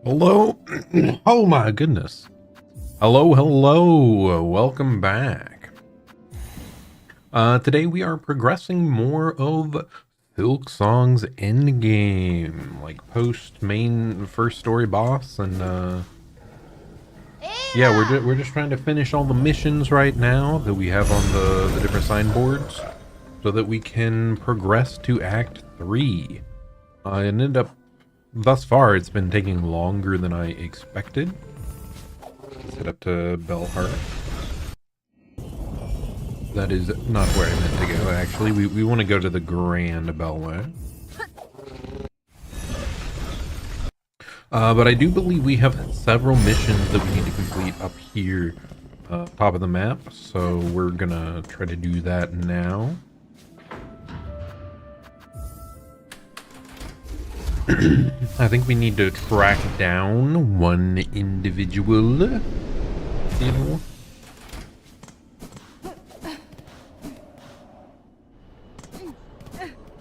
Hello? Oh my goodness. Hello. Welcome back. Today we are progressing more of Silksong's Endgame, like post main first story boss, and yeah, we're just trying to finish all the missions right now that we have on the different signboards, so that we can progress to Act 3. It ended up, thus far, it's been taking longer than I expected. Let's head up to Belhart. That is not where I meant to go, actually. We want to go to the Grand Beltway. But I do believe we have several missions that we need to complete up here, top of the map. So we're gonna try to do that now. I think we need to track down one individual.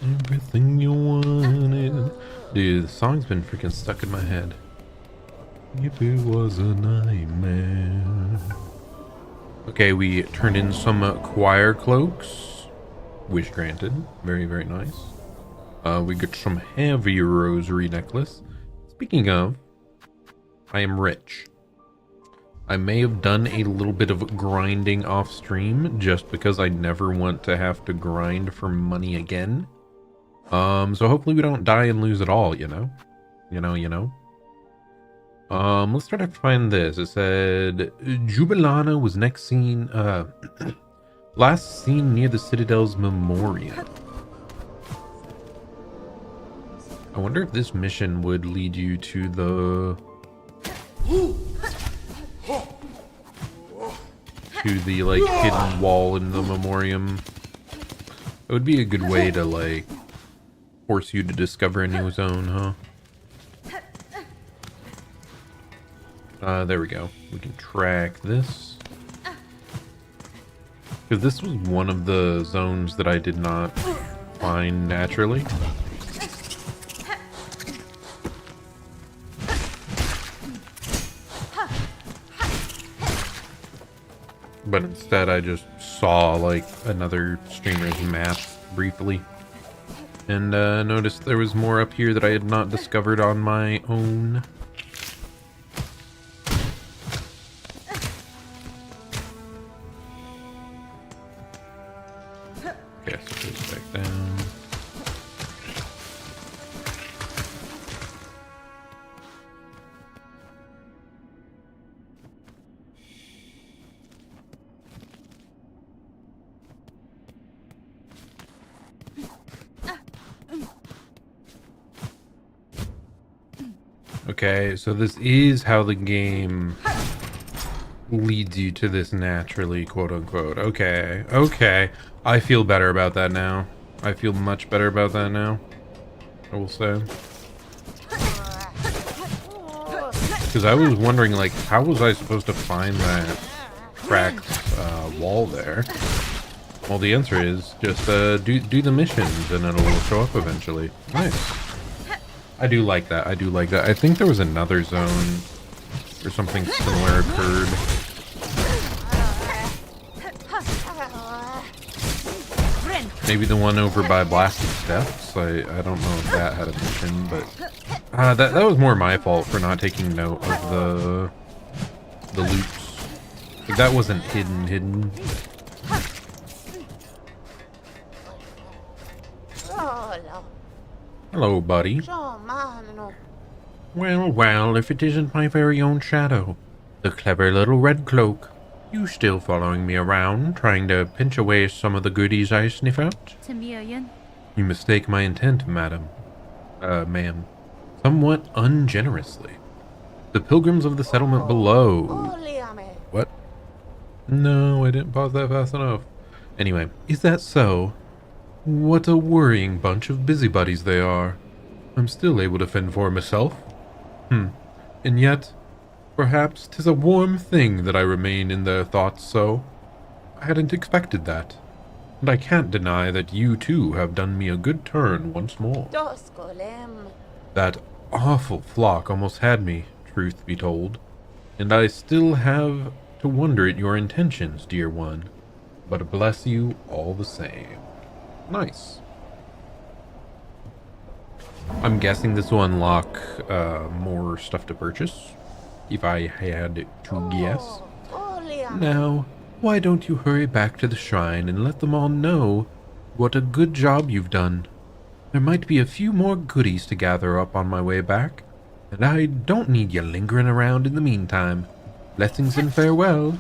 Everything you wanted. Dude, the song's been freaking stuck in my head. If it was a nightmare. Okay, we turned in some choir cloaks. Wish granted. Very, very nice. We got some heavy rosary necklace. Speaking of, I am rich. I may have done a little bit of grinding off stream just because I never want to have to grind for money again. So hopefully we don't die and lose it all, you know? Let's try to find this. It said Jubilana was next seen, last seen near the Citadel's memorial. I wonder if this mission would lead you to the like hidden wall in the memoriam. It would be a good way to like force you to discover a new zone, huh? There we go. We can track this. Because this was one of the zones that I did not find naturally. But instead I just saw like another streamer's map briefly. And noticed there was more up here that I had not discovered on my own. Okay, so it goes back down. Okay, so this is how the game leads you to this naturally, quote unquote. Okay. I feel better about that now. I feel much better about that now, I will say. Because I was wondering, like, how was I supposed to find that cracked wall there? Well, the answer is just do the missions and it'll show up eventually. Nice. I do like that. I think there was another zone where something similar occurred. Maybe the one over by Blasted Steps. I don't know if that had a mission, but that was more my fault for not taking note of the loops. That wasn't hidden. Hello, buddy. Well, if it isn't my very own shadow, the clever little red cloak. You still following me around, trying to pinch away some of the goodies I sniff out? You mistake my intent, madam. Ma'am. Somewhat ungenerously. The pilgrims of the settlement below. What? No, I didn't pause that fast enough. Anyway, is that so? What a worrying bunch of busybodies they are. I'm still able to fend for myself. And yet, perhaps 'tis a warm thing that I remain in their thoughts so. I hadn't expected that. And I can't deny that you too have done me a good turn once more. That awful flock almost had me, truth be told, and I still have to wonder at your intentions, dear one. But bless you all the same. Nice. I'm guessing this will unlock more stuff to purchase, if I had to guess. Now, why don't you hurry back to the shrine and let them all know what a good job you've done? There might be a few more goodies to gather up on my way back, and I don't need you lingering around in the meantime. Blessings and farewell.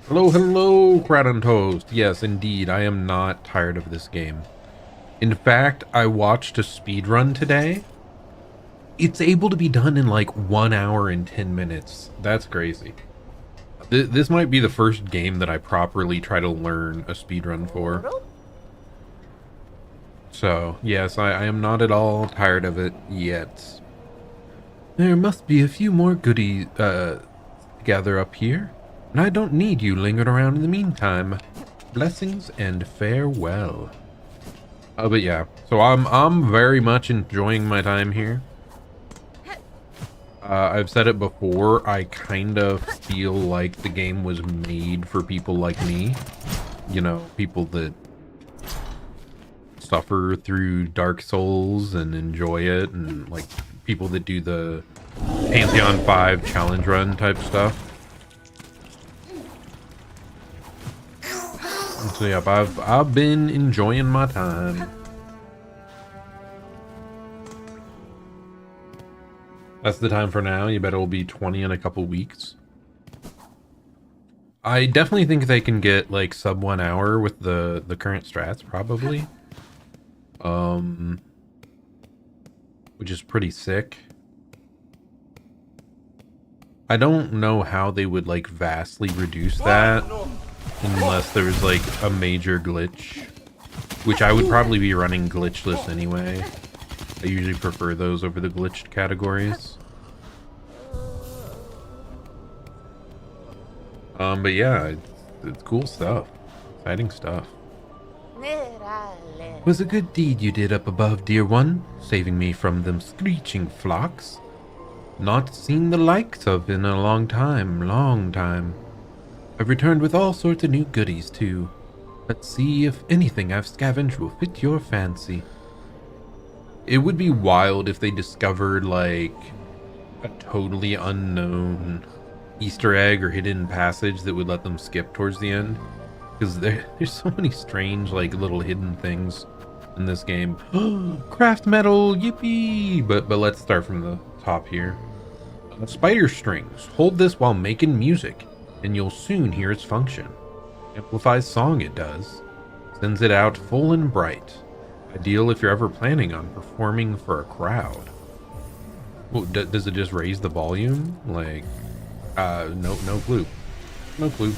Hello, hello, Crowd on Toast. Yes, indeed, I am not tired of this game. In fact, I watched a speedrun today. It's able to be done in like 1 hour and 10 minutes. That's crazy. This might be the first game that I properly try to learn a speedrun for. So, yes, I am not at all tired of it yet. There must be a few more goodies gather up here, and I don't need you lingering around in the meantime. Blessings and farewell. But yeah, so I'm very much enjoying my time here. I've said it before, I kind of feel like the game was made for people like me. You know, people that suffer through Dark Souls and enjoy it, and like people that do the Pantheon 5 challenge run type stuff. So yep, I've been enjoying my time. That's the time for now. You bet it'll be 20 in a couple weeks. I definitely think they can get like sub 1 hour with the current strats, probably. Which is pretty sick. I don't know how they would like vastly reduce that unless there was like a major glitch, which I would probably be running glitchless anyway. I usually prefer those over the glitched categories. But yeah, it's cool stuff. Exciting stuff. Was a good deed you did up above, dear one, saving me from them screeching flocks. Not seen the likes of in a long time. I've returned with all sorts of new goodies too. Let's see if anything I've scavenged will fit your fancy. It would be wild if they discovered like a totally unknown Easter egg or hidden passage that would let them skip towards the end. Because there's so many strange like little hidden things in this game. Craft metal, yippee! But let's start from the top here. Spider strings. Hold this while making music, and you'll soon hear its function. Amplifies song it does. Sends it out full and bright. Ideal if you're ever planning on performing for a crowd. Well, does it just raise the volume? Like, no clue. No clue.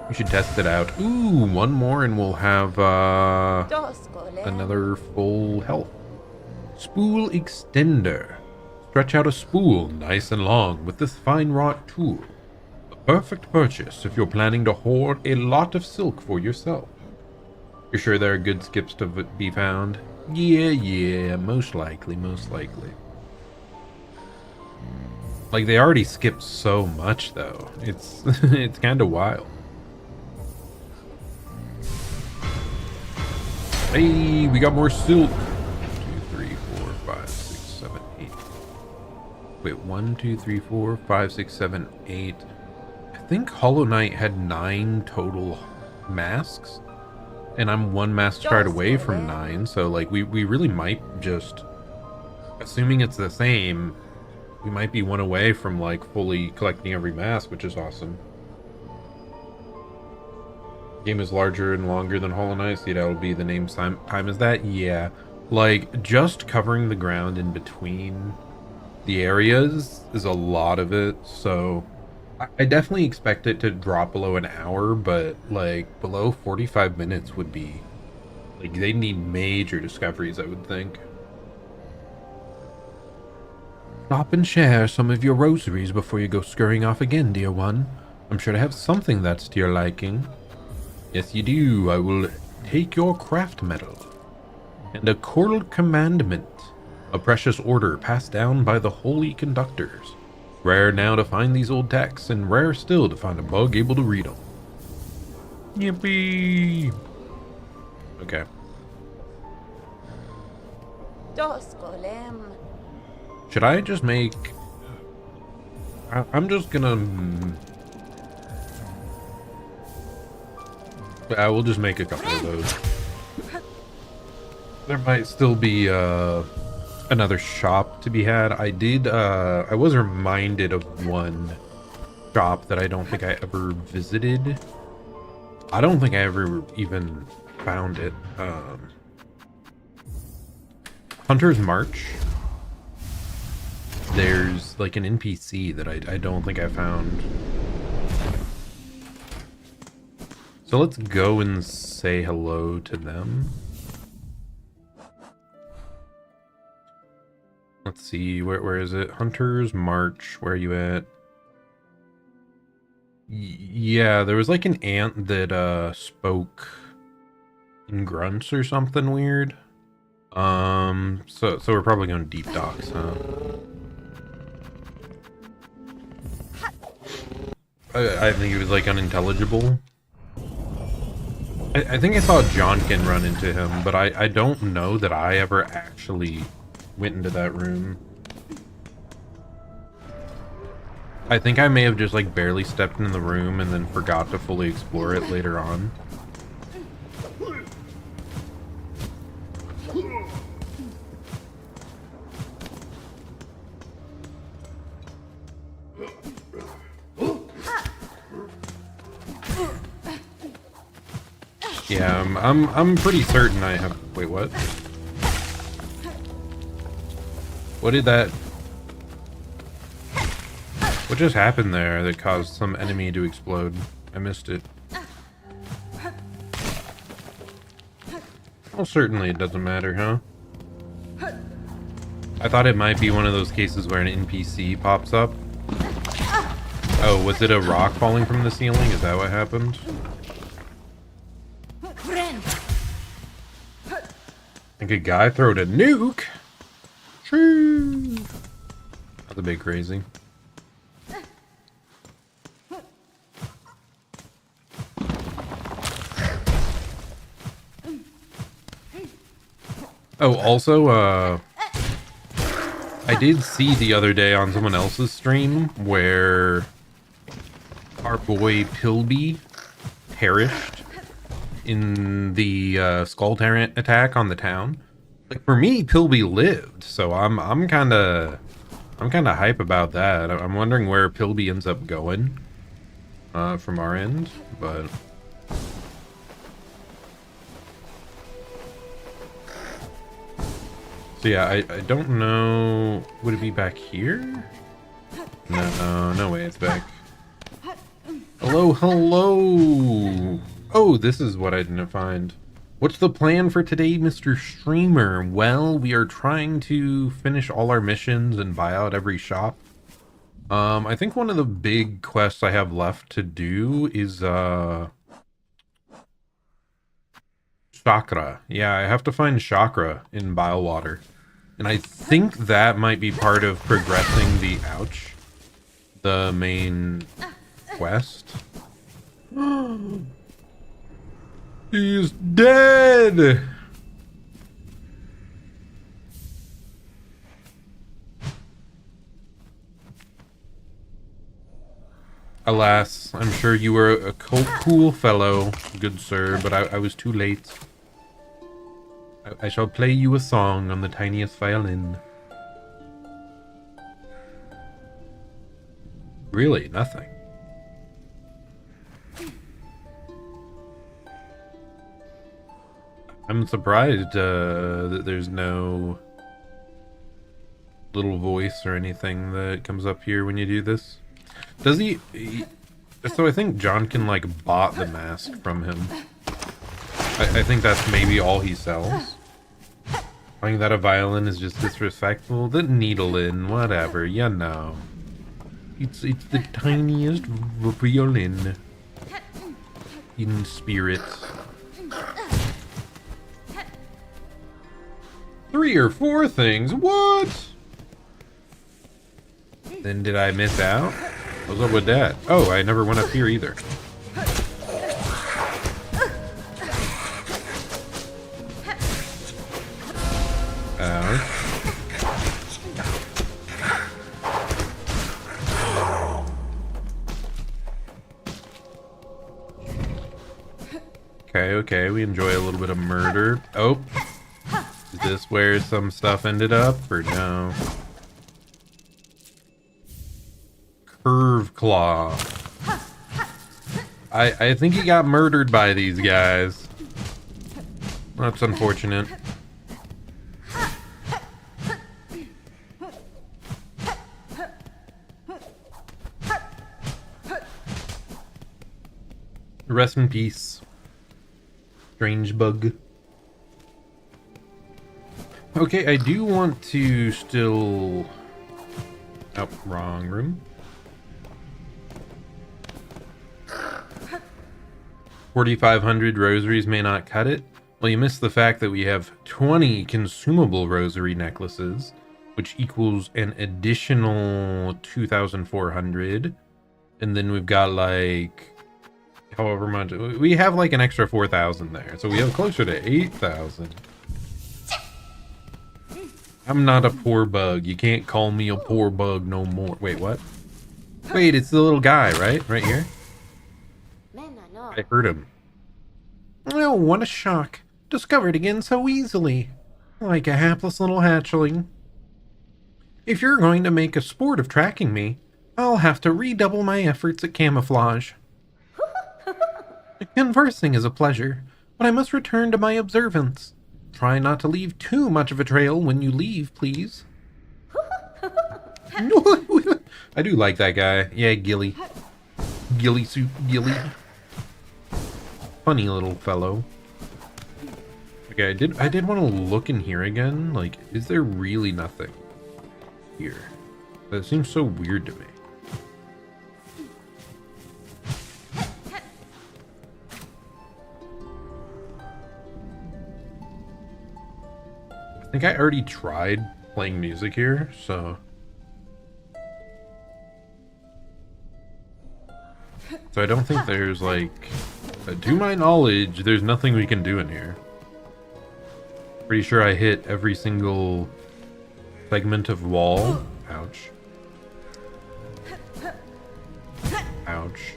We should test it out. Ooh, one more and we'll have another full health. Spool extender. Stretch out a spool nice and long with this fine wrought tool. A perfect purchase if you're planning to hoard a lot of silk for yourself. You're sure there are good skips to be found? Yeah, most likely. Like, they already skipped so much, though. It's it's kind of wild. Hey, we got more silk. 1, 2, 3, 4, 5, 6, 7, 8. Wait, 1, 2, 3, 4, 5, 6, 7, 8. I think Hollow Knight had 9 total masks. And I'm 1 mask shard away from 9, so like we really might just, assuming it's the same, we might be 1 away from like fully collecting every mask, which is awesome. Game is larger and longer than Hollow Knight, so that'll be the name time as that. Yeah, like just covering the ground in between the areas is a lot of it, so I definitely expect it to drop below an hour, but like below 45 minutes would be like, they need major discoveries, I would think. Stop and share some of your rosaries before you go scurrying off again, dear one. I'm sure to have something that's to your liking. Yes, you do. I will take your craft medal and a coral commandment. A precious order passed down by the holy conductors. Rare now to find these old texts, and rare still to find a bug able to read them. Yippee! Okay. Should I just make... I'm just gonna... we'll just make a couple of those. There might still be another shop to be had. I was reminded of one shop that I don't think I ever visited. I don't think I ever even found it. Hunter's March. There's like an NPC that I don't think I found. So let's go and say hello to them. Let's see, where is it? Hunter's March, where are you at? Yeah, there was like an ant that spoke in grunts or something weird. So we're probably going deep docks, huh? I think it was like unintelligible. I think I saw Johnkin run into him, but I don't know that I ever actually went into that room. I think I may have just like barely stepped in the room and then forgot to fully explore it later on. Yeah, I'm pretty certain I have... Wait, what? What did that... What just happened there that caused some enemy to explode? I missed it. Well, certainly it doesn't matter, huh? I thought it might be one of those cases where an NPC pops up. Oh, was it a rock falling from the ceiling? Is that what happened? I think a guy throwed a nuke. True. That's a bit crazy. Oh, also, I did see the other day on someone else's stream where our boy Pilby perished in the skull tyrant attack on the town. Like, for me, Pilby lived, so I'm kind of hype about that. I'm wondering where Pilby ends up going from our end, but so yeah, I don't know. Would it be back here? No way, it's back. Hello. Oh, this is what I didn't find. What's the plan for today, Mr. Streamer? Well, we are trying to finish all our missions and buy out every shop. I think one of the big quests I have left to do is Chakra. Yeah, I have to find Chakra in Bilewater. And I think that might be part of progressing the main quest. He's dead! Alas, I'm sure you were a cool fellow, good sir, but I was too late. I shall play you a song on the tiniest violin. Really, nothing. I'm surprised that there's no little voice or anything that comes up here when you do this. Does he so I think Johnkin like bought the mask from him. I think that's maybe all he sells. Calling that a violin is just disrespectful. The needle-in, whatever, you know. It's the tiniest violin in spirit. 3 or 4 things? What? Then did I miss out? What's up with that? Oh, I never went up here either. Okay, we enjoy a little bit of murder. Oh, is this where some stuff ended up, or no? Curve claw. I think he got murdered by these guys. That's unfortunate. Rest in peace. Strange bug. Okay, I do want to still... Oh, wrong room. 4,500 rosaries may not cut it. Well, you missed the fact that we have 20 consumable rosary necklaces, which equals an additional 2,400. And then we've got like... however much we have, like an extra 4,000 there, so we have closer to 8,000. I'm not a poor bug. You can't call me a poor bug no more. Wait, what? Wait, it's the little guy, right? Right here? I heard him. Oh, what a shock. Discovered again so easily. Like a hapless little hatchling. If you're going to make a sport of tracking me, I'll have to redouble my efforts at camouflage. Conversing is a pleasure, but I must return to my observance. Try not to leave too much of a trail when you leave, please. I do like that guy. Yeah, Gilly. Gilly soup, Gilly. Funny little fellow. Okay, I did want to look in here again. Like, is there really nothing here? That seems so weird to me. I think I already tried playing music here, so... So I don't think there's, like... to my knowledge, there's nothing we can do in here. Pretty sure I hit every single segment of wall. Ouch. Ouch.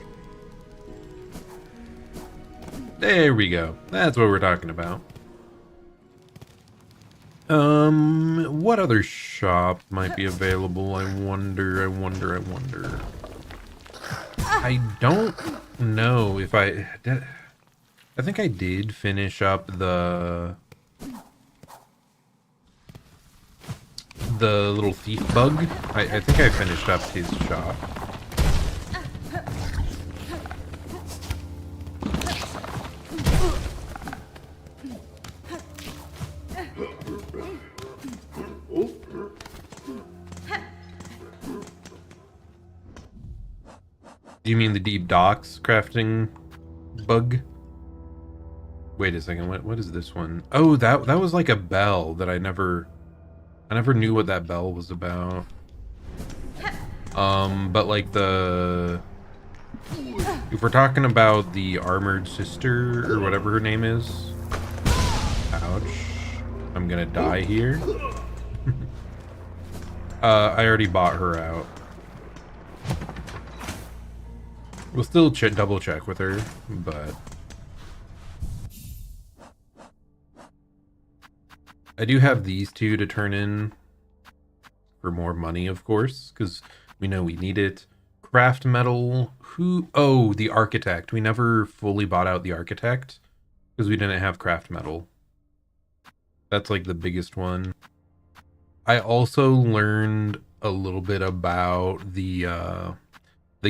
There we go. That's what we're talking about. What other shop might be available? I wonder. I don't know if I did. I think I did finish up the little thief bug. I think I finished up his shop. Do you mean the deep docks crafting bug? Wait a second, what is this one? Oh, that was like a bell that I never knew what that bell was about. But like if we're talking about the armored sister or whatever her name is. Ouch. I'm gonna die here. I already bought her out. We'll still double check with her, but I do have these two to turn in for more money, of course, because we know we need it. Craft metal. Oh, the architect. We never fully bought out the architect because we didn't have craft metal. That's like the biggest one. I also learned a little bit about the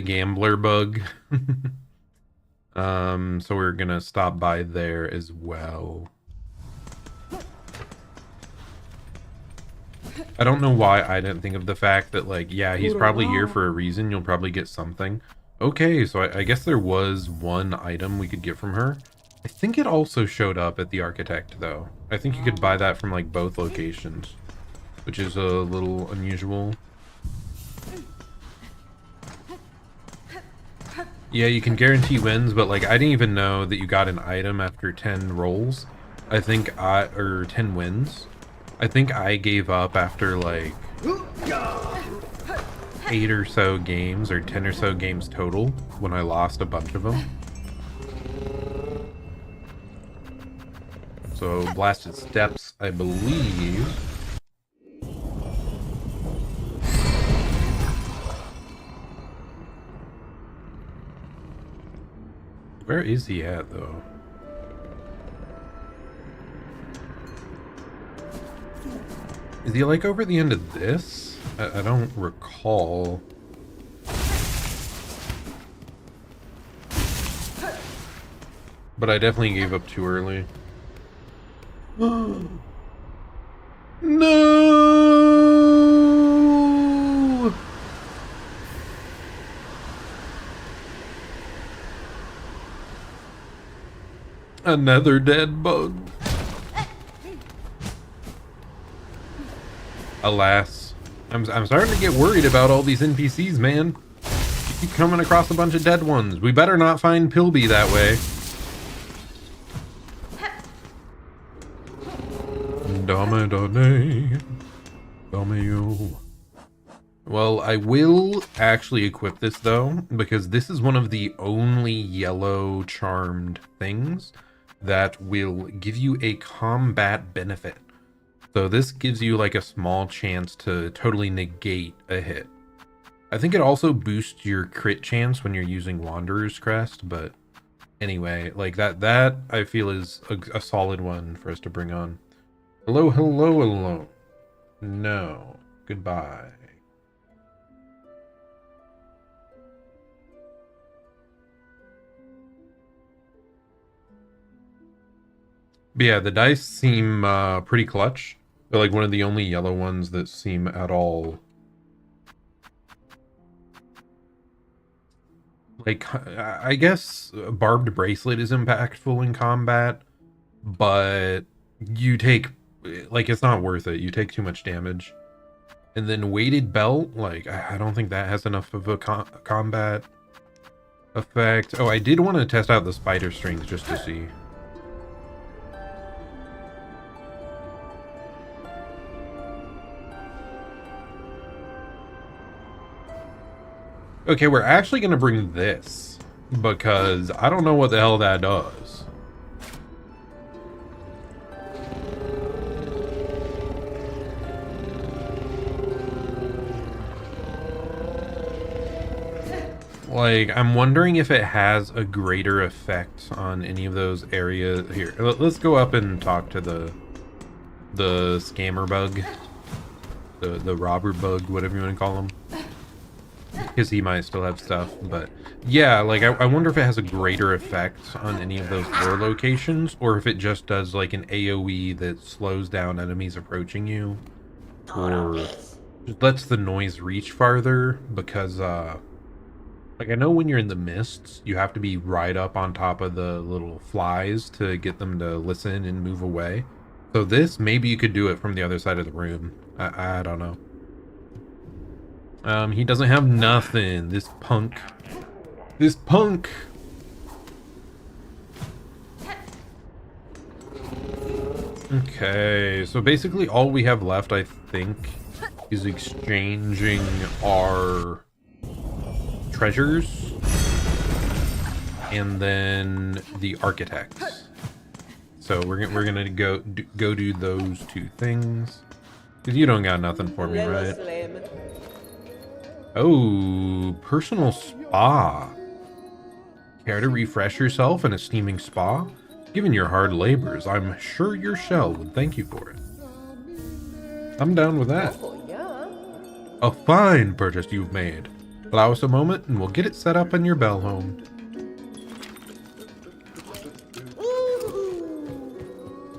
gambler bug. So we're gonna stop by there as well. I don't know why I didn't think of the fact that, like, yeah, he's probably here for a reason. You'll probably get something. Okay, so I guess there was one item we could get from her. I think it also showed up at the Architect, though. I think you could buy that from, like, both locations, which is a little unusual. Yeah, you can guarantee wins, but, like, I didn't even know that you got an item after 10 rolls. Or 10 wins. I think I gave up after, like, 8 or so games, or 10 or so games total, when I lost a bunch of them. So, Blasted Steps, I believe. Where is he at, though? Is he, like, over the end of this? I don't recall. But I definitely gave up too early. No! Another dead bug. Alas. I'm starting to get worried about all these NPCs, man. You keep coming across a bunch of dead ones. We better not find Pilby that way. Well, I will actually equip this, though, because this is one of the only yellow charmed things that will give you a combat benefit. So this gives you like a small chance to totally negate a hit. I think it also boosts your crit chance when you're using Wanderer's Crest, but anyway, like that I feel is a solid one for us to bring on. Hello, hello, hello. No. Goodbye. But yeah, the dice seem pretty clutch. They're like one of the only yellow ones that seem at all... Like, I guess Barbed Bracelet is impactful in combat, but you take... Like, it's not worth it. You take too much damage. And then Weighted Belt, like, I don't think that has enough of a combat effect. Oh, I did want to test out the Spider Strength just to see. Okay, we're actually going to bring this, because I don't know what the hell that does. Like, I'm wondering if it has a greater effect on any of those areas. Here, let's go up and talk to the scammer bug. The robber bug, whatever you want to call him. Because he might still have stuff, but yeah, like I wonder if it has a greater effect on any of those war locations, or if it just does like an AoE that slows down enemies approaching you, or just lets the noise reach farther, because like I know when you're in the mists, you have to be right up on top of the little flies to get them to listen and move away. So this, maybe you could do it from the other side of the room. I don't know. He doesn't have nothing. This punk. This punk! Okay, so basically all we have left, I think, is exchanging our treasures and then the architects. So we're gonna go do those two things. Because you don't got nothing for me, right? Oh, personal spa. Care to refresh yourself in a steaming spa? Given your hard labors, I'm sure your shell would thank you for it. I'm down with that. A fine purchase you've made. Allow us a moment and we'll get it set up in your bell home.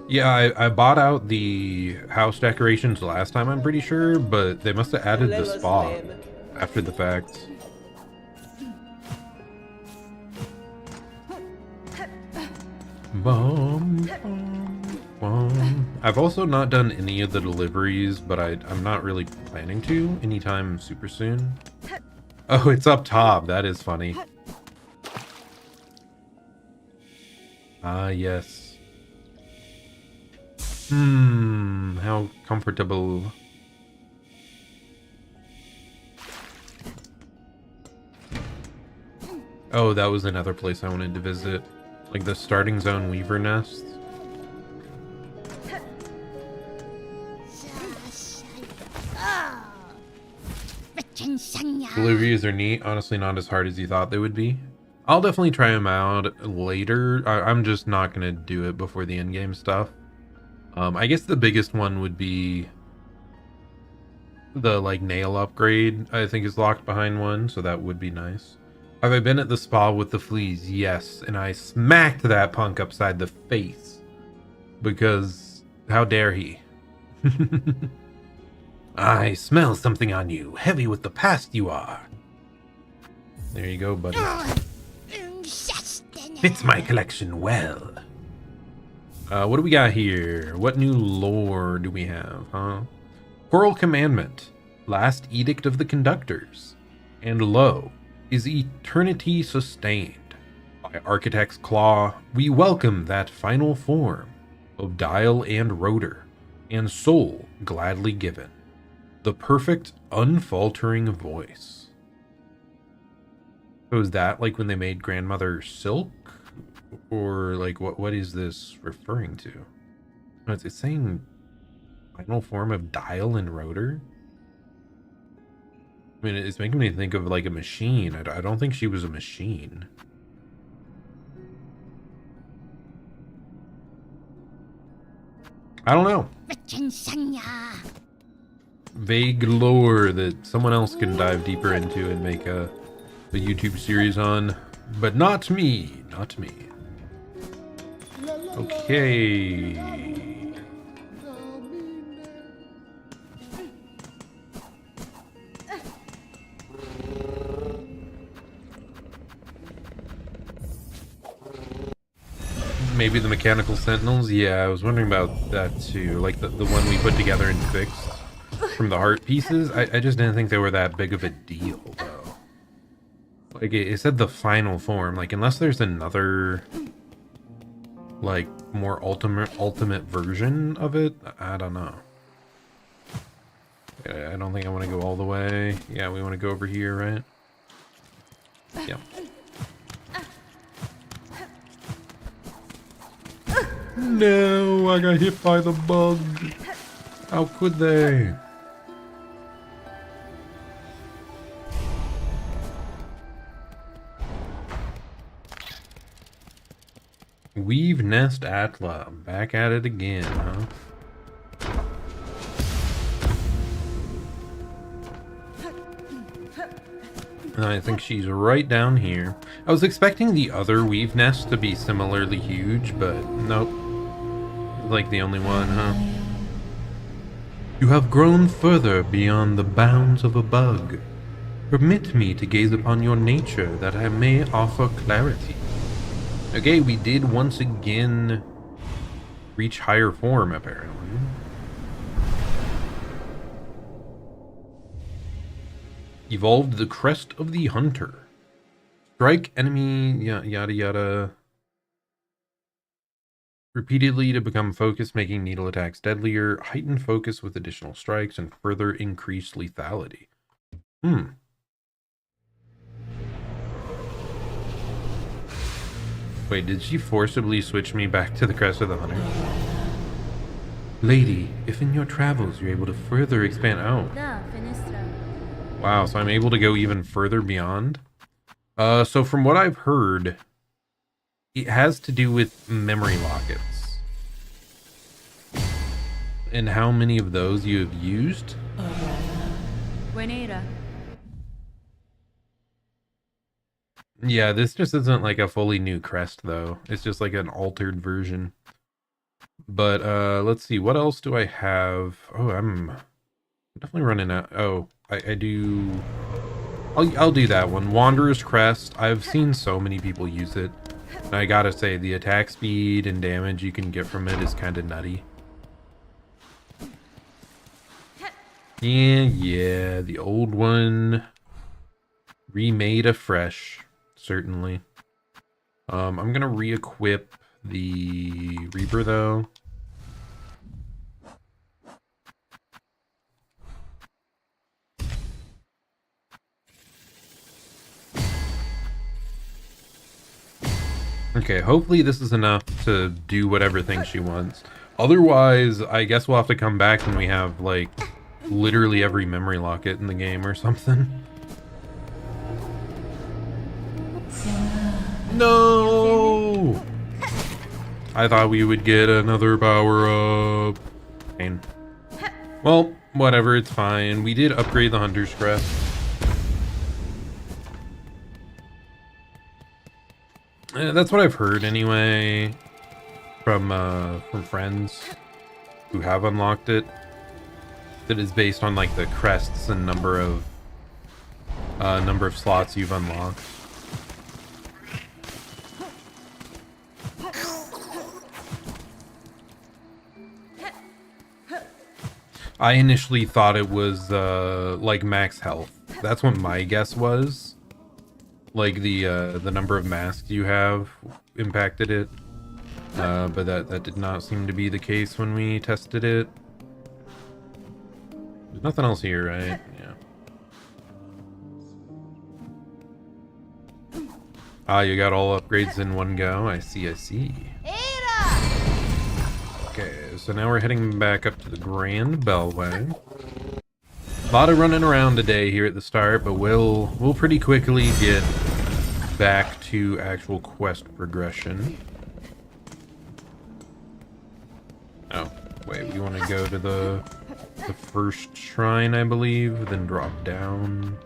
Yeah, I bought out the house decorations last time, I'm pretty sure, but they must have added the spa after the fact. Bum, bum, bum. I've also not done any of the deliveries, but I'm not really planning to anytime super soon. Oh, it's up top. That is funny. Ah, yes. How comfortable. Oh, that was another place I wanted to visit. Like the starting zone weaver nests. Deliveries are neat. Honestly, not as hard as you thought they would be. I'll definitely try them out later. I'm just not going to do it before the endgame stuff. I guess the biggest one would be the like nail upgrade. I think is locked behind one, so that would be nice. Have I been at the spa with the fleas? Yes, and I smacked that punk upside the face. Because how dare he? I smell something on you. Heavy with the past you are. There you go, buddy. Fits my collection well. What do we got here? What new lore do we have, huh? Coral Commandment. Last Edict of the Conductors. And lo, is eternity sustained. By Architect's Claw, we welcome that final form of dial and rotor, and soul gladly given. The perfect, unfaltering voice. So is that like when they made Grandmother Silk? Or like what is this referring to? Oh, is it saying final form of dial and rotor? I mean, it's making me think of like a machine. I don't think she was a machine. I don't know. Vague lore that someone else can dive deeper into and make a YouTube series on. But not me. Not me. Okay. Maybe the mechanical sentinels? Yeah, I was wondering about that too. Like the one we put together and fixed from the heart pieces. I just didn't think they were that big of a deal, though. Like, it said the final form. Like, unless there's another, like, more ultimate version of it, I don't know. I don't think I want to go all the way. Yeah, we want to go over here, right? Yeah. No, I got hit by the bug. How could they? Weave Nest Atla. Back at it again, huh? And I think she's right down here. I was expecting the other weave nest to be similarly huge, but nope. Like the only one, huh? You have grown further beyond the bounds of a bug. Permit me to gaze upon your nature that I may offer clarity. Okay, we did once again reach higher form, apparently. Evolved the Crest of the Hunter. Strike enemy, yada yada. Repeatedly to become focused, making needle attacks deadlier. Heighten focus with additional strikes and further increased lethality. Wait, did she forcibly switch me back to the Crest of the Hunter? Lady, if in your travels you're able to further expand out. Wow, so I'm able to go even further beyond? So from what I've heard, it has to do with memory lockets. And how many of those you have used? Yeah, this just isn't like a fully new crest, though. It's just like an altered version. But, let's see. What else do I have? Oh, I'm definitely running out. Oh, I do... I'll do that one. Wanderer's Crest. I've seen so many people use it. I gotta say, the attack speed and damage you can get from it is kind of nutty. Yeah, the old one remade afresh, certainly. I'm gonna re-equip the Reaper though. Okay, hopefully this is enough to do whatever thing she wants. Otherwise, I guess we'll have to come back when we have, like, literally every memory locket in the game or something. No! I thought we would get another power-up. Pain. Well, whatever, it's fine. We did upgrade the Hunter's Crest. That's what I've heard anyway from friends who have unlocked it. That is based on like the crests and number of slots you've unlocked. I initially thought it was like max health. That's what my guess was. Like the number of masks you have impacted it, but that did not seem to be the case when we tested it. There's nothing else here, right? Yeah. Ah, you got all upgrades in one go. I see, I see. Okay, so now we're heading back up to the Grand Beltway. A lot of running around today here at the start, but we'll pretty quickly get back to actual quest progression. Oh, wait, we want to go to the first shrine, I believe, then drop down.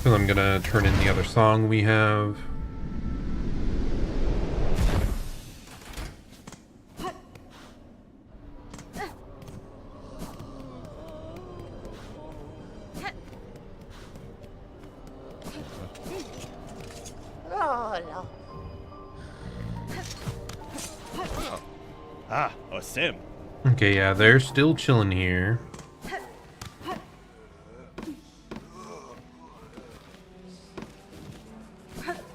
So I'm gonna turn in the other song we have. Ah, Osim. Okay, yeah, they're still chilling here.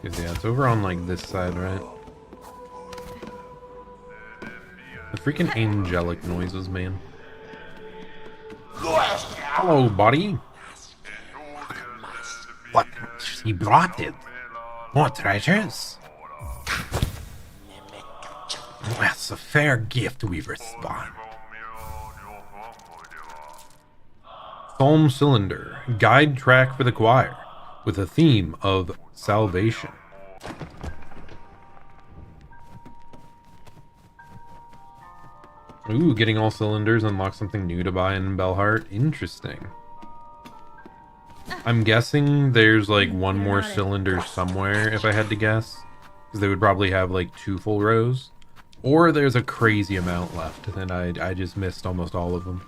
Yeah, it's over on like this side, right? The freaking angelic noises, man. Hello, buddy. What? He brought it. What treasures? That's a fair gift, we respond. Psalm Cylinder, guide track for the choir, with a theme of salvation. Ooh, getting all cylinders unlocks something new to buy in Belheart. Interesting. I'm guessing there's like one more cylinder somewhere, if I had to guess. Because they would probably have like 2 full rows. Or there's a crazy amount left, and I just missed almost all of them.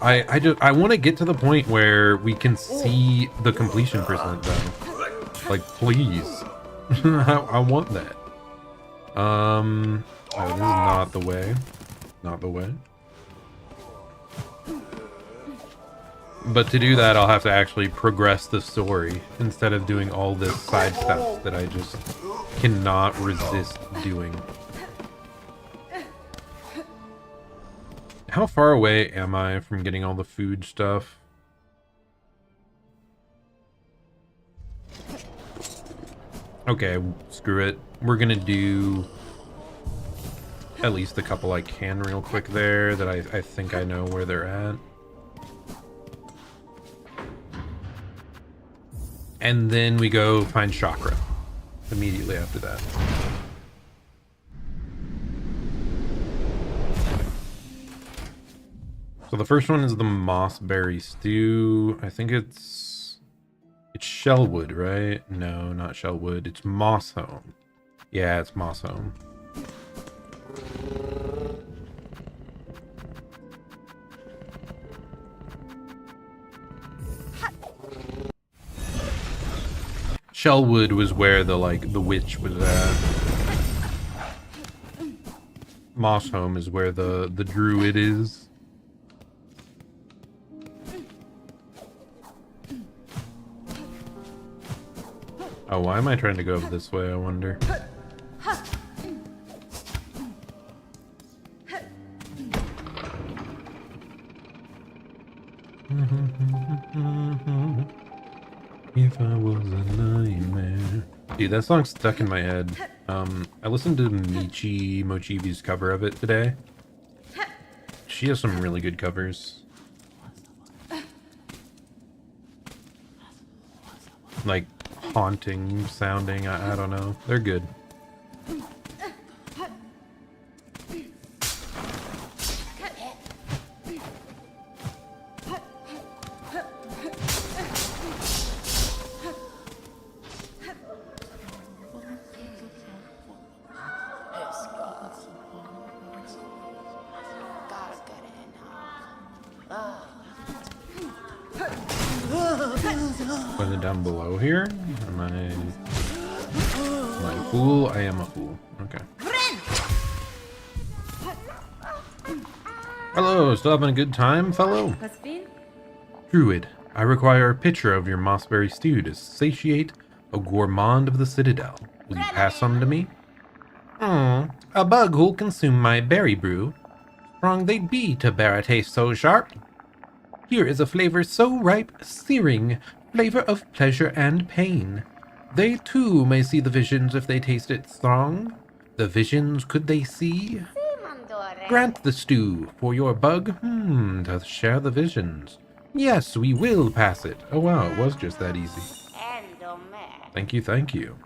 I want to get to the point where we can see the completion percent, though. Like, please. I want that. Oh, this is not the way. Not the way. But to do that, I'll have to actually progress the story instead of doing all this side stuff that I just cannot resist doing. How far away am I from getting all the food stuff? Okay, screw it. We're gonna do at least a couple I can real quick there that I think I know where they're at. And then we go find Chakra immediately after that. So the first one is the Mossberry Stew. I think it's Shellwood, right? No, not Shellwood. It's Mosshome. Yeah, it's Mosshome. Shellwood was where the witch was at. Mossholm is where the druid is. Oh, why am I trying to go this way, I wonder? If I was a nightmare. Dude, that song's stuck in my head. I listened to Michi Mochibi's cover of it today. She has some really good covers. Like, haunting sounding, I don't know. They're good. Was it down below here? Am I a fool? I am a fool. Okay. Hello, still having a good time, fellow? Druid, I require a pitcher of your mossberry stew to satiate a gourmand of the Citadel. Will you pass some to me? A bug who'll consume my berry brew. Strong they'd be to bear a taste so sharp. Here is a flavor so ripe, searing, flavor of pleasure and pain. They too may see the visions if they taste it strong. The visions could they see? Grant the stew for your bug, to share the visions. Yes, we will pass it. Oh wow, it was just that easy. Thank you, thank you.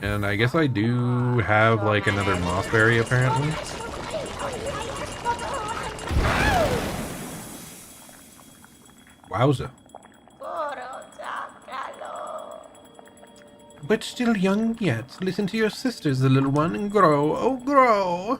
And I guess I do have like another mossberry apparently. Wowza. But still young yet. Listen to your sisters, the little one, and grow. Oh, grow.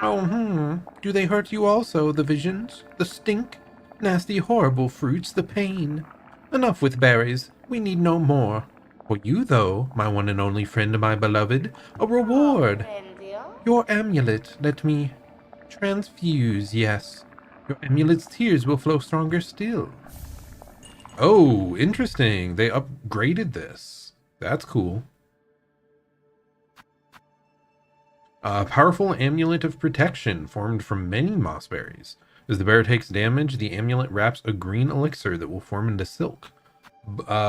Oh, Do they hurt you also, the visions? The stink? Nasty, horrible fruits, the pain. Enough with berries. We need no more. For you, though, my one and only friend, my beloved, a reward. Your amulet, let me transfuse, yes. Your amulet's tears will flow stronger still. Oh, interesting. They upgraded this. That's cool. A powerful amulet of protection formed from many mossberries. As the bear takes damage, the amulet wraps a green elixir that will form into silk.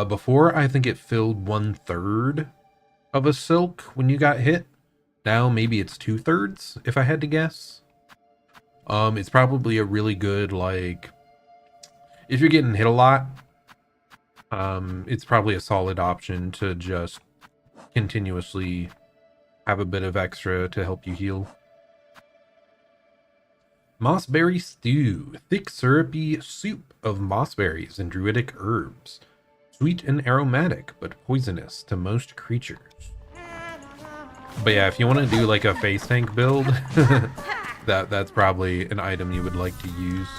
Before, I think it filled 1/3 of a silk when you got hit. Now, maybe it's 2/3, if I had to guess. It's probably a really good, like, if you're getting hit a lot, it's probably a solid option to just continuously have a bit of extra to help you heal. Mossberry stew, thick syrupy soup of mossberries and druidic herbs. Sweet and aromatic, but poisonous to most creatures. But yeah, if you want to do like a face tank build, that's probably an item you would like to use.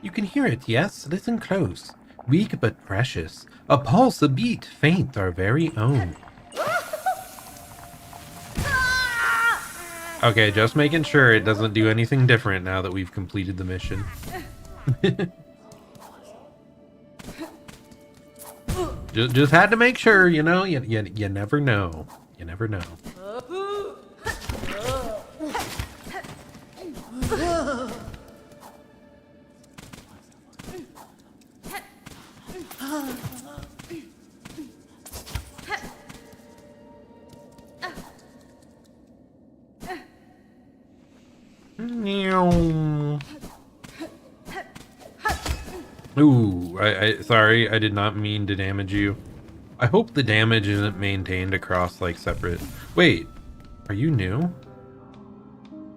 You can hear it, yes? Listen close. Weak but precious. A pulse, a beat, faint, our very own. Okay, just making sure it doesn't do anything different now that we've completed the mission. just had to make sure, you know, you never know. You never know. Ooh, sorry, I did not mean to damage you. I hope the damage isn't maintained across like separate. Wait, are you new?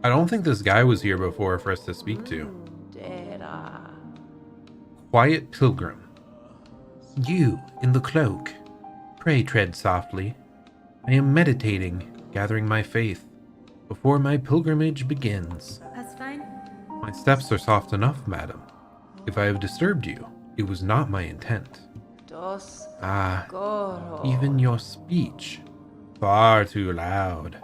I don't think this guy was here before for us to speak to. Quiet pilgrim. You, in the cloak. Pray tread softly. I am meditating, gathering my faith, before my pilgrimage begins. That's fine. My steps are soft enough, madam. If I have disturbed you, It was not my intent. Ah, even your speech. Far too loud.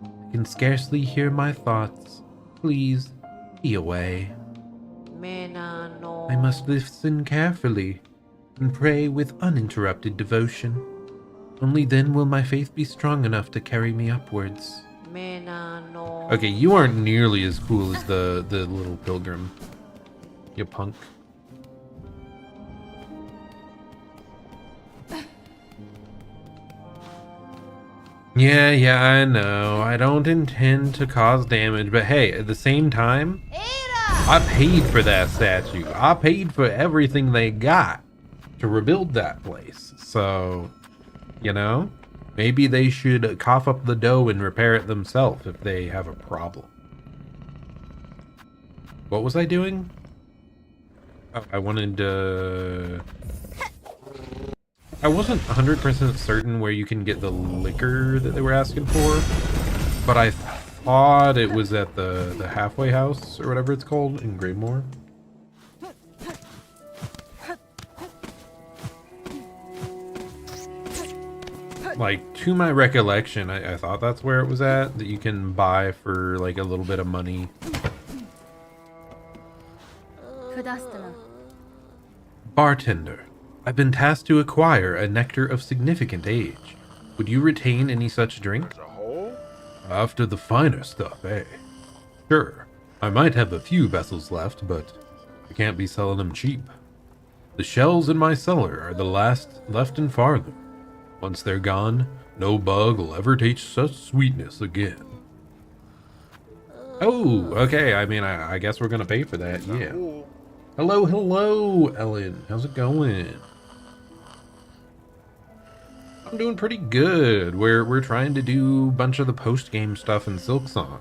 I can scarcely hear my thoughts. Please, be away. I must listen carefully and pray with uninterrupted devotion. Only then will my faith be strong enough to carry me upwards. Okay, you aren't nearly as cool as the little pilgrim. You punk. Yeah, I know. I don't intend to cause damage, but hey, at the same time, I paid for that statue. I paid for everything they got to rebuild that place. So, you know, maybe they should cough up the dough and repair it themselves if they have a problem. What was I doing? Oh, I wanted to... I wasn't 100% certain where you can get the liquor that they were asking for, but I thought it was at the halfway house or whatever it's called in Graymore. Like, to my recollection, I thought that's where it was at, that you can buy for like a little bit of money. Bartender. I've been tasked to acquire a nectar of significant age. Would you retain any such drink? After the finer stuff, eh? Sure. I might have a few vessels left, but I can't be selling them cheap. The shells in my cellar are the last left and farther. Once they're gone, no bug will ever taste such sweetness again. Oh, okay. I mean, I guess we're gonna pay for that, yeah. Hello, Ellen. How's it going? I'm doing pretty good. We're trying to do a bunch of the post-game stuff in Silksong.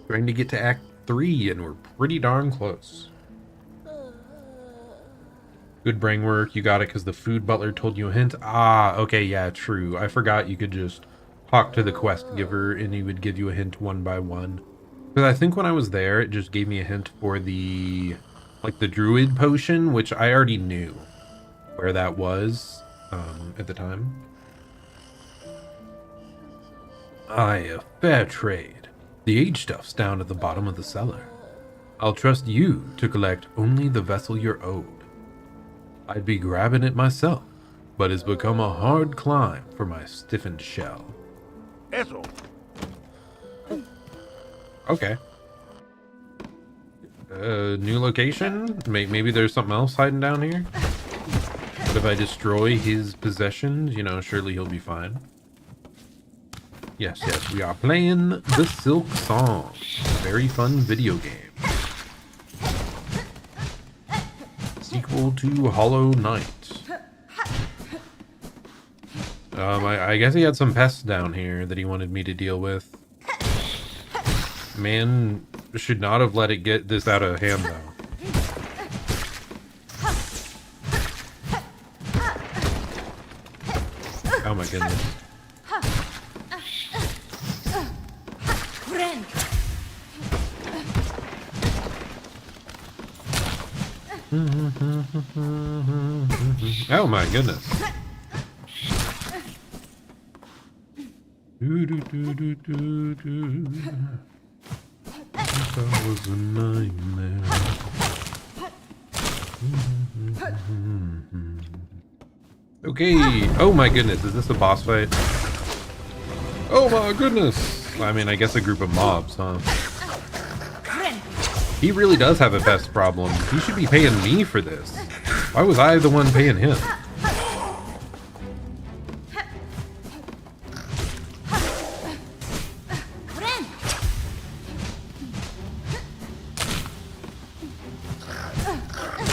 Trying to get to Act 3, and we're pretty darn close. Good brain work. You got it because the food butler told you a hint. Ah, okay, yeah, true. I forgot you could just talk to the quest giver, and he would give you a hint one by one. Because I think when I was there, it just gave me a hint for the... like the druid potion, which I already knew where that was at the time. Aye, a fair trade. The age stuff's down at the bottom of the cellar. I'll trust you to collect only the vessel you're owed. I'd be grabbing it myself, but it's become a hard climb for my stiffened shell. Eso. Okay. New location? Maybe there's something else hiding down here? But if I destroy his possessions, you know, surely he'll be fine. Yes, we are playing the Silksong. Very fun video game. Sequel to Hollow Knight. I guess he had some pests down here that he wanted me to deal with. Man should not have let it get this out of hand, though. Oh my goodness. Oh my goodness. That was a nightmare. Okay. Oh my goodness. Is this a boss fight? Oh my goodness. I mean, I guess a group of mobs, huh? He really does have a pest problem. He should be paying me for this. Why was I the one paying him?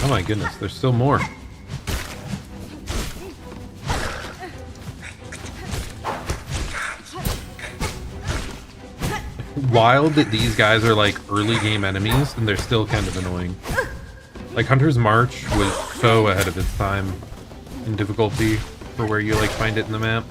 Oh my goodness, there's still more. Wild that these guys are like early game enemies and they're still kind of annoying. Like Hunter's March was so ahead of its time in difficulty for where you like find it in the map.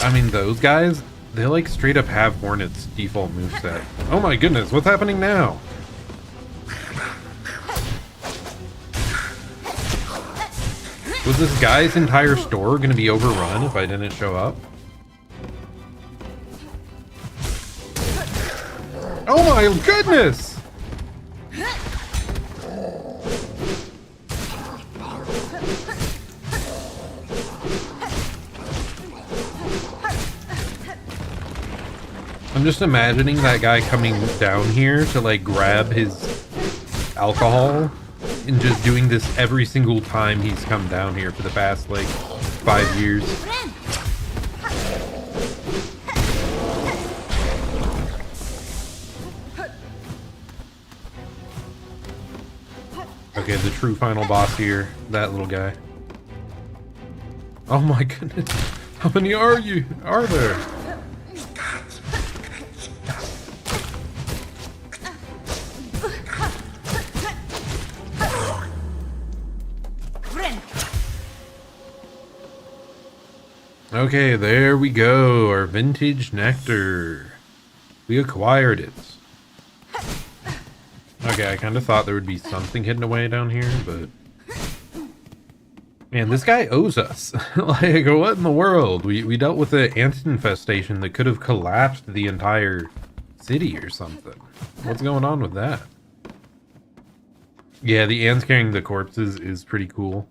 I mean, those guys, they like straight up have Hornet's default moveset. Oh my goodness, what's happening now? Was this guy's entire store gonna be overrun if I didn't show up? Oh my goodness! I'm just imagining that guy coming down here to like grab his alcohol and just doing this every single time he's come down here for the past like 5 years. Okay, the true final boss here, that little guy. Oh my goodness. How many are there? Okay, there we go, our vintage nectar. We acquired it. Okay, I kind of thought there would be something hidden away down here, but... Man, this guy owes us. Like, what in the world? We dealt with an ant infestation that could have collapsed the entire city or something. What's going on with that? Yeah, the ants carrying the corpses is pretty cool.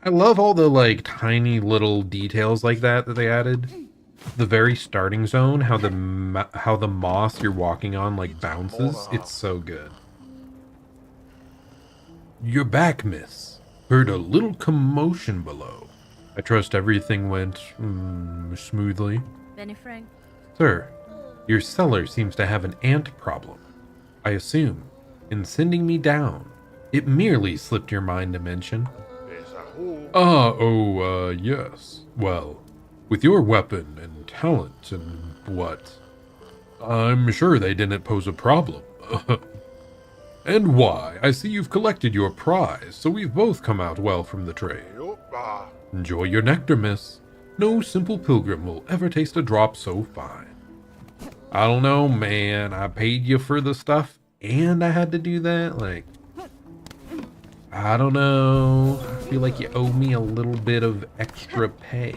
I love all the, like, tiny little details like that they added. The very starting zone, how the moss you're walking on, like, bounces. It's so good. You're back, miss. Heard a little commotion below. I trust everything went, smoothly. Benny Frank. Sir, your cellar seems to have an ant problem. I assume, in sending me down, it merely slipped your mind to mention. Yes. Well, with your weapon and talent and what, I'm sure they didn't pose a problem. And why? I see you've collected your prize, so we've both come out well from the trade. Enjoy your nectar, miss. No simple pilgrim will ever taste a drop so fine. I don't know, man. I paid you for the stuff, and I had to do that? Like, I don't know. I feel like you owe me a little bit of extra pay.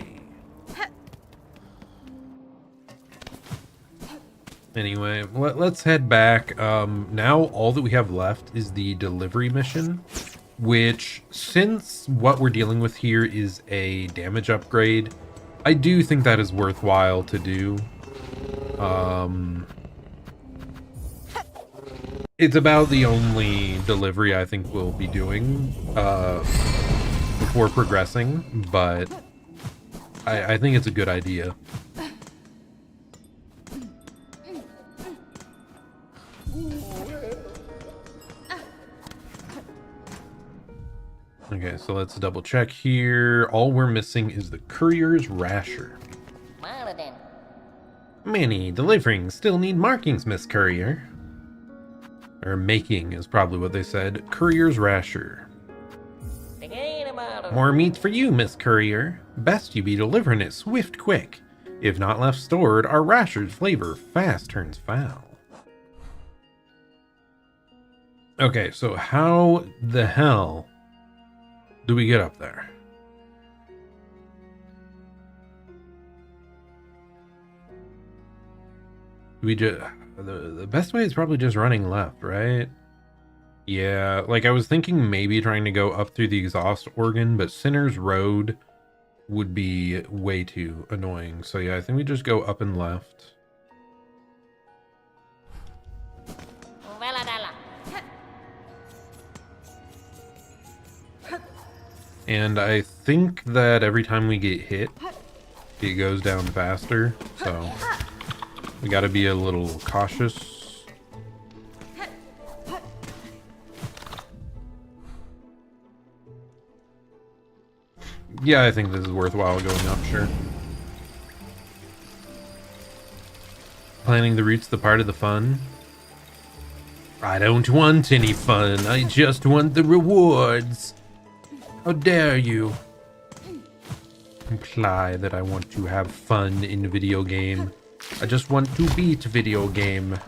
Anyway, let's head back. Now all that we have left is the delivery mission, which, since what we're dealing with here is a damage upgrade, I do think that is worthwhile to do. It's about the only delivery I think we'll be doing before progressing, but I think it's a good idea. Okay, so let's double check here. All we're missing is the courier's rasher. Many delivering still need markings, Miss Courier. Or making is probably what they said. Courier's rasher. More meat for you, Miss Courier. Best you be delivering it swift quick. If not left stored, our rasher's flavor fast turns foul. Okay, so how the hell do we get up there? We just... The best way is probably just running left, right? Yeah, like I was thinking maybe trying to go up through the exhaust organ, but Sinner's Road would be way too annoying. So yeah, I think we just go up and left. And I think that every time we get hit, it goes down faster, so we gotta be a little cautious. Yeah, I think this is worthwhile going up, sure. Planning the route's the part of the fun. I don't want any fun, I just want the rewards. How dare you? imply that I want to have fun in video game. I just want to beat video game.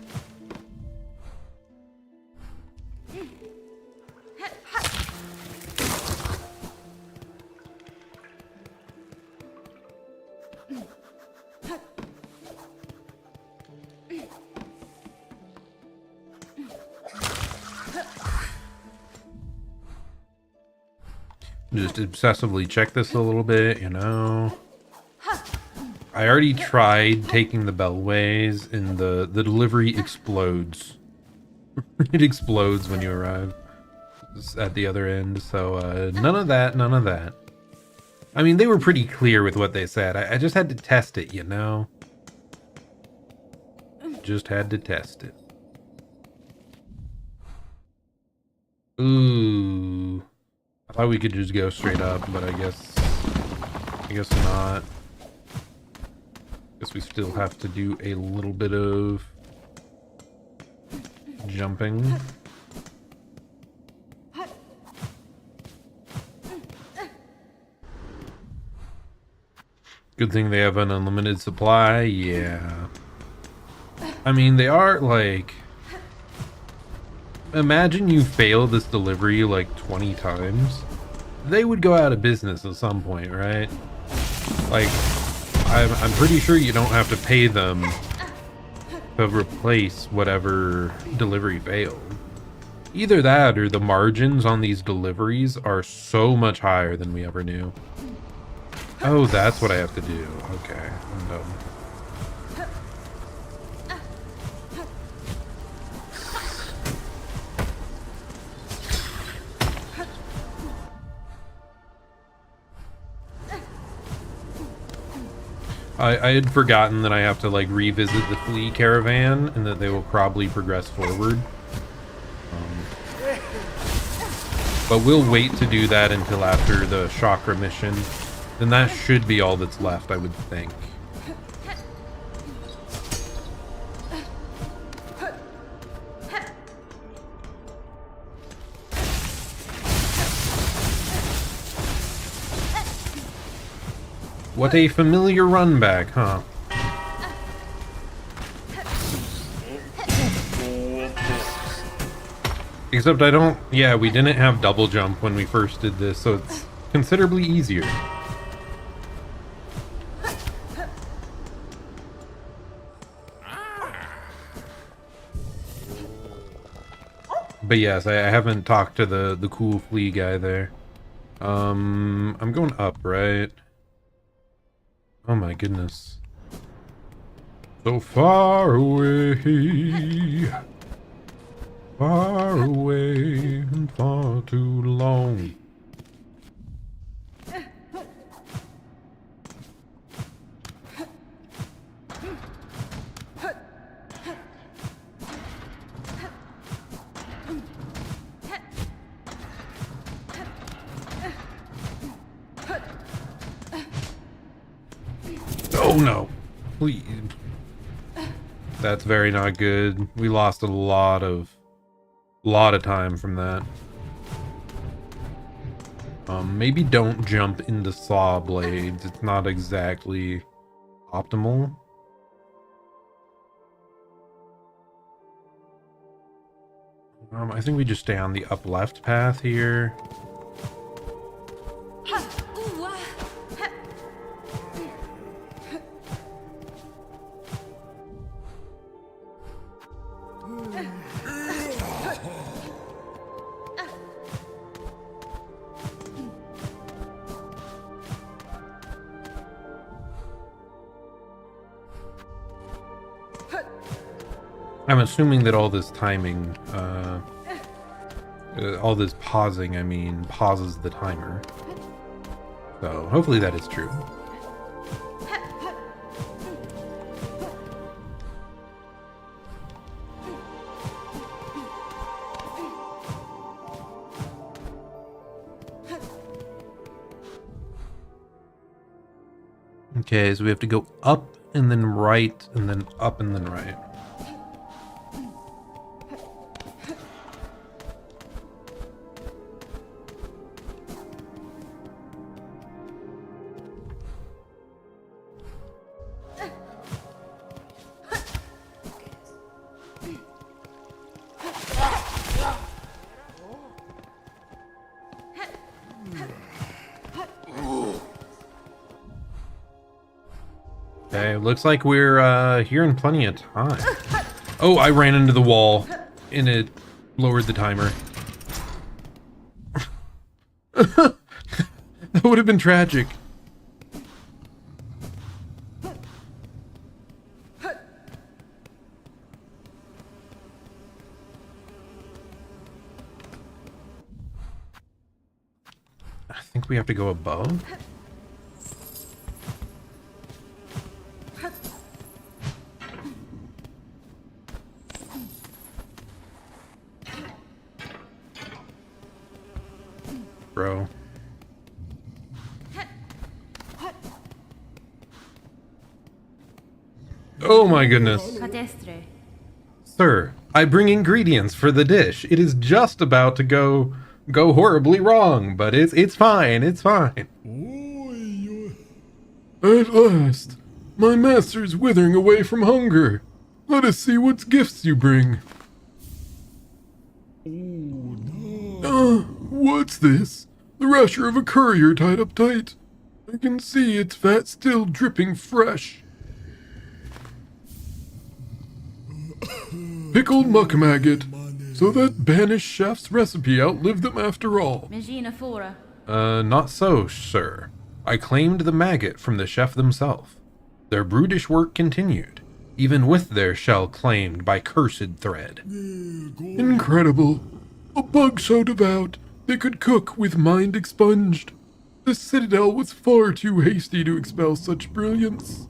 Just obsessively check this a little bit, you know. I already tried taking the bellways and the delivery explodes. It explodes when you arrive at the other end, so none of that, none of that. I mean, they were pretty clear with what they said. I just had to test it, you know. Just had to test it. Ooh. I thought we could just go straight up, but I guess not. Guess we still have to do a little bit of jumping. Good thing they have an unlimited supply. Yeah. I mean, they are like... Imagine you fail this delivery like 20 times. They would go out of business at some point, right? Like, I'm pretty sure you don't have to pay them to replace whatever delivery failed. Either that or the margins on these deliveries are so much higher than we ever knew. Oh, that's what I have to do. Okay, I'm done. I had forgotten that I have to like revisit the flea caravan and that they will probably progress forward. But we'll wait to do that until after the chakra mission. Then that should be all that's left, I would think. What a familiar run back, huh? Except I don't... Yeah, we didn't have double jump when we first did this, so it's considerably easier. But yes, I haven't talked to the cool flea guy there. I'm going up, right? Oh my goodness. So far away. Far away and far too long. Oh no, please. That's very not good. We lost a lot of time from that. Maybe don't jump into saw blades. It's not exactly optimal. I think we just stay on the up left path here. I'm assuming that all this timing, all this pausing, I mean, pauses the timer. So, hopefully that is true. Okay, so we have to go up and then right, and then up and then right. Okay, looks like we're here in plenty of time. Oh, I ran into the wall and it lowered the timer. That would have been tragic. I think we have to go above. Bro. Oh my goodness. Sir, I bring ingredients for the dish. It is just about to go horribly wrong, but it's fine, it's fine. At last, my master's withering away from hunger. Let us see what gifts you bring. What's this? The rasher of a courier tied up tight. I can see its fat still dripping fresh. Pickled muck maggot. So that banished chef's recipe outlived them after all. Not so, sir. I claimed the maggot from the chef themselves. Their brutish work continued, even with their shell claimed by cursed thread. Incredible. A bug so devout they could cook with mind expunged. The Citadel was far too hasty to expel such brilliance.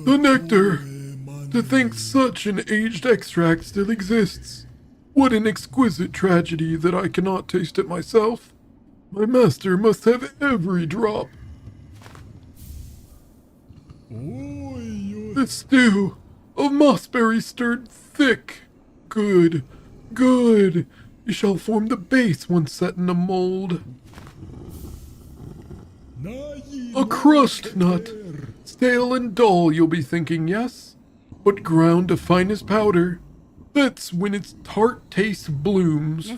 The nectar! To think such an aged extract still exists. What an exquisite tragedy that I cannot taste it myself. My master must have every drop. The stew of mossberry stirred thick. Good, good. It shall form the base once set in a mold. A crust nut. Stale and dull, you'll be thinking, yes? But ground to finest powder. That's when its tart taste blooms.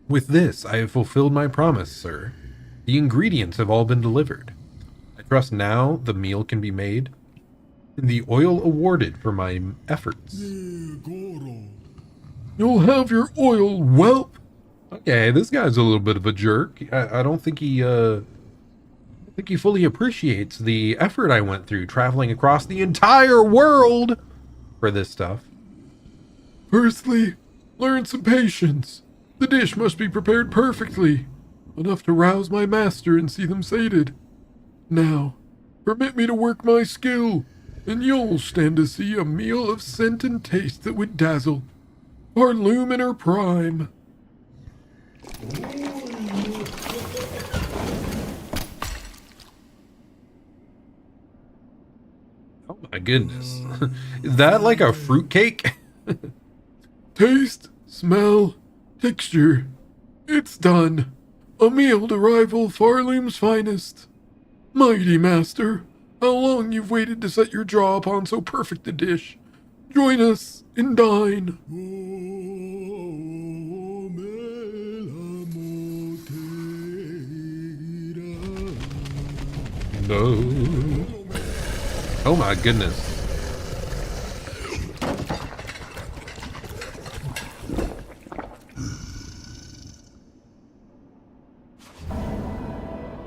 With this, I have fulfilled my promise, sir. The ingredients have all been delivered. I trust now the meal can be made, and the oil awarded for my efforts. You'll have your oil, whelp! Okay, this guy's a little bit of a jerk. I don't think he fully appreciates the effort I went through traveling across the entire world for this stuff. Firstly, learn some patience. The dish must be prepared perfectly, enough to rouse my master and see them sated. Now, permit me to work my skill, and you'll stand to see a meal of scent and taste that would dazzle. Barloom in her prime. Oh my goodness. Is that like a fruitcake? Taste, smell, texture. It's done. A meal to rival Farloom's finest. Mighty master, how long you've waited to set your jaw upon so perfect a dish. Join us and dine. No. Oh my goodness.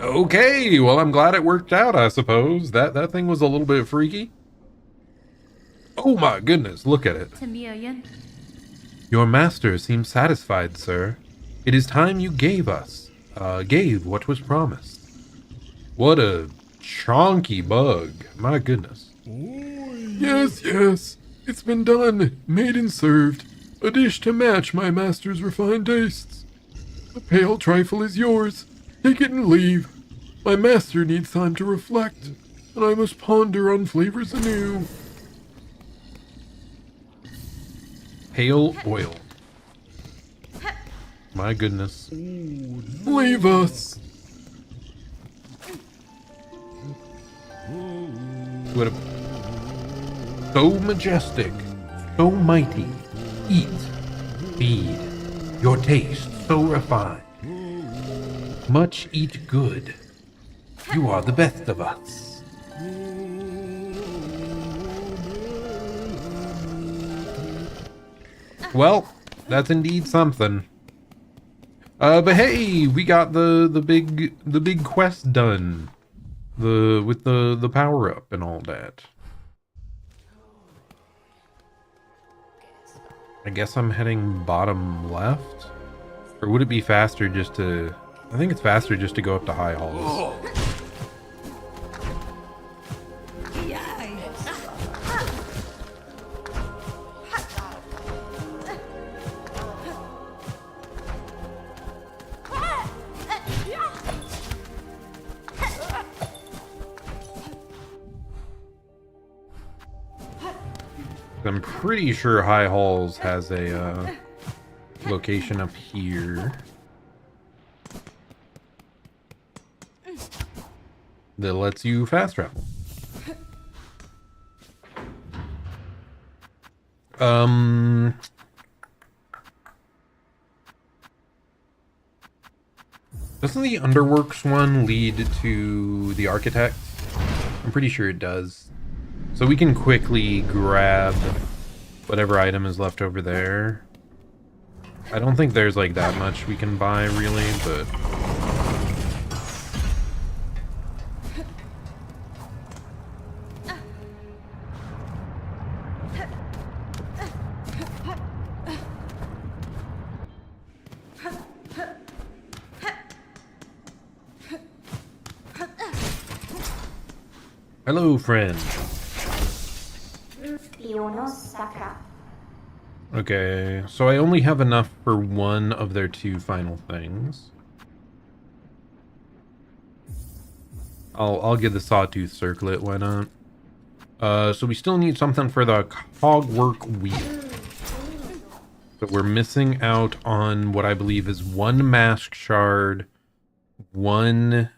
Okay, well I'm glad it worked out, I suppose. That thing was a little bit freaky. Oh my goodness, look at it. Your master seems satisfied, sir. It is time you gave what was promised. What a chonky bug, my goodness. Yes, yes, it's been done, made and served. A dish to match my master's refined tastes. The pale trifle is yours. Take it and leave. My master needs time to reflect, and I must ponder on flavors anew. Pale oil. My goodness. Leave us. What a... So majestic, so mighty. Eat, feed, your taste so refined. Much eat good. You are the best of us. Well, that's indeed something. But hey, we got the big quest done. With the power up and all that. I guess I'm heading bottom left? Or would it be faster just to... I think it's faster just to go up to high halls. I'm pretty sure High Halls has a location up here that lets you fast travel. Doesn't the Underworks one lead to the Architect? I'm pretty sure it does. So we can quickly grab whatever item is left over there. I don't think there's like that much we can buy really, but... Hello, friend. Okay, so I only have enough for one of their two final things. I'll get the Sawtooth Circlet, why not? So we still need something for the Cogwork Wheel. But we're missing out on what I believe is one Mask Shard, one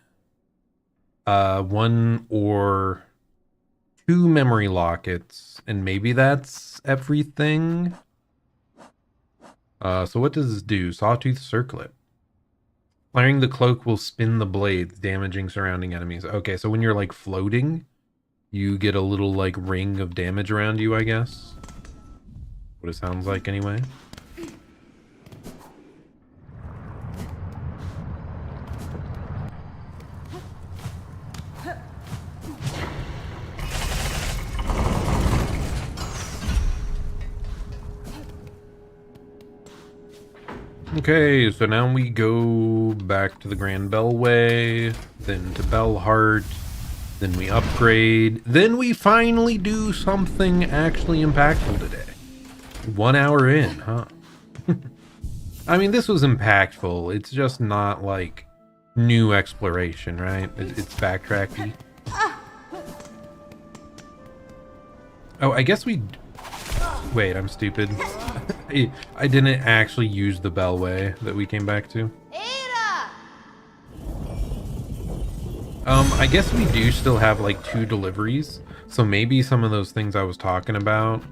or two Memory Lockets, and maybe that's everything. So what does this do? Sawtooth Circlet. Firing the cloak will spin the blades, damaging surrounding enemies. Okay, so when you're like floating, you get a little like ring of damage around you, I guess. What it sounds like anyway. Okay, so now we go back to the Grand Bellway, then to Bellheart, then we upgrade, then we finally do something actually impactful today. 1 hour in, huh? I mean, this was impactful. It's just not like new exploration, right? It's backtracky. Oh, I guess we... Wait, I'm stupid. I didn't actually use the Bellway that we came back to. I guess we do still have like 2 deliveries, so maybe some of those things I was talking about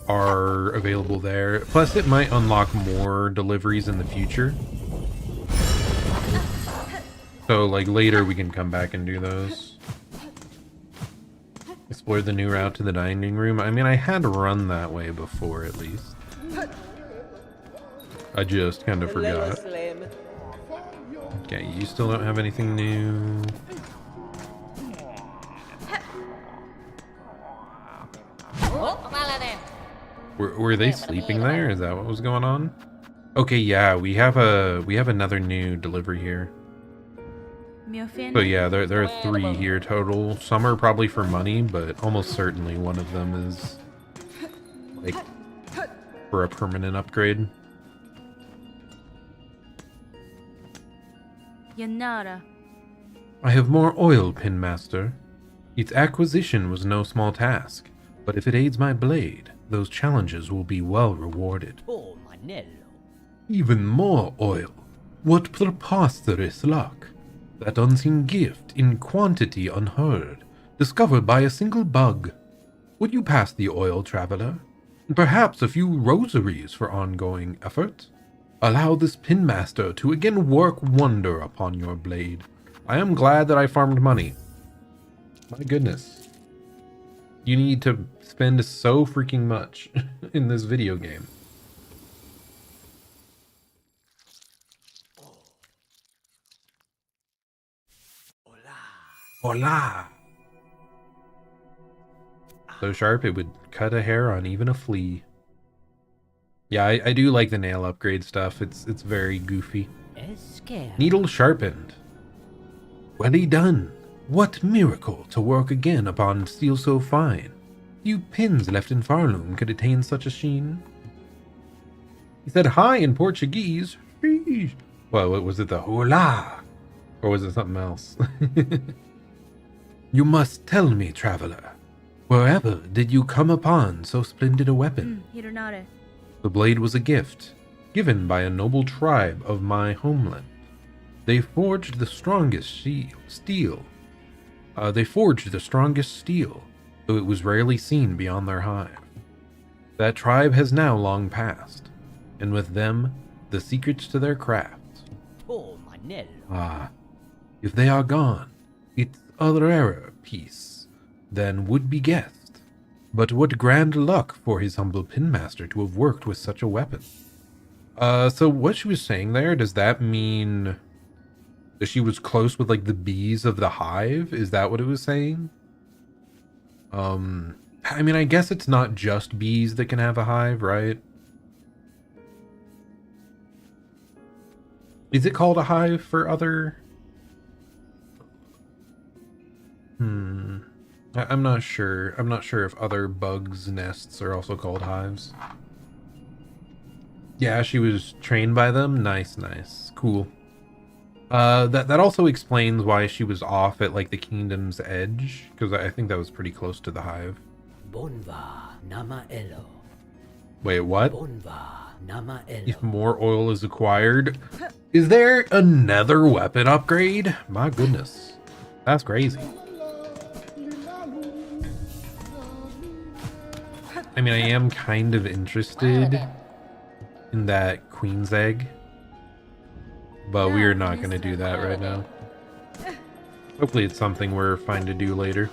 are available there. Plus, it might unlock more deliveries in the future. So, like, later we can come back and do those. Explore the new route to the dining room. I mean, I had run that way before, at least. I just kind of forgot. Okay, you still don't have anything new. Were they sleeping there? Is that what was going on? Okay, yeah, we have another new delivery here. So yeah, there are 3 here total. Some are probably for money, but almost certainly one of them is like for a permanent upgrade. I have more oil, Pin Master. Its acquisition was no small task, but if it aids my blade, those challenges will be well rewarded. Even more oil. What preposterous luck. That unseen gift, in quantity unheard, discovered by a single bug. Would you pass the oil, traveler? Perhaps a few rosaries for ongoing effort? Allow this Pin Master to again work wonder upon your blade. I am glad that I farmed money. My goodness. You need to spend so freaking much in this video game. Hola! So sharp it would cut a hair on even a flea. Yeah, I do like the nail upgrade stuff. It's very goofy. Needle sharpened. Well done. What miracle to work again upon steel so fine. Few pins left in Farloom could attain such a sheen. He said hi in Portuguese. Well, was it the hola? Or was it something else? You must tell me, traveler. Wherever did you come upon so splendid a weapon? The blade was a gift, given by a noble tribe of my homeland. They forged the strongest steel. Though it was rarely seen beyond their hive. That tribe has now long passed, and with them, the secrets to their craft. Ah, if they are gone, it's a rarer piece than would be guessed. But what grand luck for his humble pinmaster to have worked with such a weapon. So what she was saying there, does that mean that she was close with like the bees of the hive? Is that what it was saying? I mean, I guess it's not just bees that can have a hive, right? Is it called a hive for other? I'm not sure. I'm not sure if other bugs' nests are also called hives. Yeah, she was trained by them. Nice, nice. Cool. That also explains why she was off at like the kingdom's edge, because I think that was pretty close to the hive. Wait, what? If more oil is acquired, is there another weapon upgrade? My goodness, that's crazy. I mean, I am kind of interested in that queen's egg, but we are not going to do that right now. Hopefully it's something we're fine to do later.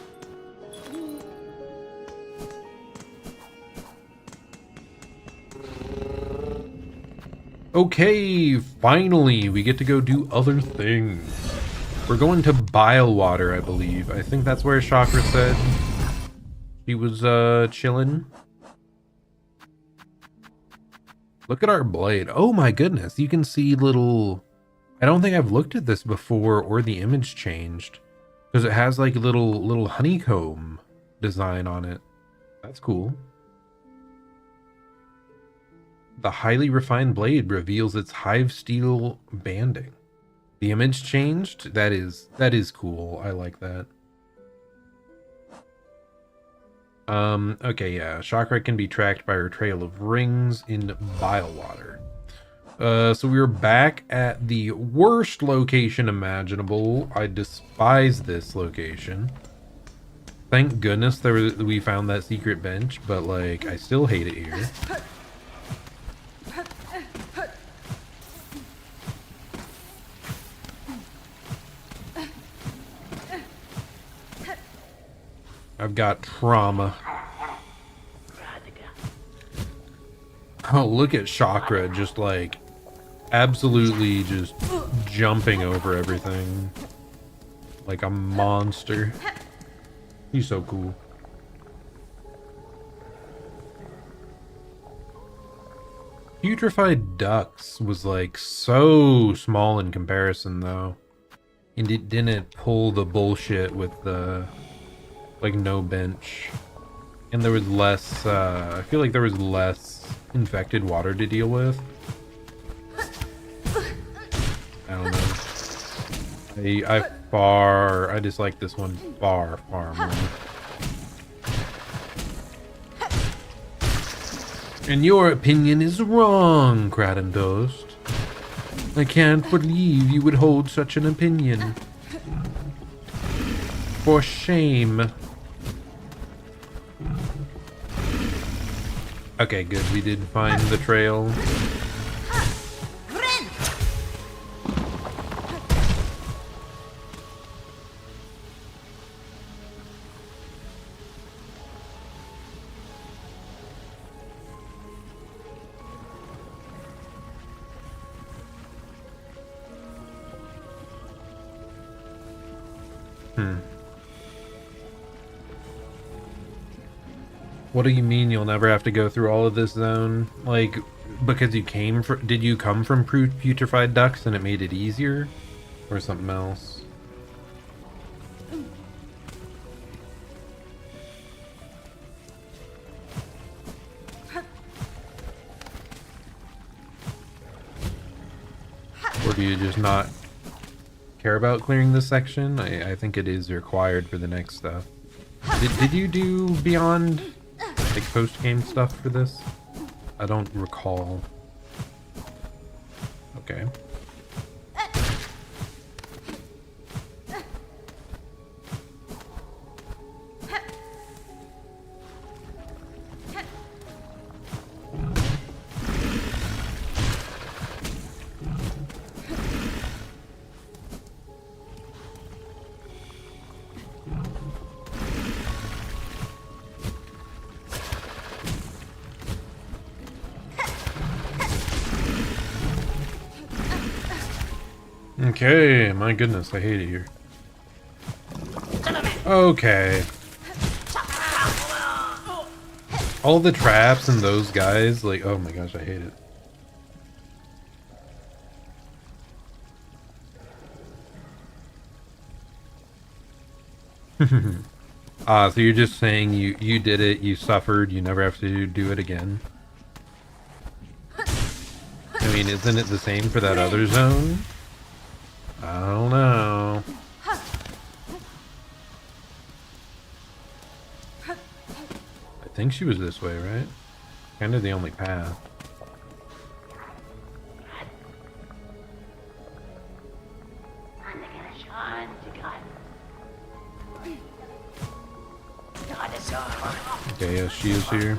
Okay, finally we get to go do other things. We're going to Bilewater, I believe. I think that's where Chakra said she was chilling. Look at our blade. Oh my goodness, you can see little... I don't think I've looked at this before or the image changed, because it has like a little honeycomb design on it. That's cool. The highly refined blade reveals its hive steel banding. The image changed. That is cool. I like that. Okay, yeah. Chakra can be tracked by her trail of rings in Bilewater. So we were back at the worst location imaginable. I despise this location. Thank goodness we found that secret bench, but like, I still hate it here. I've got trauma. Oh, look at Chakra just like absolutely just jumping over everything like a monster. He's so cool. Putrefied ducks was like so small in comparison though, and it didn't pull the bullshit with the like no bench, and there was less I feel like there was less infected water to deal with. I don't know. I dislike this one far more. And your opinion is wrong, Kradendost. I can't believe you would hold such an opinion. For shame. Okay, good. We did find the trail. What do you mean you'll never have to go through all of this zone? Like, because you came from... Did you come from putrefied ducks and it made it easier? Or something else? Or do you just not care about clearing this section? I think it is required for the next stuff. Did you do beyond, like, post-game stuff for this? I don't recall. Okay. Okay, my goodness, I hate it here. Okay. All the traps and those guys, like, oh my gosh, I hate it. So you're just saying you did it, you suffered, you never have to do it again? I mean, isn't it the same for that other zone? I don't know. I think she was this way, right? Kind of the only path. Okay, yes, she is here.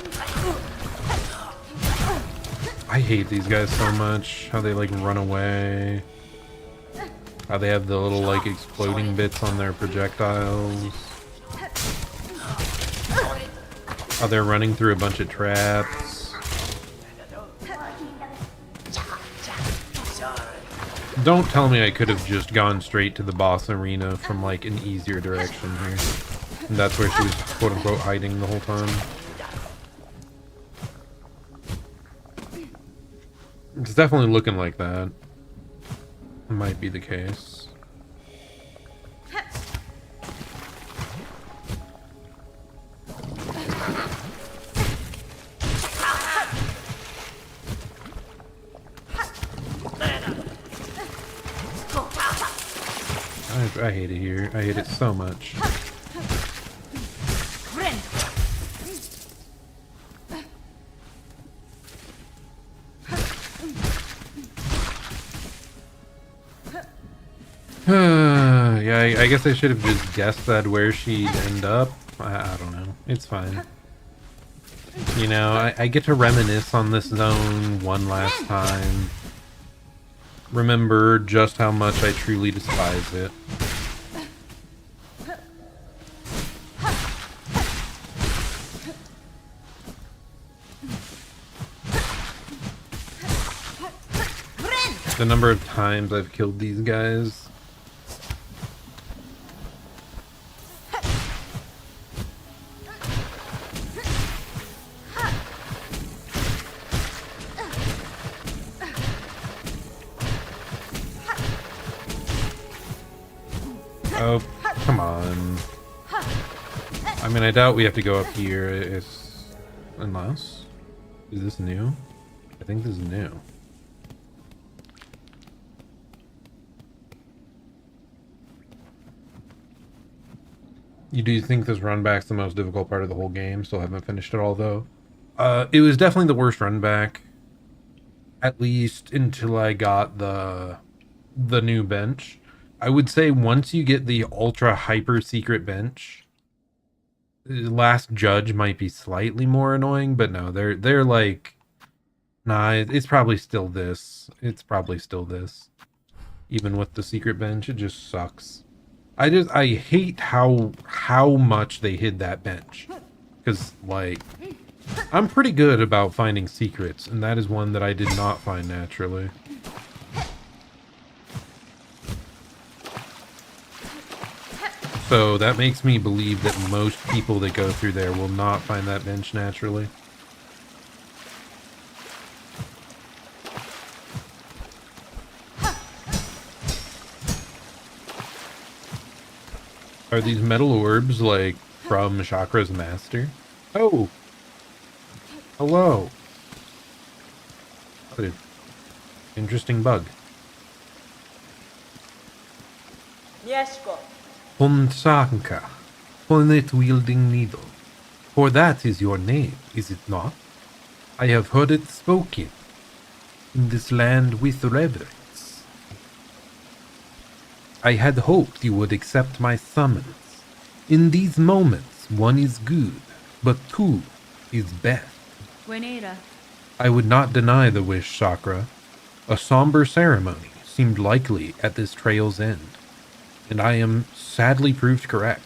I hate these guys so much. How they, like, run away. How they have the little, like, exploding bits on their projectiles. How they're running through a bunch of traps. Don't tell me I could have just gone straight to the boss arena from, like, an easier direction here. And that's where she was, quote-unquote, hiding the whole time. It's definitely looking like that. Might be the case. I hate it here. I hate it so much. Yeah, I guess I should have just guessed that where she'd end up. I don't know. It's fine. You know, I get to reminisce on this zone one last time. Remember just how much I truly despise it. The number of times I've killed these guys. Oh, come on. I mean, I doubt we have to go up here. Unless... Is this new? I think this is new. You do think this run back's the most difficult part of the whole game? Still haven't finished it all, though. It was definitely the worst run back. At least until I got the new bench. I would say once you get the ultra hyper secret bench, Last Judge might be slightly more annoying, but no, they're like, nah, it's probably still this. It's probably still this. Even with the secret bench, it just sucks. I hate how much they hid that bench. Because, like, I'm pretty good about finding secrets, and that is one that I did not find naturally. So that makes me believe that most people that go through there will not find that bench naturally. Are these metal orbs like from Chakra's master? Oh! Hello! What an interesting bug. Ponsanka, Ponet-wielding needle. For that is your name, is it not? I have heard it spoken in this land with reverence. I had hoped you would accept my summons. In these moments, one is good, but two is best. I would not deny the wish, Chakra. A somber ceremony seemed likely at this trail's end, and I am sadly proved correct.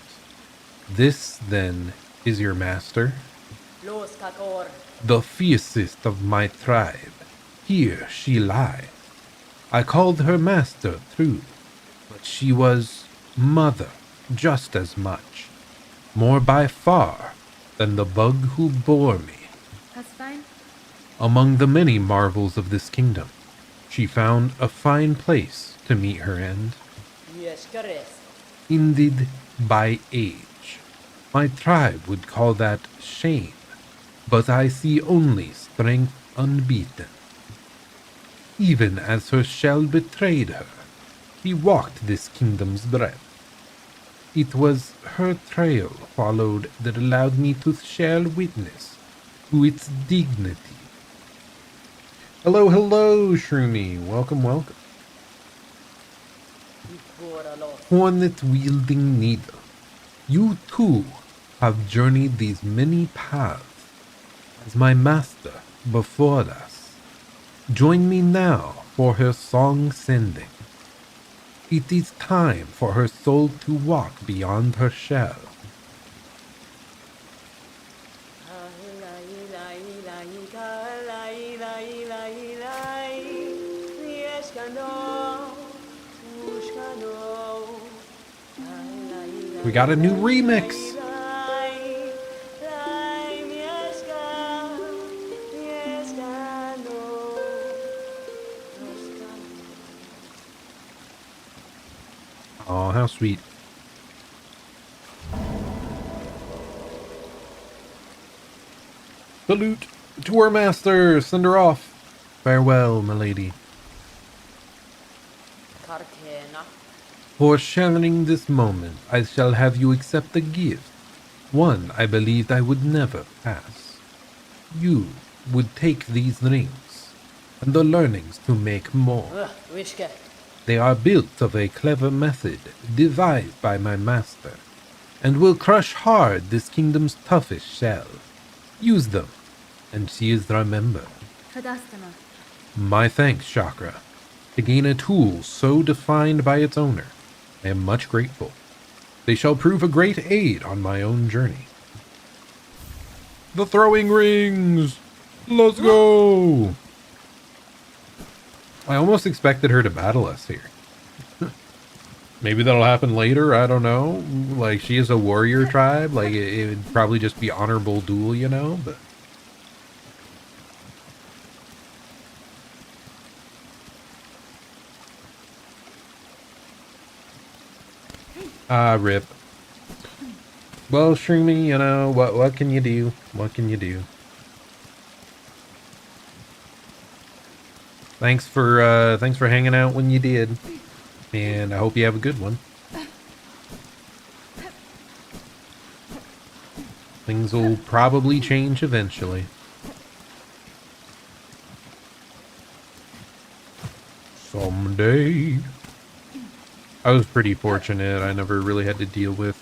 This, then, is your master? The fiercest of my tribe. Here she lies. I called her master, true, but she was mother just as much. More by far than the bug who bore me. Among the many marvels of this kingdom, she found a fine place to meet her end. Ended by age. My tribe would call that shame, but I see only strength unbeaten. Even as her shell betrayed her, she walked this kingdom's breadth. It was her trail followed that allowed me to share witness to its dignity. Hello, hello, Shroomy. Welcome, welcome. Hornet-wielding needle. You too have journeyed these many paths as my master before us. Join me now for her song sending. It is time for her soul to walk beyond her shell. We got a new remix. Oh, how sweet. Salute to our master. Send her off. Farewell, my lady. For sharing this moment, I shall have you accept a gift. One I believed I would never pass. You would take these rings and the learnings to make more. They are built of a clever method devised by my master, and will crush hard this kingdom's toughest shell. Use them, and she is remembered. My thanks, Chakra. To gain a tool so defined by its owner, I am much grateful. They shall prove a great aid on my own journey. The throwing rings! Let's go! I almost expected her to battle us here. Maybe that'll happen later, I don't know. Like, she is a warrior tribe. Like, it would probably just be honorable duel, you know? But rip. Well, Shroomy, you know, what can you do? What can you do? Thanks for hanging out when you did. And I hope you have a good one. Things will probably change eventually. Someday. I was pretty fortunate. I never really had to deal with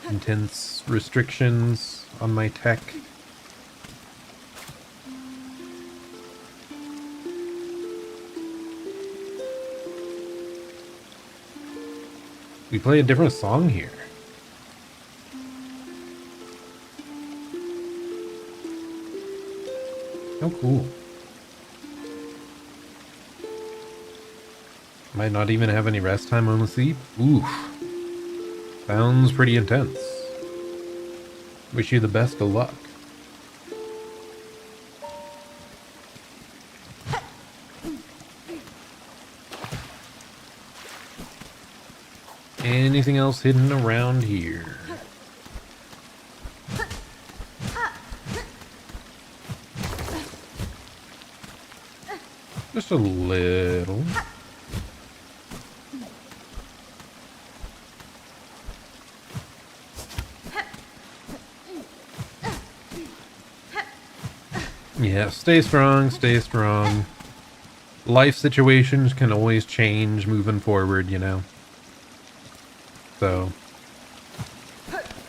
intense restrictions on my tech. We play a different song here. How cool. Might not even have any rest time on the sleep. Oof. Sounds pretty intense. Wish you the best of luck. Anything else hidden around here? Just a little. Yeah, stay strong, stay strong. Life situations can always change moving forward, you know. So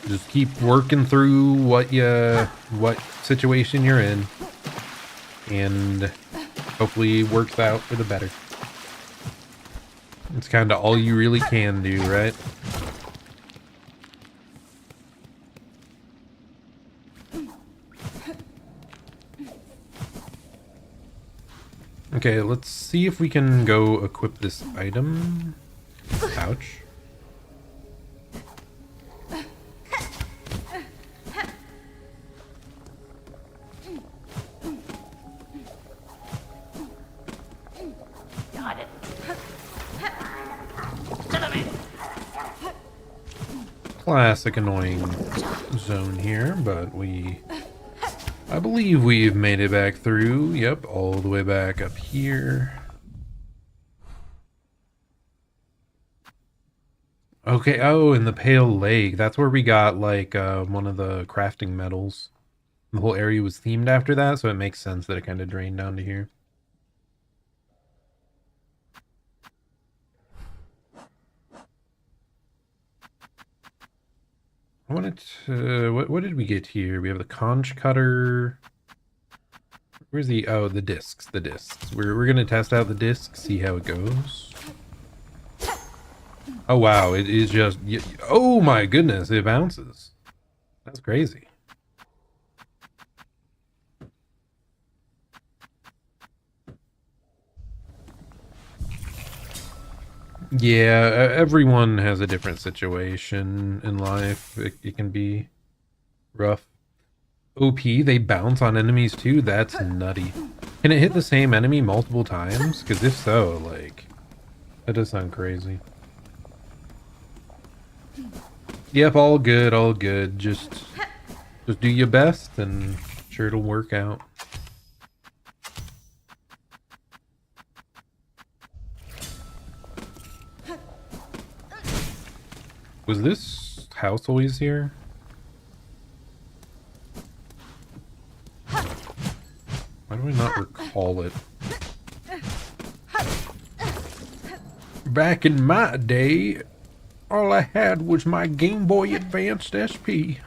just keep working through what situation you're in, and hopefully it works out for the better. It's kind of all you really can do, right? Okay, let's see if we can go equip this item. Ouch. Got it. Classic annoying zone here, but I believe we've made it back through. Yep, all the way back up here. Okay, oh, in the Pale Lake. That's where we got, like, one of the crafting metals. The whole area was themed after that, so it makes sense that it kind of drained down to here. I wanted to... What did we get here? We have the conch cutter... Where's the... Oh, the discs. The discs. We're gonna test out the discs, see how it goes. Oh, wow. It is just... Oh, my goodness. It bounces. That's crazy. Yeah, everyone has a different situation in life. It can be rough. OP, they bounce on enemies too? That's nutty. Can it hit the same enemy multiple times? Because if so, like, that does sound crazy. Yep, all good, all good. Just do your best and sure it'll work out. Was this house always here? Why do I not recall it? Back in my day, all I had was my Game Boy Advanced SP.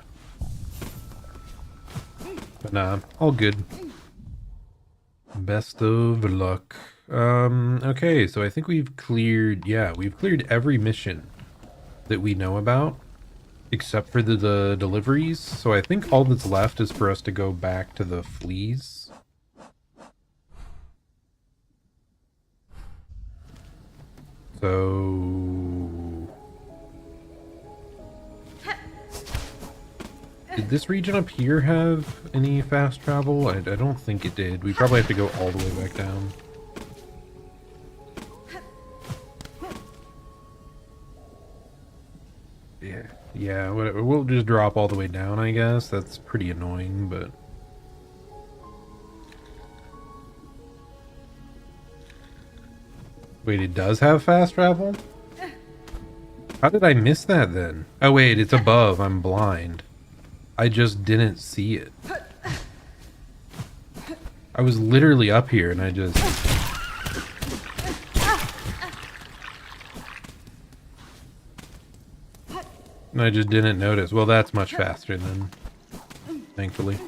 But nah, all good. Best of luck. Okay, so I think we've cleared, yeah, we've cleared every mission that we know about, except for the deliveries. So I think all that's left is for us to go back to the fleas. So... Did this region up here have any fast travel? I don't think it did. We probably have to go all the way back down. Yeah, whatever. We'll just drop all the way down, I guess. That's pretty annoying, but... Wait, it does have fast travel? How did I miss that then? Oh wait, it's above. I'm blind. I just didn't see it. I was literally up here and I just... And I just didn't notice. Well, that's much faster then, thankfully.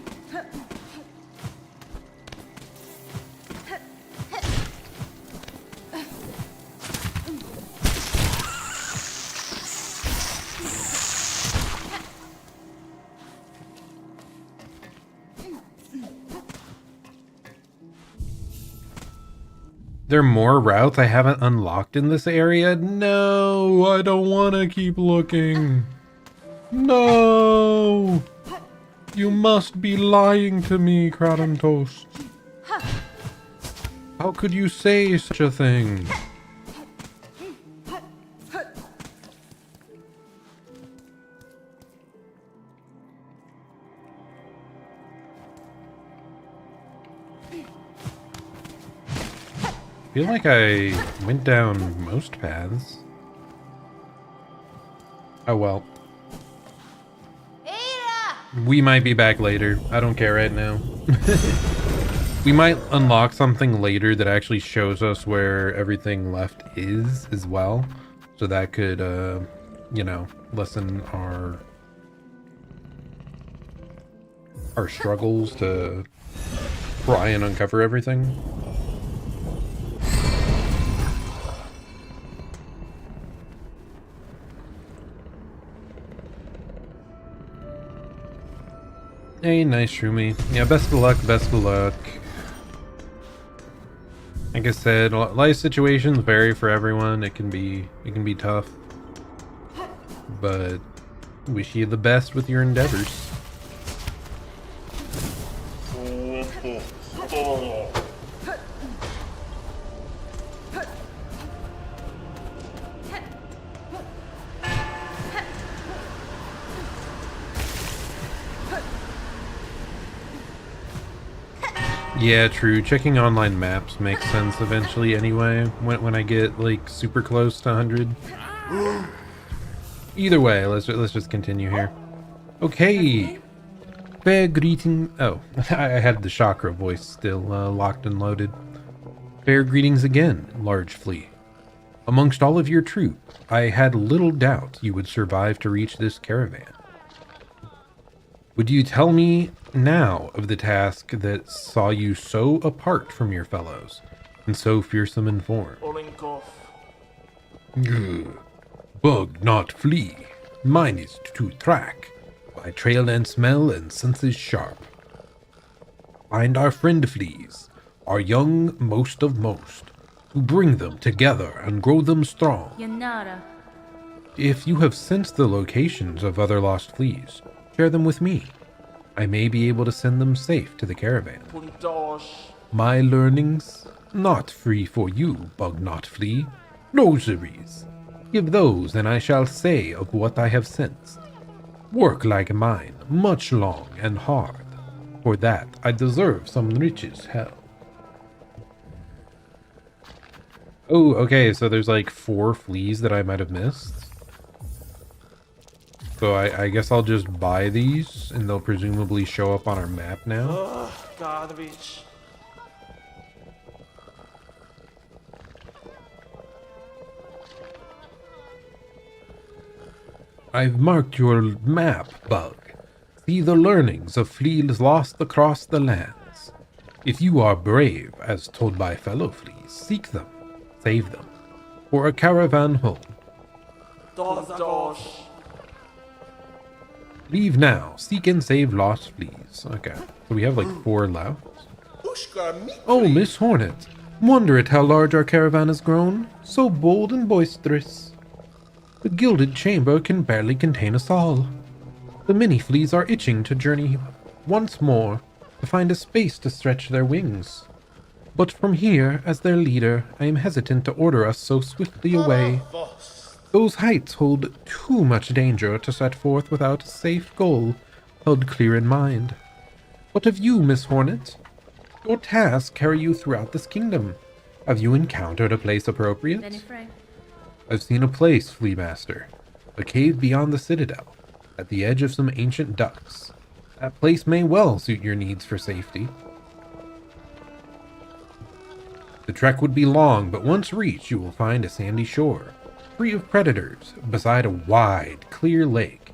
There are more routes I haven't unlocked in this area? No, I don't want to keep looking. No! You must be lying to me, Kratos. How could you say such a thing? I feel like I went down most paths. Oh well. We might be back later. I don't care right now. We might unlock something later that actually shows us where everything left is as well. So that could, you know, lessen our struggles to try and uncover everything. Hey, nice Shroomy. Yeah, best of luck, best of luck. Like I said, life situations vary for everyone. It can be tough. But wish you the best with your endeavors. Yeah, true. Checking online maps makes sense eventually anyway, when I get, like, super close to 100. Either way, let's just continue here. Okay. Fair greeting... Oh, I had the chakra voice still locked and loaded. Fair greetings again, large flea. Amongst all of your troop, I had little doubt you would survive to reach this caravan. Would you tell me now of the task that saw you so apart from your fellows, and so fearsome in form? Bug, not flee. Mine is to track. My trail and smell and senses sharp. Find our friend fleas, our young most of most, to bring them together and grow them strong. Yanara. If you have sensed the locations of other lost fleas, share them with me. I may be able to send them safe to the caravan. My learnings, not free for you, bug not flea. Rosaries. Give those, and I shall say of what I have sensed. Work like mine, much long and hard. For that I deserve some riches, hell. Oh, okay, so there's like 4 fleas that I might have missed. So I guess I'll just buy these, and they'll presumably show up on our map now. Garbage. I've marked your map, Bug. See the learnings of fleas lost across the lands. If you are brave, as told by fellow fleas, seek them, save them, for a caravan home. Dosh. Leave now, seek and save lost fleas. Okay, so we have like 4 left. Oh, Miss Hornet, wonder at how large our caravan has grown. So bold and boisterous. The gilded chamber can barely contain us all. The many fleas are itching to journey once more, to find a space to stretch their wings. But from here, as their leader, I am hesitant to order us so swiftly away. Those heights hold too much danger to set forth without a safe goal held clear in mind. What of you, Miss Hornet? Your tasks carry you throughout this kingdom. Have you encountered a place appropriate? I've seen a place, Flea Master. A cave beyond the citadel, at the edge of some ancient ducks. That place may well suit your needs for safety. The trek would be long, but once reached you will find a sandy shore, free of predators, beside a wide, clear lake.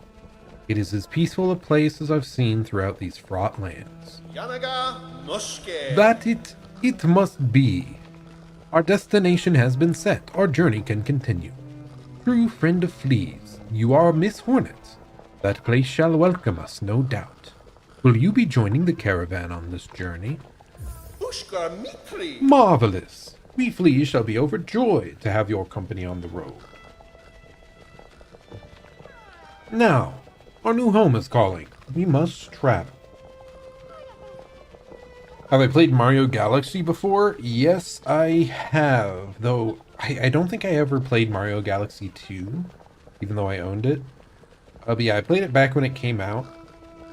It is as peaceful a place as I've seen throughout these fraught lands. That it must be. Our destination has been set. Our journey can continue. True friend of fleas, you are Miss Hornet. That place shall welcome us, no doubt. Will you be joining the caravan on this journey? Marvelous. We fleas shall be overjoyed to have your company on the road. Now, Our new home is calling. We must travel. Have I played Mario Galaxy before? Yes, I have. Though, I don't think I ever played Mario Galaxy 2, even though I owned it. But yeah, I played it back when it came out.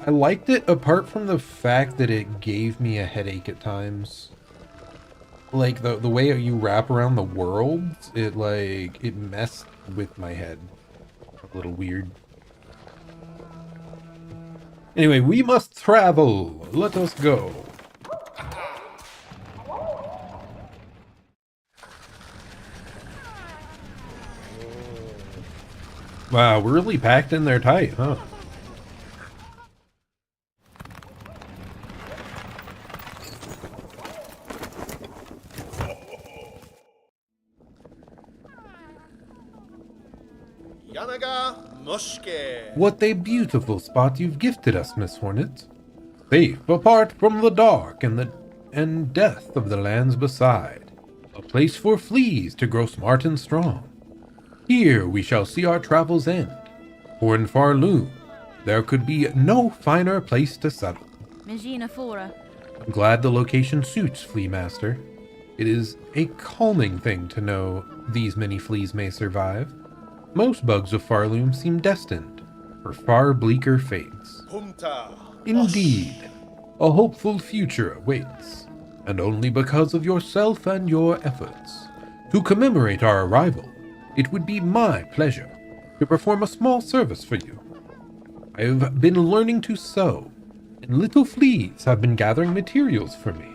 I liked it apart from the fact that it gave me a headache at times. Like, the way you wrap around the world, it messed with my head. A little weird. Anyway, we must travel. Let us go. Wow, we're really packed in there tight, huh? What a beautiful spot you've gifted us, Miss Hornet. Safe apart from the dark and death of the lands beside. A place for fleas to grow smart and strong. Here we shall see our travels end. For in Farloom, there could be no finer place to settle. I'm glad the location suits, Flea Master. It is a calming thing to know these many fleas may survive. Most bugs of Farloom seem destined for far bleaker fates. Indeed, a hopeful future awaits, and only because of yourself and your efforts. To commemorate our arrival, it would be my pleasure to perform a small service for you. I have been learning to sew, and little fleas have been gathering materials for me.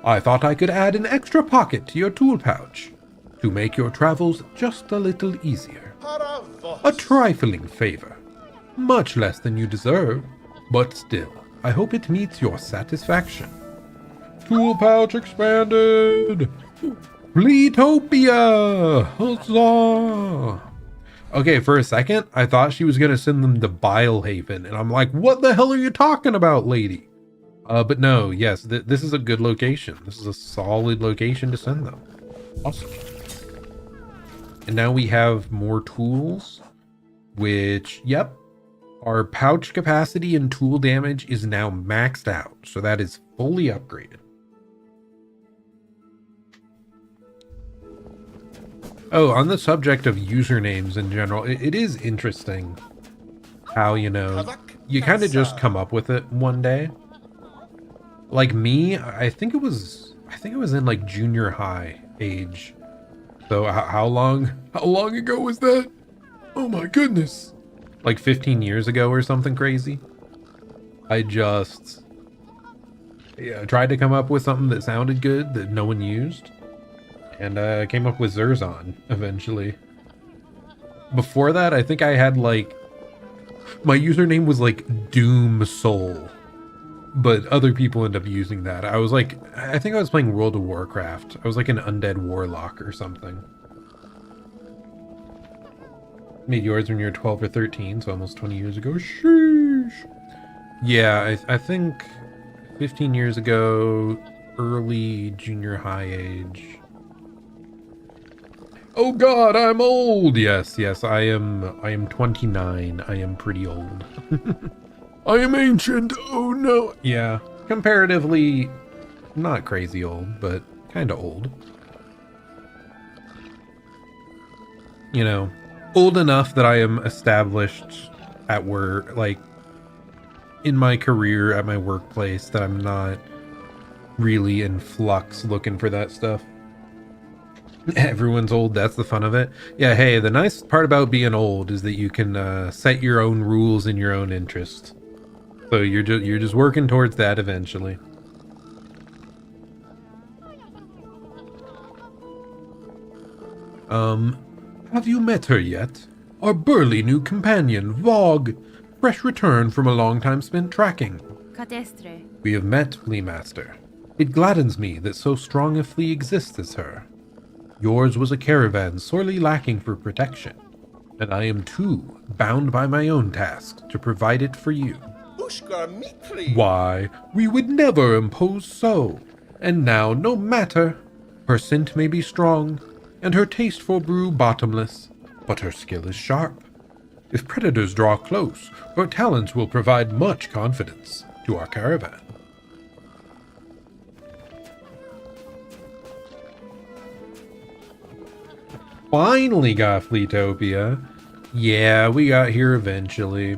I thought I could add an extra pocket to your tool pouch to make your travels just a little easier. A trifling favor, much less than you deserve, but still, I hope it meets your satisfaction. Tool pouch expanded! Fleetopia! Huzzah! Okay, for a second, I thought she was gonna send them to Bilehaven, and I'm like, what the hell are you talking about, lady? But no, yes, this is a good location. This is a solid location to send them. Awesome. And now we have more tools, which, yep, our pouch capacity and tool damage is now maxed out. So that is fully upgraded. Oh, on the subject of usernames in general, it is interesting how, you kind of just come up with it one day. Like me, I think it was in like junior high age. So how long ago was that? Oh my goodness. Like 15 years ago or something crazy. I just tried to come up with something that sounded good that no one used. And came up with Zerzon eventually. Before that, I think I had like, my username was like Doom Soul. But other people end up using that. I think I was playing World of Warcraft. I was like an undead warlock or something. Made yours when you were 12 or 13, so almost 20 years ago. Sheesh. Yeah, I think 15 years ago, early junior high age. Oh god, I'm old! Yes, I am 29. I am pretty old. I am ancient, oh no! Yeah, comparatively not crazy old, but kinda old. You know, old enough that I am established at work, like, in my career, at my workplace, that I'm not really in flux looking for that stuff. Everyone's old, that's the fun of it. Yeah, hey, the nice part about being old is that you can set your own rules in your own interest. So you're just working towards that eventually. Have you met her yet? Our burly new companion, Vogue, fresh return from a long time spent tracking. We have met, Flea Master. It gladdens me that so strong a flea exists as her. Yours was a caravan sorely lacking for protection, and I am too bound by my own task to provide it for you. Why, we would never impose so. And now, no matter, her scent may be strong, and her taste for brew bottomless, but her skill is sharp. If predators draw close, your talents will provide much confidence to our caravan. Finally got Fleetopia. Yeah, we got here eventually.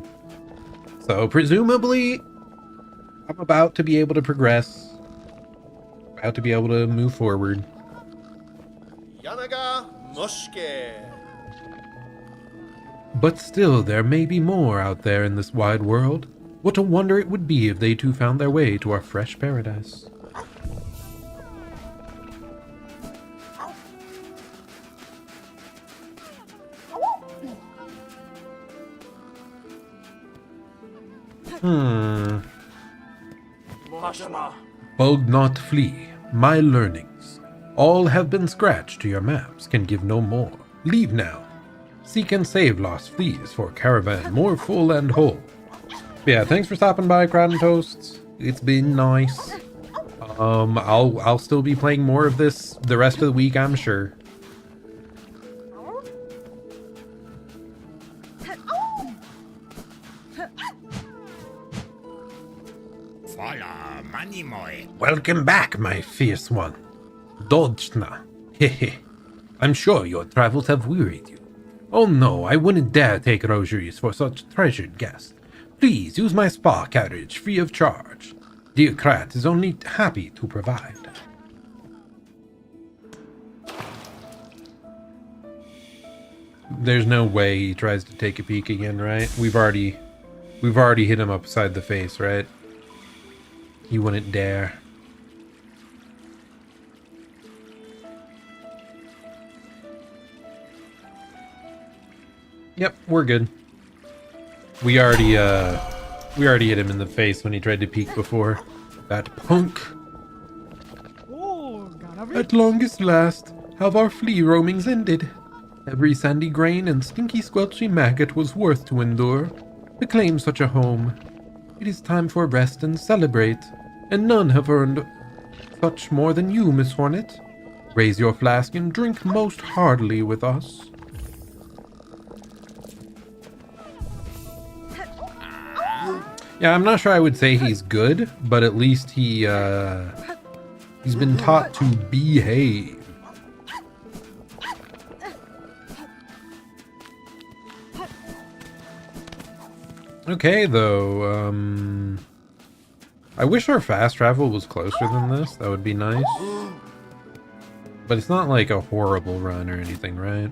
So presumably, I'm about to be able to progress. About to be able to move forward. But still, there may be more out there in this wide world. What a wonder it would be if they too found their way to our fresh paradise. Bug not flee, my learnings. All have been scratched to your maps, can give no more. Leave now. Seek and save lost fleas for caravan more full and whole. Yeah, thanks for stopping by, Crowd Toasts. It's been nice. I'll still be playing more of this the rest of the week, I'm sure. Welcome back, my fierce one. Dodgna. Hehe. I'm sure your travels have wearied you. Oh no, I wouldn't dare take rosaries for such treasured guests. Please use my spa carriage free of charge. Dear Krat is only happy to provide. There's no way he tries to take a peek again, right? We've already hit him upside the face, right? He wouldn't dare. Yep, we're good. We already hit him in the face when he tried to peek before. That punk. At longest last, have our flea roamings ended. Every sandy grain and stinky squelchy maggot was worth to endure. To claim such a home. It is time for rest and celebrate, and none have earned such more than you, Miss Hornet. Raise your flask and drink most heartily with us. Yeah, I'm not sure I would say he's good, but at least he's been taught to behave. Okay, though, I wish our fast travel was closer than this. That would be nice. But it's not like a horrible run or anything, right?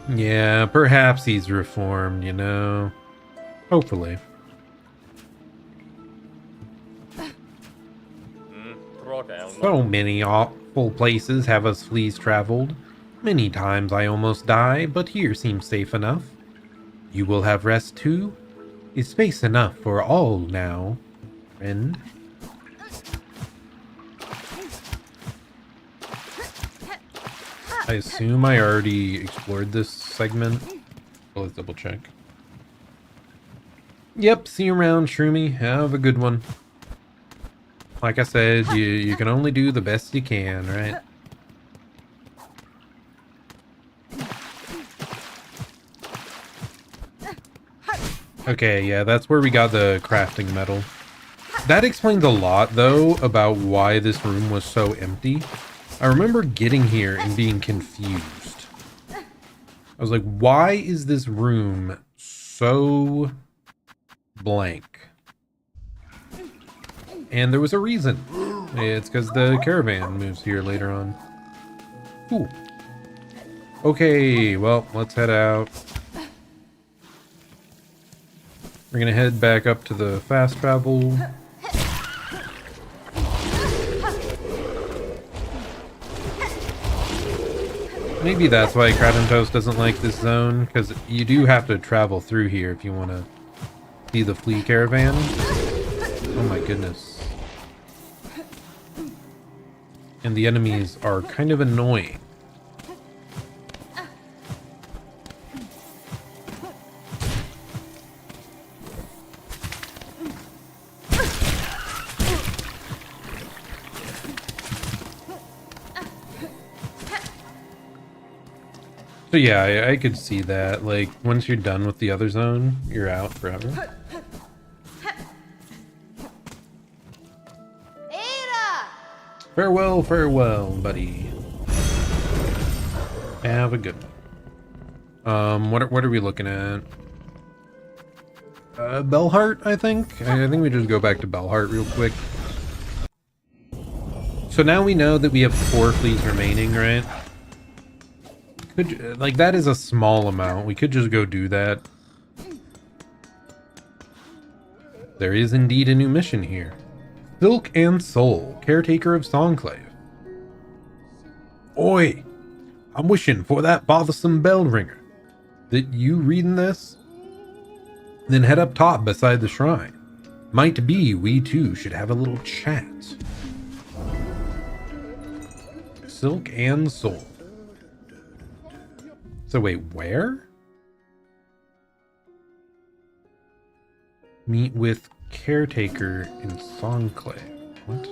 Yeah, perhaps he's reformed, you know? Hopefully. So many awful places have us fleas traveled. Many times I almost die, but here seems safe enough. You will have rest too? Is space enough for all now, friend? I assume I already explored this segment. Well, let's double check. Yep, see you around, Shroomy. Have a good one. Like I said, you can only do the best you can, right? Okay, yeah, that's where we got the crafting metal. That explains a lot, though, about why this room was so empty. I remember getting here and being confused. I was like, why is this room so blank? And there was a reason. It's because the caravan moves here later on. Ooh. Okay, well, let's head out. We're gonna head back up to the fast travel. Maybe that's why Crowd Toast doesn't like this zone, because you do have to travel through here if you want to see the flea caravan. Oh my goodness. And the enemies are kind of annoying. So yeah, I could see that. Like, once you're done with the other zone, you're out forever. Farewell, farewell, buddy. Have a good one. What are we looking at? Bellheart, I think? I think we just go back to Bellheart real quick. So now we know that we have 4 fleas remaining, right? Could, like, that is a small amount. We could just go do that. There is indeed a new mission here. Silk and Soul, caretaker of Songclave. Oi! I'm wishing for that bothersome bell ringer. That you reading this? Then head up top beside the shrine. Might be we two should have a little chat. Silk and Soul. So wait, where? Meet with caretaker in Songclave. What?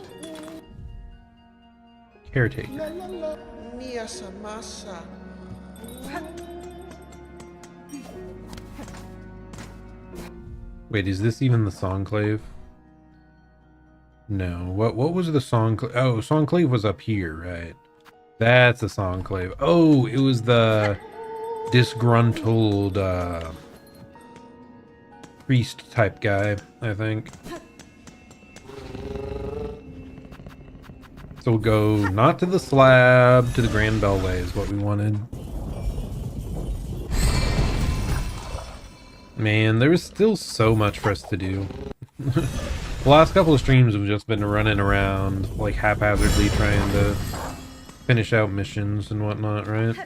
Caretaker. Wait, is this even the Songclave? No. What was the Songclave? Oh, Songclave was up here, right? That's the Songclave. Oh, it was the disgruntled priest type guy, I think. So we'll go not to the slab, to the Grand Bellway is what we wanted. Man, there's still so much for us to do. The last couple of streams have just been running around, like, haphazardly trying to finish out missions and whatnot, right?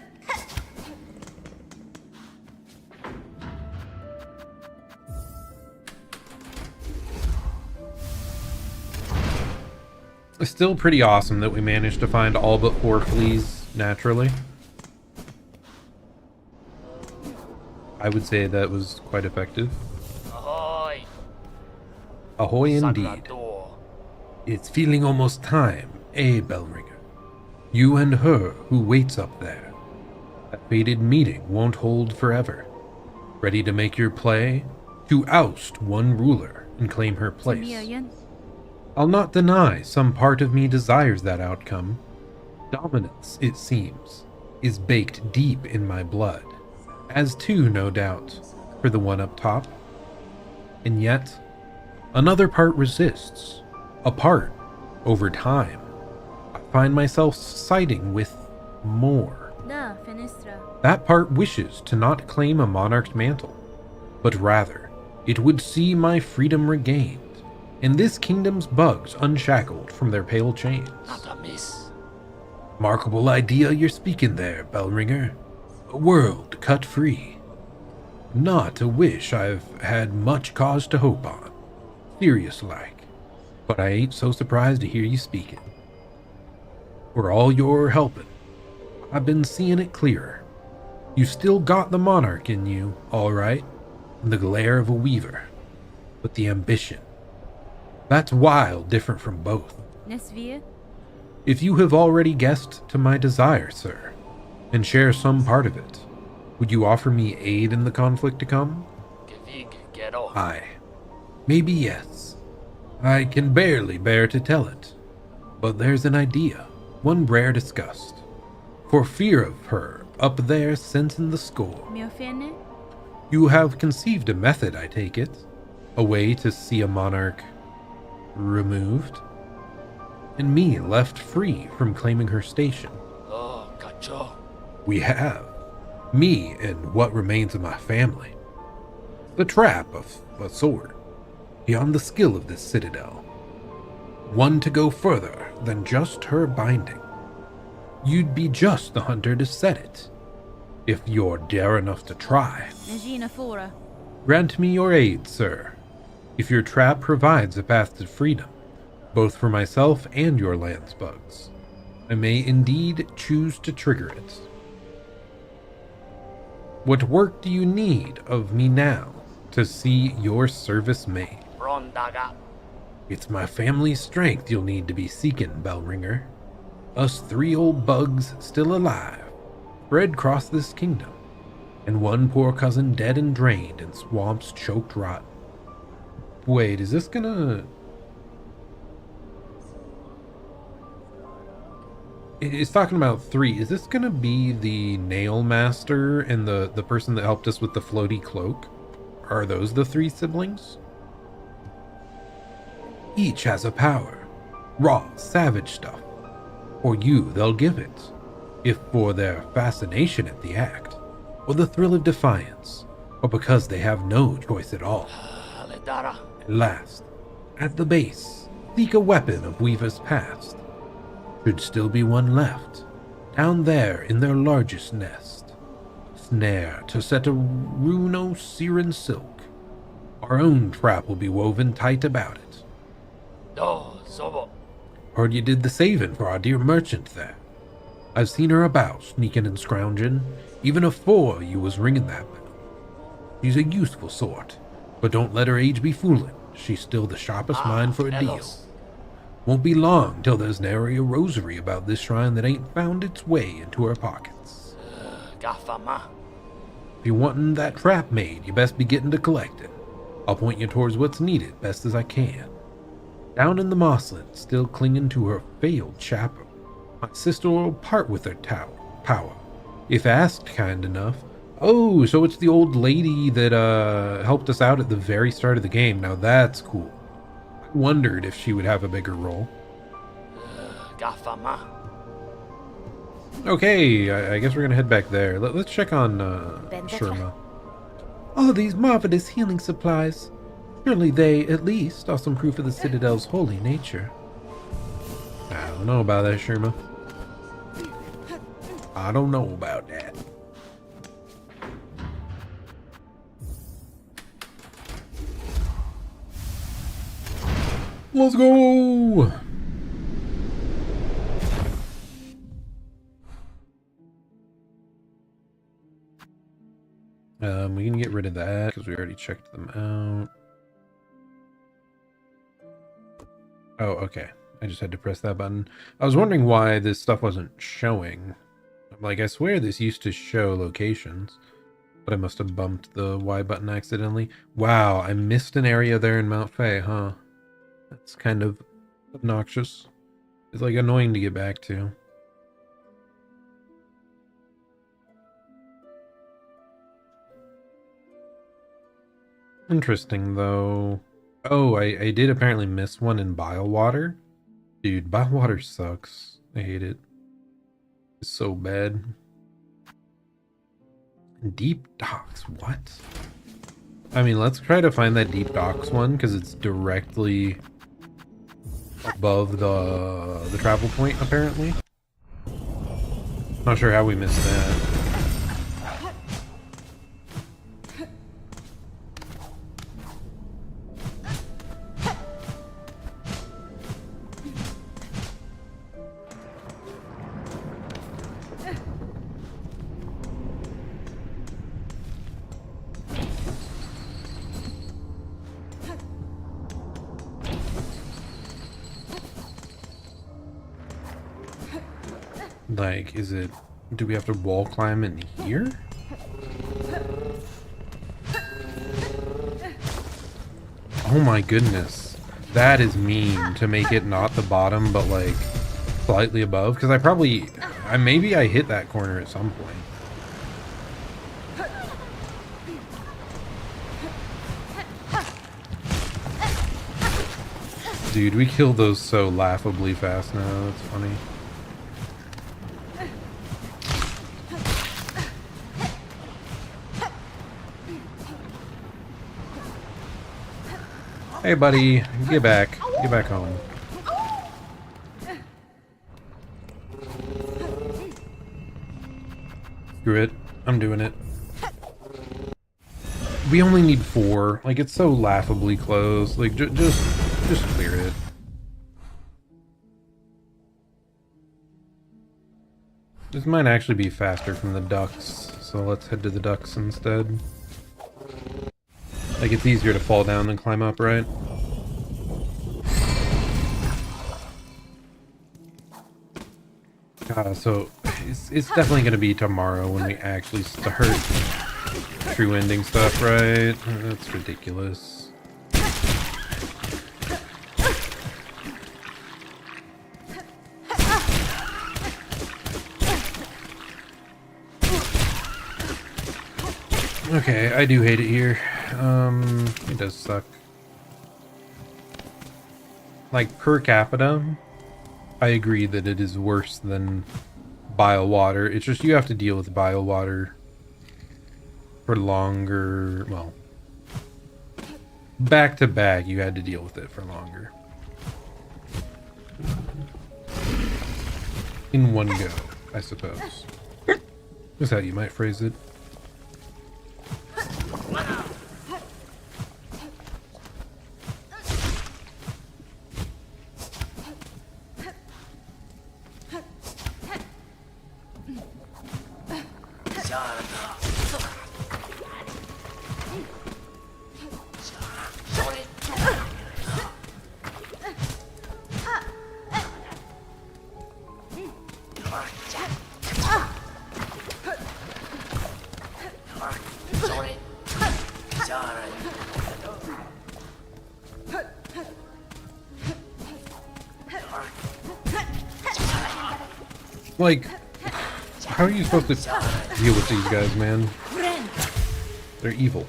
It's still pretty awesome that we managed to find all but 4 fleas naturally. I would say that was quite effective. Ahoy! Ahoy indeed. It's feeling almost time, eh, Bellringer? You and her who waits up there. That fated meeting won't hold forever. Ready to make your play? To oust one ruler and claim her place. I'll not deny some part of me desires that outcome. Dominance, it seems, is baked deep in my blood. As too, no doubt, for the one up top. And yet, another part resists. A part, over time, I find myself siding with more. That part wishes to not claim a monarch's mantle, but rather, it would see my freedom regained, and this kingdom's bugs unshackled from their pale chains. Remarkable idea you're speaking there, Bellringer. A world cut free. Not a wish I've had much cause to hope on. Serious like. But I ain't so surprised to hear you speaking. For all your helping, I've been seeing it clearer. You still got the monarch in you, all right, and the glare of a weaver. But the ambition, that's wild different from both. If you have already guessed to my desire, sir, and share some part of it, would you offer me aid in the conflict to come? Aye. Maybe yes. I can barely bear to tell it. But there's an idea, one rare discussed. For fear of her, up there sensing the score. You have conceived a method, I take it. A way to see a monarch removed, and me left free from claiming her station. We have. Me and what remains of my family. The trap of a sort, beyond the skill of this citadel. One to go further than just her binding. You'd be just the hunter to set it, if you're dare enough to try. Grant me your aid, sir, if your trap provides a path to freedom, both for myself and your land's bugs. I may indeed choose to trigger it. What work do you need of me now to see your service made? It's my family's strength you'll need to be seeking, Bellringer. Us 3 old bugs still alive, spread across this kingdom, and one poor cousin dead and drained and swamps choked rotten. Wait, is this gonna... It's talking about 3. Is this gonna be the nail master and the person that helped us with the floaty cloak? Are those the 3 siblings? Each has a power. Raw, savage stuff. For you, they'll give it. If for their fascination at the act, or the thrill of defiance, or because they have no choice at all. At last, at the base, seek a weapon of Weaver's past. Should still be one left, down there in their largest nest. Snare to set a runo-siren silk. Our own trap will be woven tight about it. Heard you did the saving for our dear merchant there. I've seen her about, sneaking and scrounging, even afore you was ringing that bell. She's a useful sort, but don't let her age be foolin'. She's still the sharpest mind for a deal. Won't be long till there's nary a rosary about this shrine that ain't found its way into her pockets. If you're wanting that trap made, you best be getting to collecting. I'll point you towards what's needed best as I can. Down in the mossland, still clinging to her failed chapel, my sister will part with her power, if asked kind enough. Oh, so it's the old lady that helped us out at the very start of the game. Now that's cool. I wondered if she would have a bigger role. Okay, I guess we're gonna head back there. Let's check on Sherma. All these marvelous healing supplies. Surely they, at least, are some proof of the Citadel's holy nature. I don't know about that, Sherma. I don't know about that. Let's go! We can get rid of that because we already checked them out. Oh, okay. I just had to press that button. I was wondering why this stuff wasn't showing. I'm like, I swear this used to show locations, but I must have bumped the Y button accidentally. Wow, I missed an area there in Mount Fay, huh? That's kind of obnoxious. It's like annoying to get back to. Interesting, though. Oh, I did apparently miss one in Bilewater. Dude, Bilewater sucks. I hate it. It's so bad. Deep Docks, what? I mean, let's try to find that Deep Docks one, because it's directly above the travel point, apparently. Not sure how we missed that. Like, is it... do we have to wall climb in here? Oh my goodness. That is mean to make it not the bottom, but like slightly above. Because I probably... maybe I hit that corner at some point. Dude, we killed those so laughably fast now. That's funny. Hey buddy, get back. Get back home. Screw it. I'm doing it. We only need 4. Like, it's so laughably close. Like, just clear it. This might actually be faster from the ducks, so let's head to the ducks instead. Like, it's easier to fall down than climb up, right? So It's definitely gonna be tomorrow when we actually start true ending stuff, right? That's ridiculous. Okay, I do hate it here. It does suck. Like, per capita, I agree that it is worse than bile water. It's just you have to deal with bile water for longer. Well, back to back, you had to deal with it for longer. In one go, I suppose. That's how you might phrase it. Like, how are you supposed to deal with these guys, man? They're evil.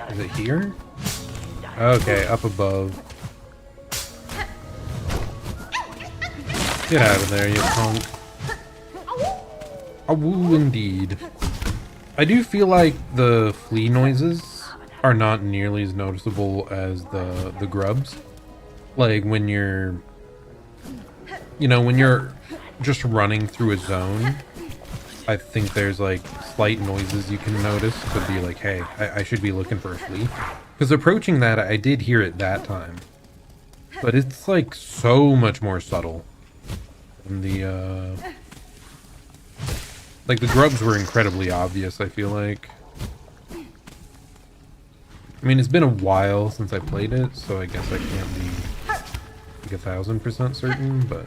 Is it here? Okay, up above. Get out of there, you punk. A woo indeed. I do feel like the flea noises are not nearly as noticeable as the grubs. Like when you're, you know, when you're just running through a zone, I think there's like slight noises you can notice to be like, hey, I should be looking for a flea. Because approaching that, I did hear it that time. But it's like so much more subtle. And the, like the grubs were incredibly obvious, I feel like. I mean, it's been a while since I played it, so I guess I can't be like 1000% certain, but...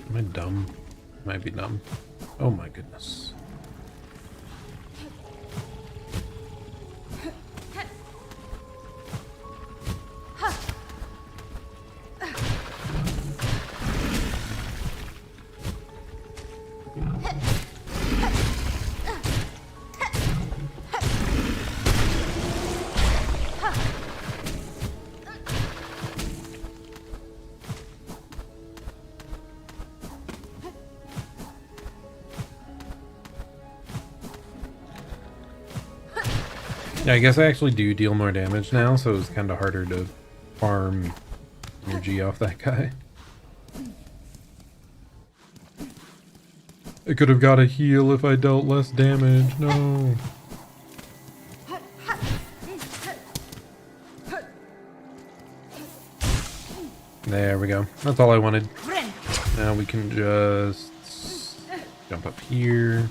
Am I dumb? Might be dumb. Oh my goodness. Yeah, I guess I actually do deal more damage now, so it's kind of harder to farm energy off that guy. I could have got a heal if I dealt less damage. No. There we go. That's all I wanted. Now we can just jump up here.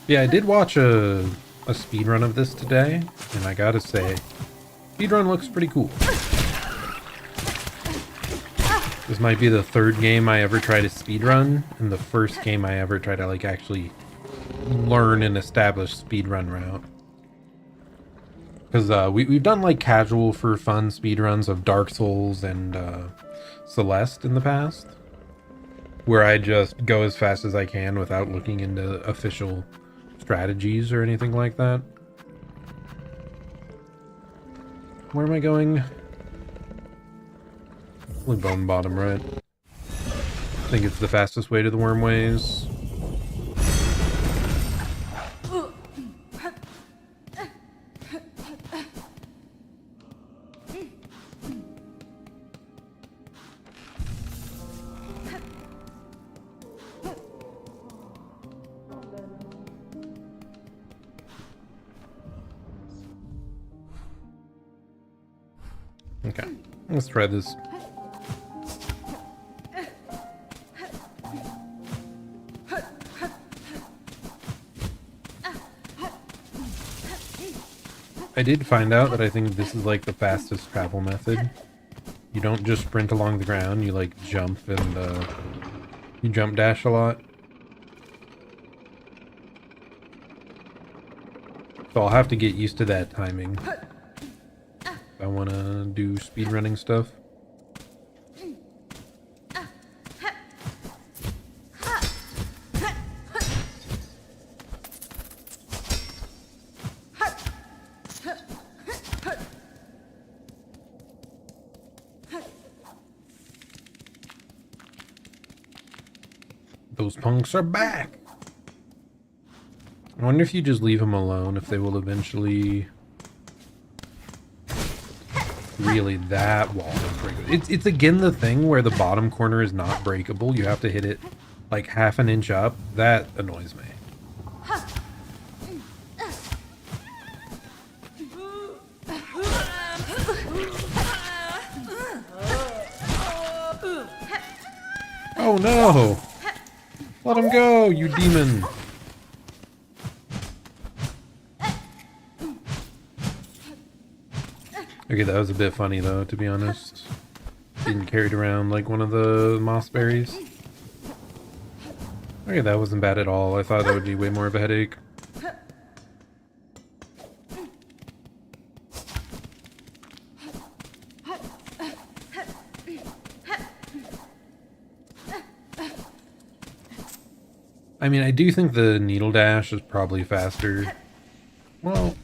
Yeah, I did watch a speedrun of this today, and I gotta say, speedrun looks pretty cool. This might be the third game I ever try to speedrun, and the first game I ever try to like actually learn and establish speedrun route. Because we've done like casual for fun speedruns of Dark Souls and Celeste in the past, where I just go as fast as I can without looking into official strategies or anything like that. Where am I going? Probably bone bottom, right? I think it's the fastest way to the wormways. Okay, let's try this. I did find out that I think this is like the fastest travel method. You don't just sprint along the ground, you like jump and you jump dash a lot. So I'll have to get used to that timing if I want to do speedrunning stuff. Those punks are back! I wonder if you just leave them alone, if they will eventually... Really, that wall is breakable. It's again the thing where the bottom corner is not breakable. You have to hit it like half an inch up. That annoys me. Oh no! Let him go, you demon! Okay, that was a bit funny though, to be honest. Being carried around like one of the moss berries. Okay, that wasn't bad at all. I thought that would be way more of a headache. I mean, I do think the needle dash is probably faster. Well...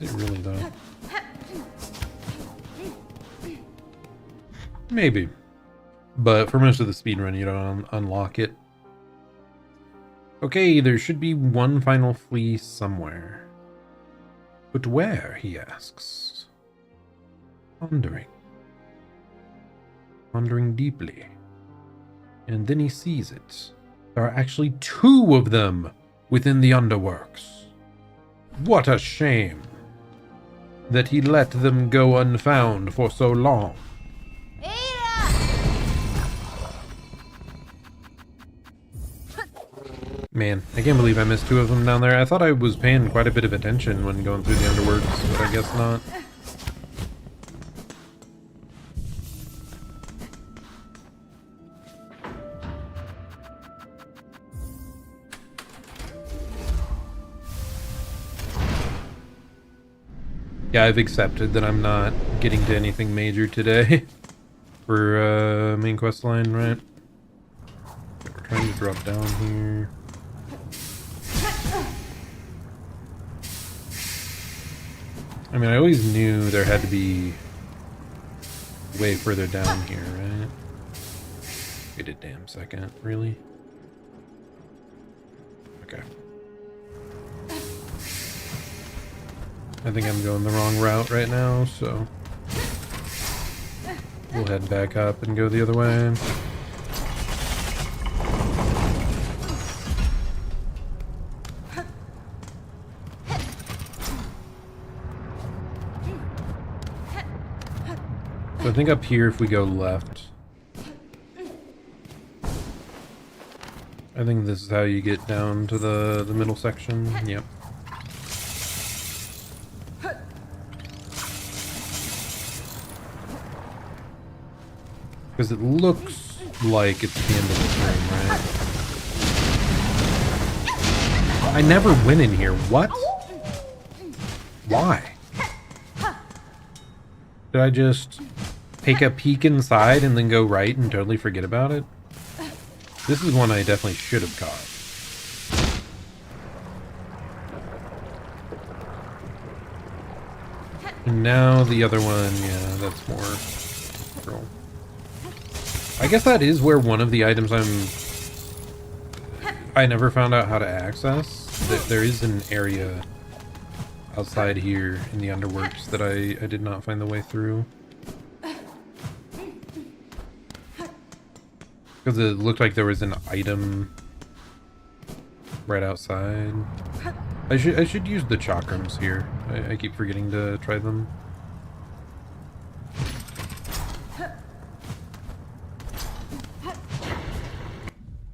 Is it really though? Maybe. But for most of the speedrun, you don't unlock it. Okay, there should be one final flea somewhere. But where, he asks. Pondering. Pondering deeply. And then he sees it. There are actually 2 of them within the underworks. What a shame that he let them go unfound for so long. Man, I can't believe I missed 2 of them down there. I thought I was paying quite a bit of attention when going through the underworks, but I guess not. Yeah, I've accepted that I'm not getting to anything major today for main quest line, right? We're trying to drop down here. I mean, I always knew there had to be way further down here, right? Wait a damn second, really? Okay. I think I'm going the wrong route right now, so we'll head back up and go the other way. So I think up here, if we go left, I think this is how you get down to the middle section. Yep. Because it looks like it's the end of the room, right? I never went in here. What? Why? Did I just take a peek inside and then go right and totally forget about it? This is one I definitely should have caught. And now the other one, yeah, that's more girl. I guess that is where one of the items I never found out how to access. There is an area outside here in the underworks that I did not find the way through. Because it looked like there was an item right outside. I should use the chakrams here. I keep forgetting to try them.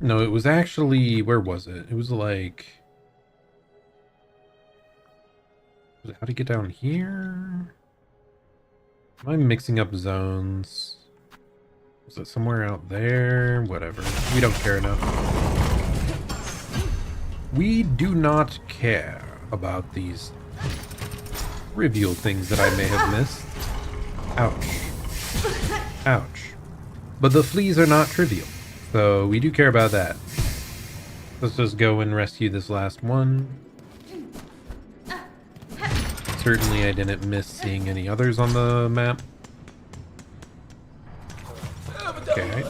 No, it was actually, where was it? It was like, was it how to get down here? Am I mixing up zones? Is it somewhere out there? Whatever. We don't care enough. We do not care about these trivial things that I may have missed. Ouch. Ouch. But the fleas are not trivial, so we do care about that. Let's just go and rescue this last one. Certainly I didn't miss seeing any others on the map. Okay.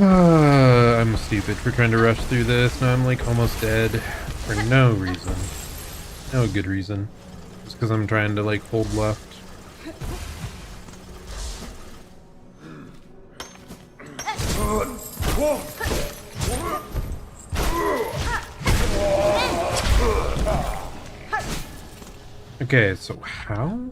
I'm stupid for trying to rush through this. Now I'm like almost dead for no reason. No good reason. Just because I'm trying to like hold left. Okay, so how?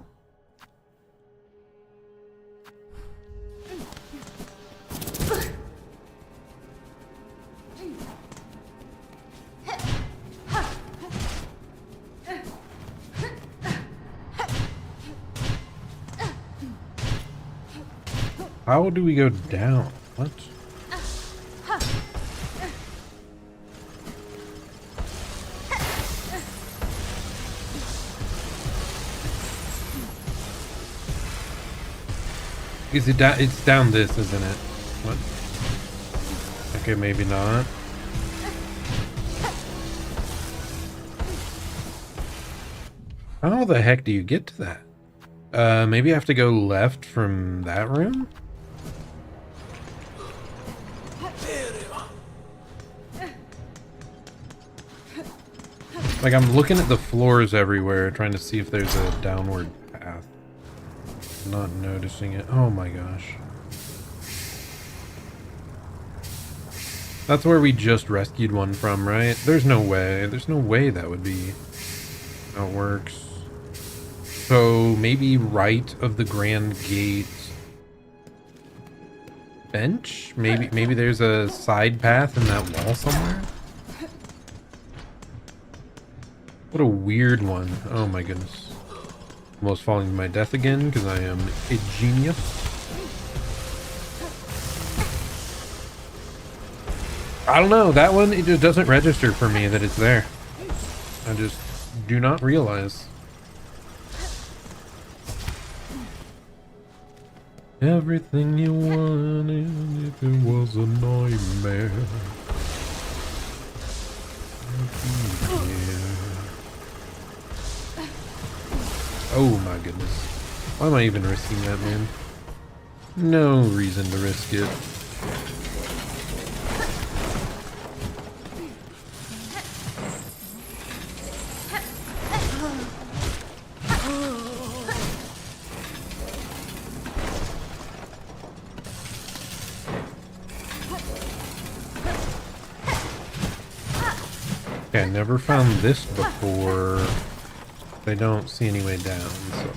How do we go down? What? Is it down? It's down this, isn't it? What? Okay, maybe not. How the heck do you get to that? Maybe I have to go left from that room? Like, I'm looking at the floors everywhere, trying to see if there's a downward path. Not noticing it. Oh my gosh. That's where we just rescued one from, right? There's no way. There's no way that would be how it works. So maybe right of the Grand Gate bench? Maybe there's a side path in that wall somewhere? What a weird one. Oh my goodness. Almost falling to my death again because I am a genius. I don't know. That one, it just doesn't register for me that it's there. I just do not realize. Everything you wanted if it was a nightmare. Oh my goodness. Why am I even risking that, man? No reason to risk it. Okay, I never found this before. I don't see any way down, so.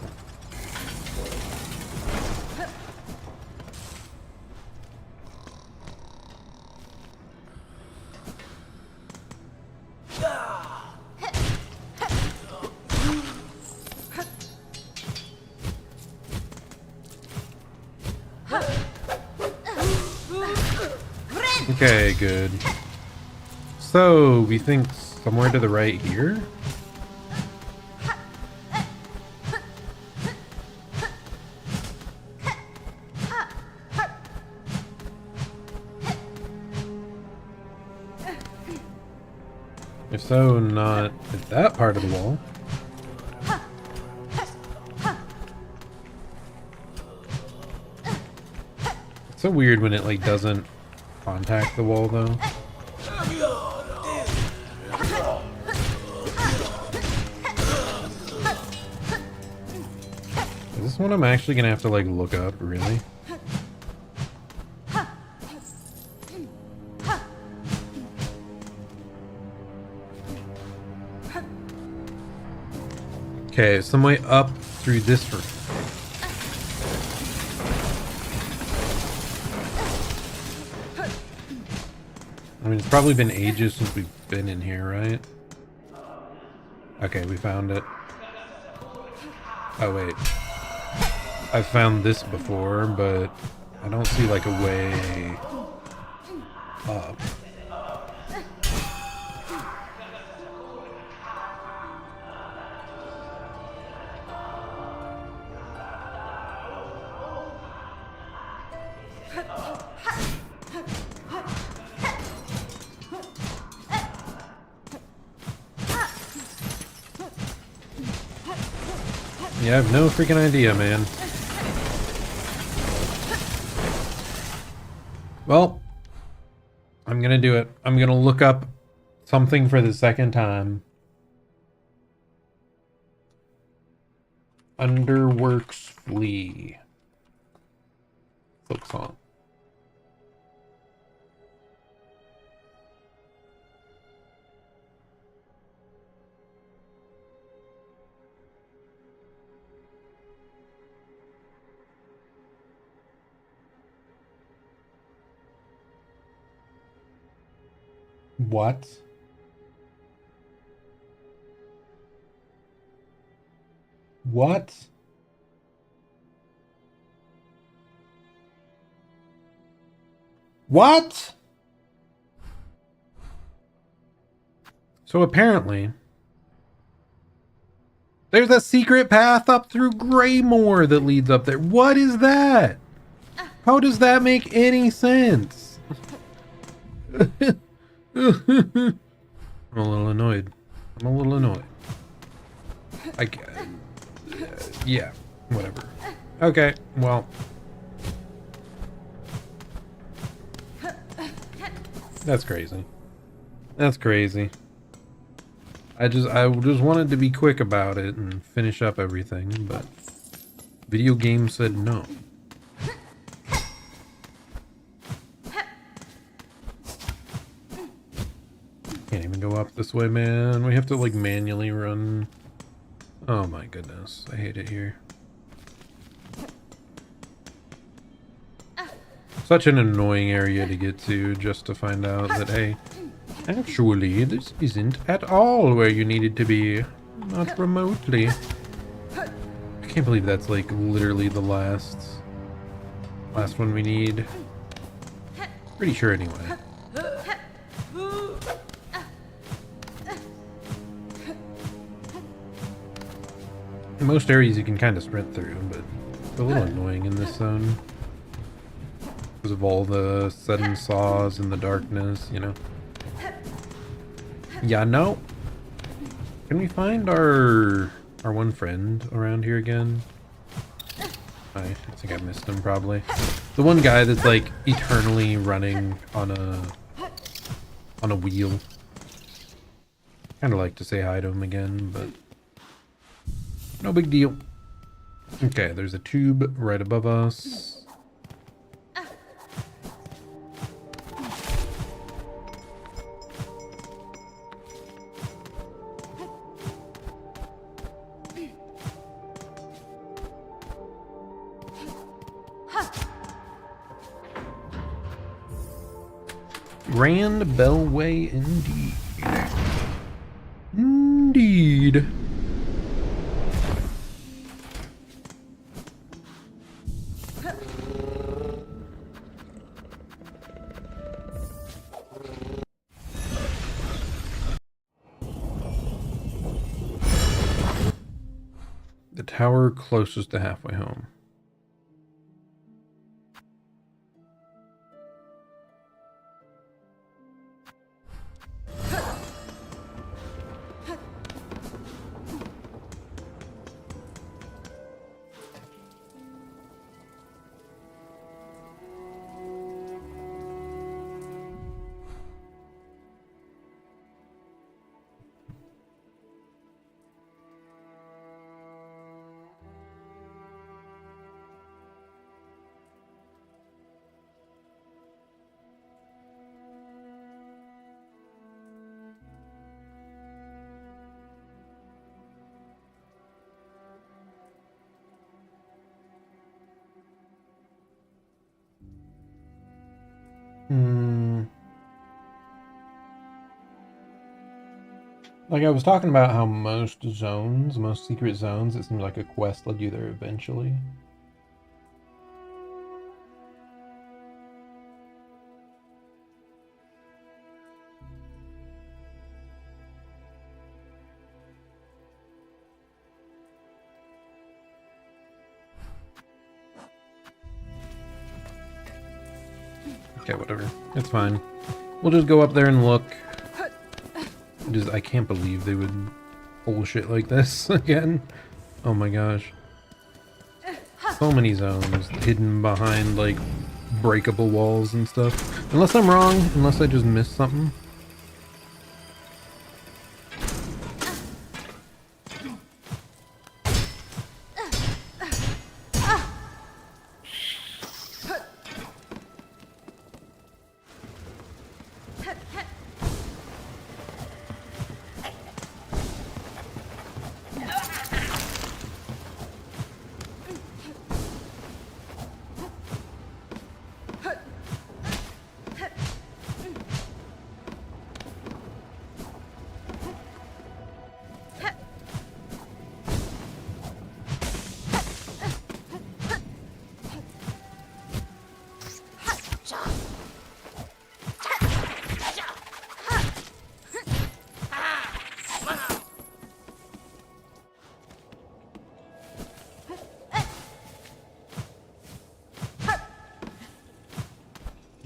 Okay, good. So, we think somewhere to the right here? If so, not at that part of the wall. It's so weird when it like doesn't contact the wall though. this one I'm actually gonna have to like look up, really? Okay, some way up through this room. I mean, it's probably been ages since we've been in here, right? Okay, we found it. Oh, wait. I've found this before, but I don't see, like, a way up. Yeah, I have no freaking idea, man. Well, I'm gonna do it. I'm gonna look up something for the second time. Underworks Flee. Silksong. What? What? What? So apparently, there's a secret path up through Greymore that leads up there. What is that? How does that make any sense? I'm a little annoyed. I'm a little annoyed. Yeah, whatever. Okay, well. That's crazy. That's crazy. I just wanted to be quick about it and finish up everything, but video game said no. Can't even go up this way, man. We have to like manually run. Oh my goodness, I hate it here. Such an annoying area to get to just to find out that, hey, actually, this isn't at all where you needed to be. Not remotely. I can't believe that's like literally the last one we need. Pretty sure anyway. In most areas you can kind of sprint through, but it's a little annoying in this zone. Because of all the sudden saws in the darkness, you know. Yeah, no. Can we find our one friend around here again? I think I missed him probably. The one guy that's like eternally running on a wheel. Kind of like to say hi to him again, but no big deal. Okay, there's a tube right above us. Grand Bellway indeed. Indeed. The tower closest to halfway home. Like I was talking about how most secret zones, it seems like a quest led you there eventually. Okay, whatever. It's fine. We'll just go up there and look. I can't believe they would bullshit like this again. Oh my gosh. So many zones hidden behind, like, breakable walls and stuff. Unless I'm wrong, unless I just missed something.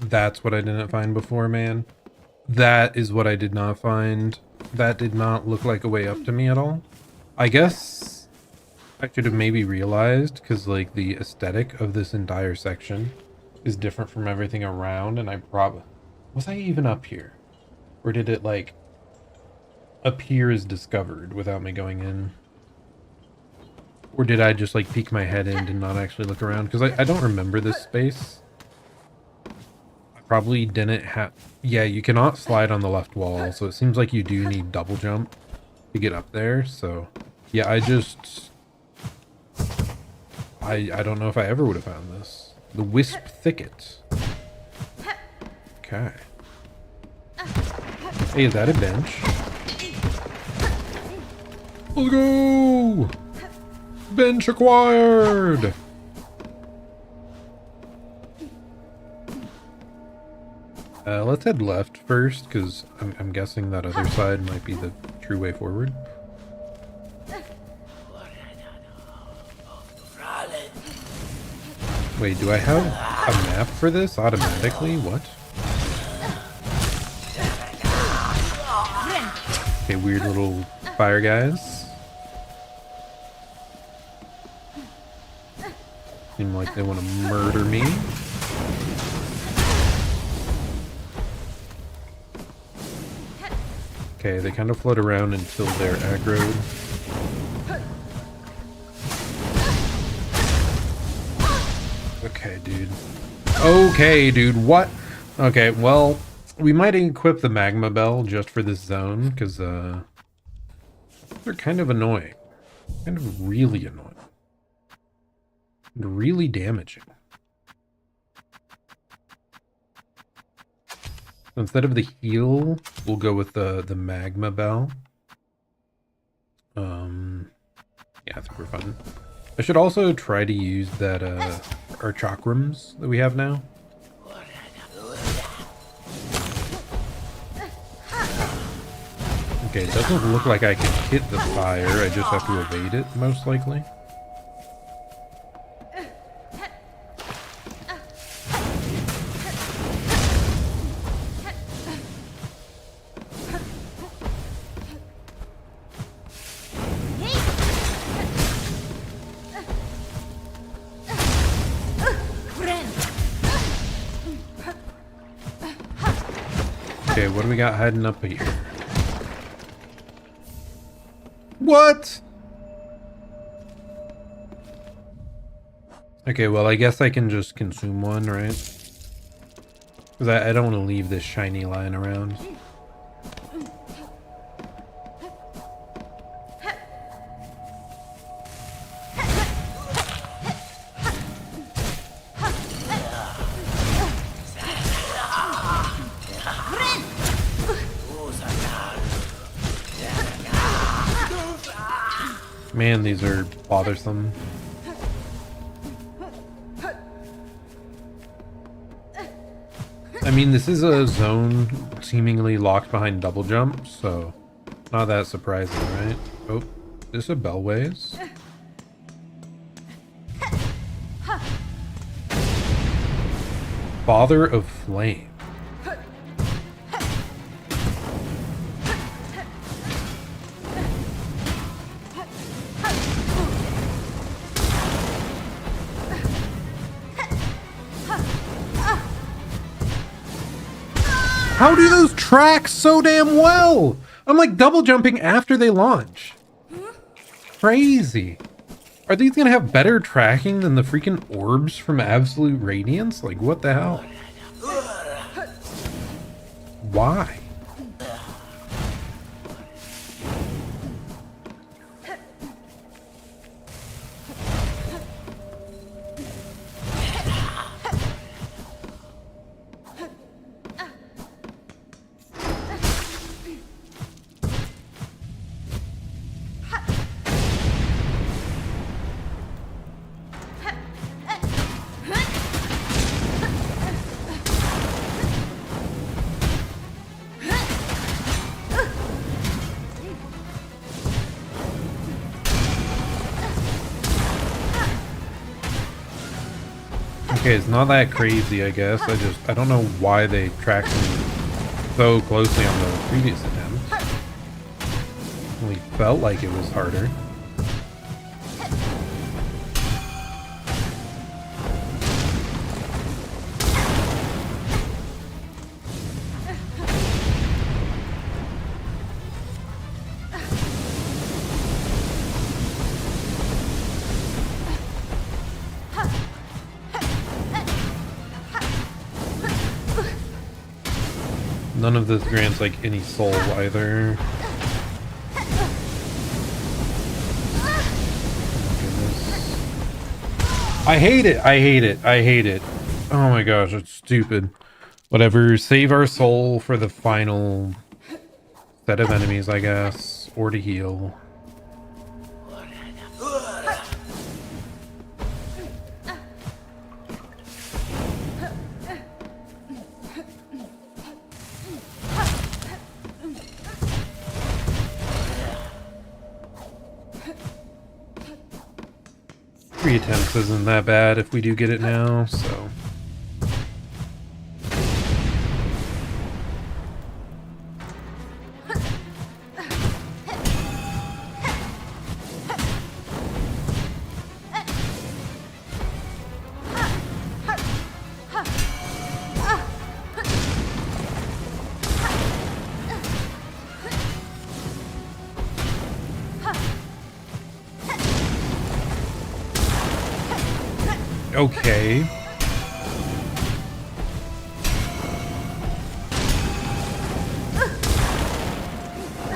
That's what I didn't find before, man. That is what I did not find. That did not look like a way up to me at all. I guess I should have maybe realized, because like the aesthetic of this entire section is different from everything around, and was I even up here? Or did it like appear as discovered without me going in? Or did I just like peek my head in and not actually look around? Because I don't remember this space. Probably didn't have... Yeah, you cannot slide on the left wall, so it seems like you do need double jump to get up there, so... Yeah, I don't know if I ever would have found this. The Wisp Thicket. Okay. Hey, is that a bench? Let's go! Bench acquired! Let's head left first, because I'm guessing that other side might be the true way forward. Wait, do I have a map for this automatically? What? Okay, weird little fire guys. Seem like they want to murder me. Okay, they kind of float around until they're aggroed. Okay, dude. Okay, dude, what? Okay, well, we might equip the magma bell just for this zone, because, they're kind of annoying. Kind of really annoying. And really damaging. Instead of the heal, we'll go with the magma bell. Yeah, I think we're fine. I should also try to use that our chakrams that we have now. Okay, it doesn't look like I can hit the fire. I just have to evade it, most likely. Okay, what do we got hiding up here? What? Okay, well, I guess I can just consume one, right? Because I don't want to leave this shiny lying around. Man, these are bothersome. I mean, this is a zone seemingly locked behind double jump, so not that surprising, right? Oh, is this a Bellways? Father of Flame. How do those track so damn well? I'm like double jumping after they launch. Crazy. Are these gonna have better tracking than the freaking orbs from Absolute Radiance? Like, what the hell? Why? Okay, it's not that crazy, I guess. I don't know why they tracked me so closely on the previous attempt. Only felt like it was harder. None of this grants like any soul either. I hate it. I hate it. I hate it. Oh my gosh, it's stupid. Whatever, save our soul for the final set of enemies, I guess, or to heal. Three attempts isn't that bad if we do get it now, so. Okay.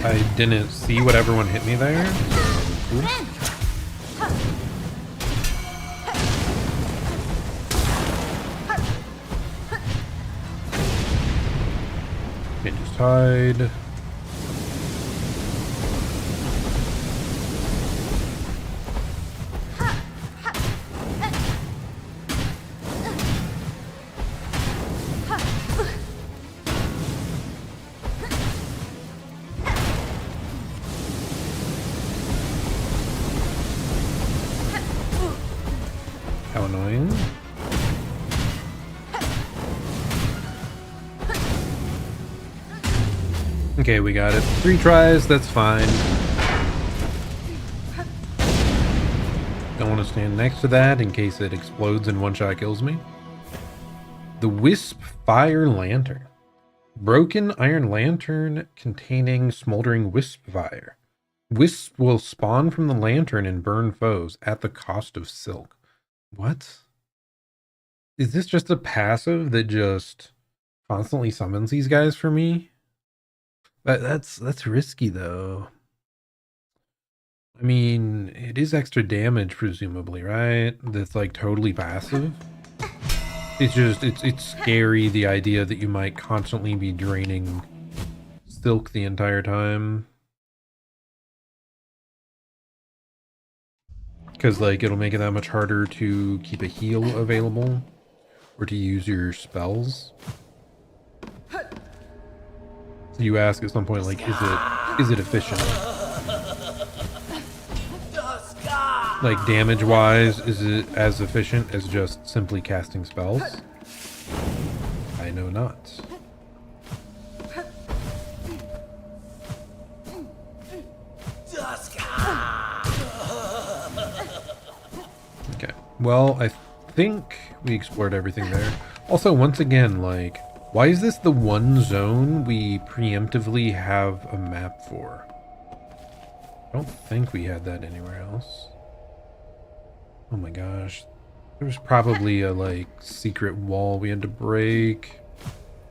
I didn't see what everyone hit me there. Oops. It just hide. How annoying. Okay, we got it. 3 tries, that's fine. Don't want to stand next to that in case it explodes and one-shot kills me. The Wisp Fire Lantern. Broken iron lantern containing smoldering wisp fire. Wisps will spawn from the lantern and burn foes at the cost of silk. What? Is this just a passive that just constantly summons these guys for me? That's risky though. I mean, it is extra damage presumably, right? That's like totally passive. It's just it's scary, the idea that you might constantly be draining silk the entire time. Because, like, it'll make it that much harder to keep a heal available or to use your spells. So you ask at some point, like, is it efficient? Like, damage-wise, is it as efficient as just simply casting spells? I know not. Okay, well, I think we explored everything there. Also, once again, like, why is this the one zone we preemptively have a map for? I don't think we had that anywhere else. Oh my gosh. There was probably a, like, secret wall we had to break.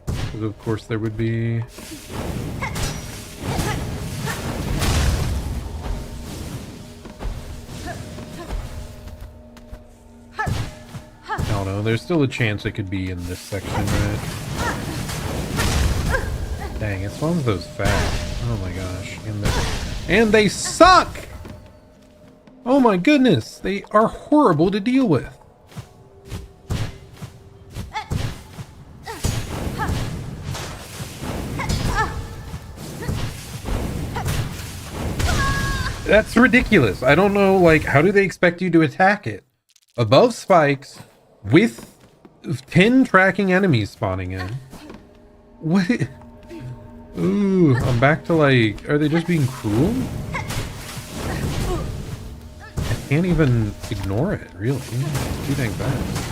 Because of course there would be. I don't know. There's still a chance it could be in this section, right? Dang, it spawns those fast. Oh my gosh. And they suck! Oh my goodness, they are horrible to deal with. That's ridiculous. I don't know, like, how do they expect you to attack it? Above spikes, with 10 tracking enemies spawning in. What? Ooh, I'm back to, like, are they just being cruel? Can't even ignore it, really. It's too dang fast.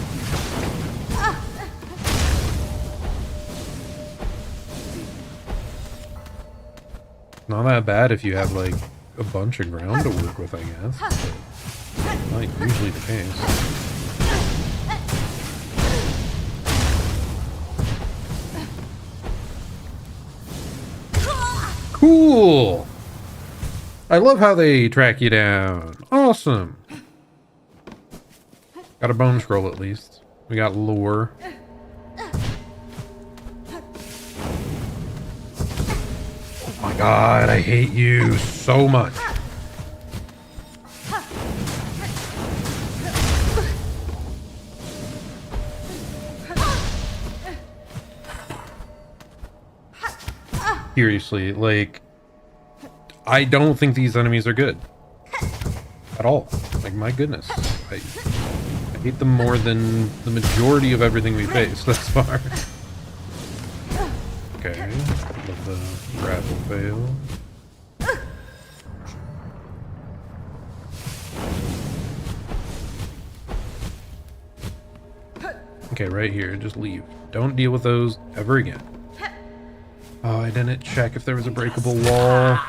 Not that bad if you have, like, a bunch of ground to work with, I guess. But not usually the case. Cool! I love how they track you down. Awesome. Got a bone scroll at least. We got lore. Oh my god, I hate you so much. Seriously, like, I don't think these enemies are good. At all. Like, my goodness. I hate them more than the majority of everything we faced thus far. Okay. Love the grapple fail. Okay, right here. Just leave. Don't deal with those ever again. Oh, I didn't check if there was a breakable wall.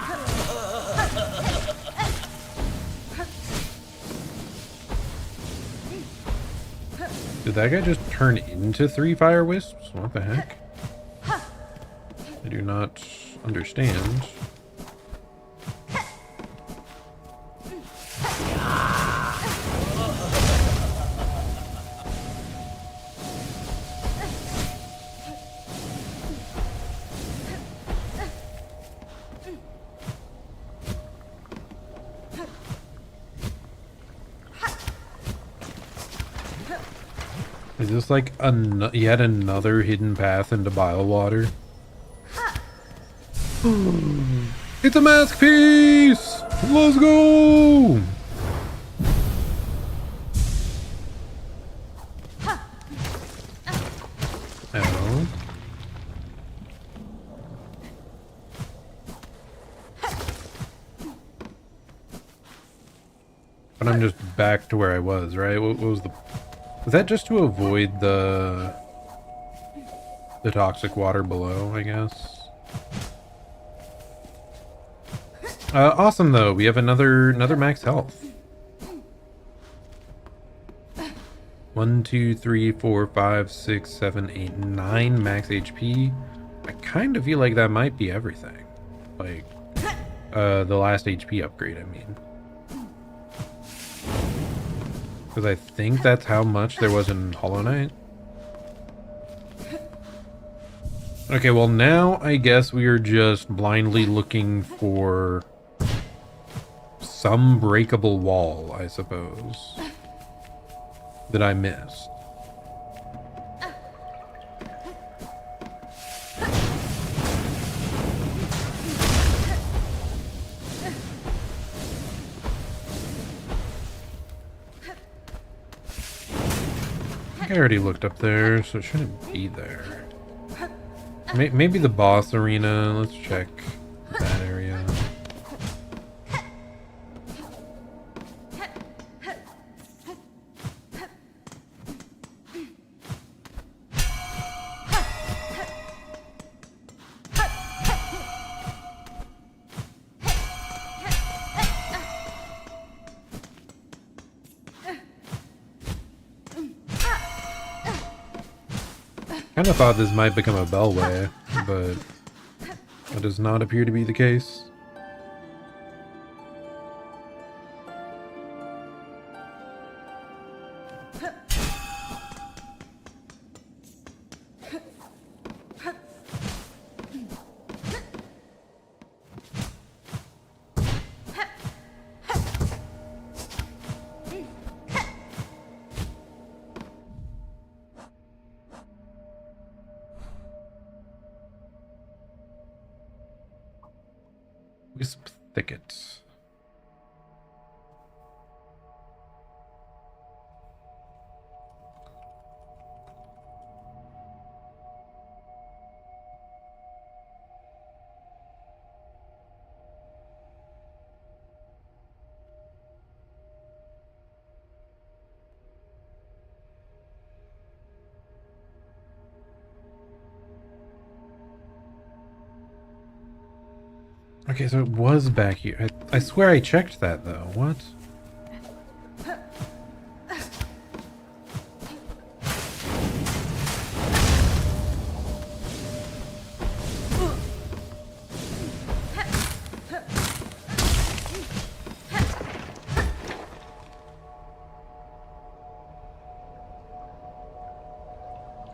Did that guy just turn into 3 fire wisps? What the heck? I do not understand. Is this like yet another hidden path into bile water? It's a mask piece! Let's go! Oh. But I'm just back to where I was, right? What was the... Was that just to avoid the toxic water below, I guess? Awesome though. We have another max health. 1, 2, 3, 4, 5, 6, 7, 8, 9 max HP. I kind of feel like that might be everything. Like, the last HP upgrade, I mean. Because I think that's how much there was in Hollow Knight. Okay, well now I guess we are just blindly looking for some breakable wall, I suppose, that I missed. I already looked up there, so it shouldn't be there. Maybe the boss arena. Let's check that area. I kind of thought this might become a bellway, but that does not appear to be the case. Wisp thicket. Okay, so it was back here. I swear I checked that, though. What?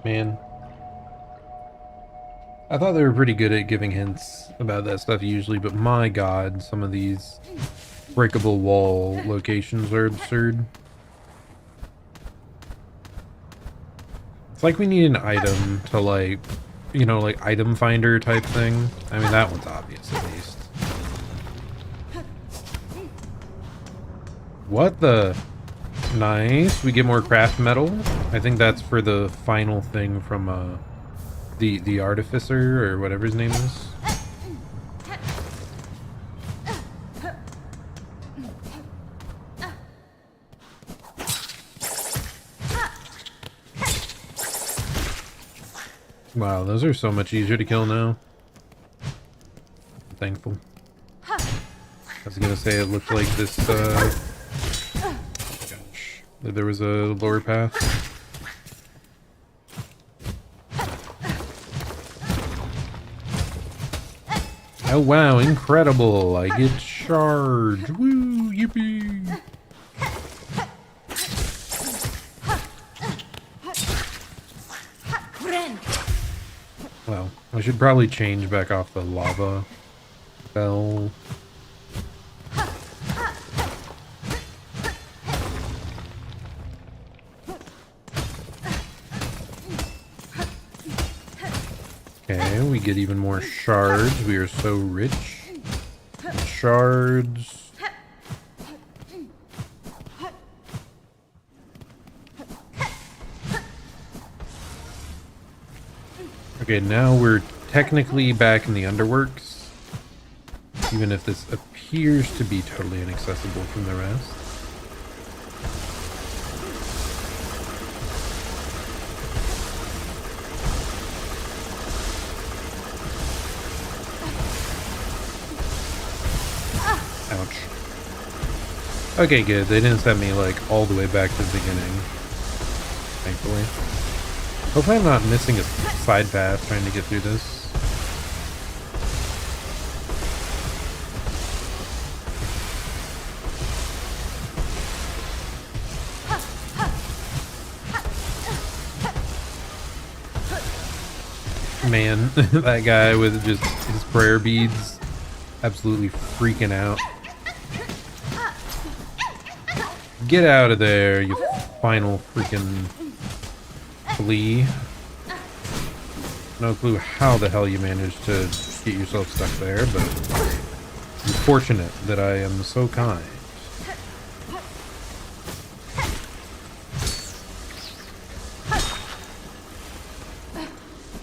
Man. I thought they were pretty good at giving hints about that stuff usually, but my god, some of these breakable wall locations are absurd. It's like we need an item to, like, you know, like item finder type thing. I mean, that one's obvious at least. What the? Nice. We get more craft metal. I think that's for the final thing from, the artificer, or whatever his name is. Wow, those are so much easier to kill now. I'm thankful. I was gonna say it looked like this, gosh, that there was a lower path. Oh wow, incredible! I get charged! Woo, yippee! Well, I should probably change back off the lava bell. Okay, we get even more shards. We are so rich. Shards. Okay, now we're technically back in the underworks. Even if this appears to be totally inaccessible from the rest. Ouch. Okay, good. They didn't send me, like, all the way back to the beginning. Thankfully. Hopefully I'm not missing a side path trying to get through this. Man, that guy with just his prayer beads absolutely freaking out. Get out of there, you final freaking flea. No clue how the hell you managed to get yourself stuck there, but I'm fortunate that I am so kind.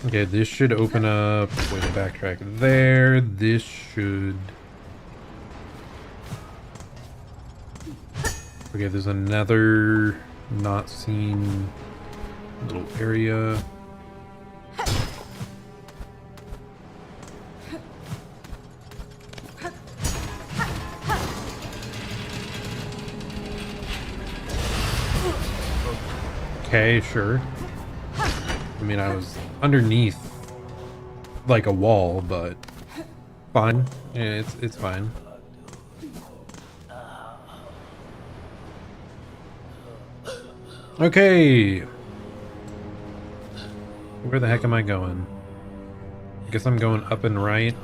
Okay, this should open up. Way to backtrack there. This should. Okay, there's another not seen little area. Okay, sure. I mean, I was underneath like a wall, but fine. Yeah, it's fine. Okay. Where the heck am I going? I guess I'm going up and right.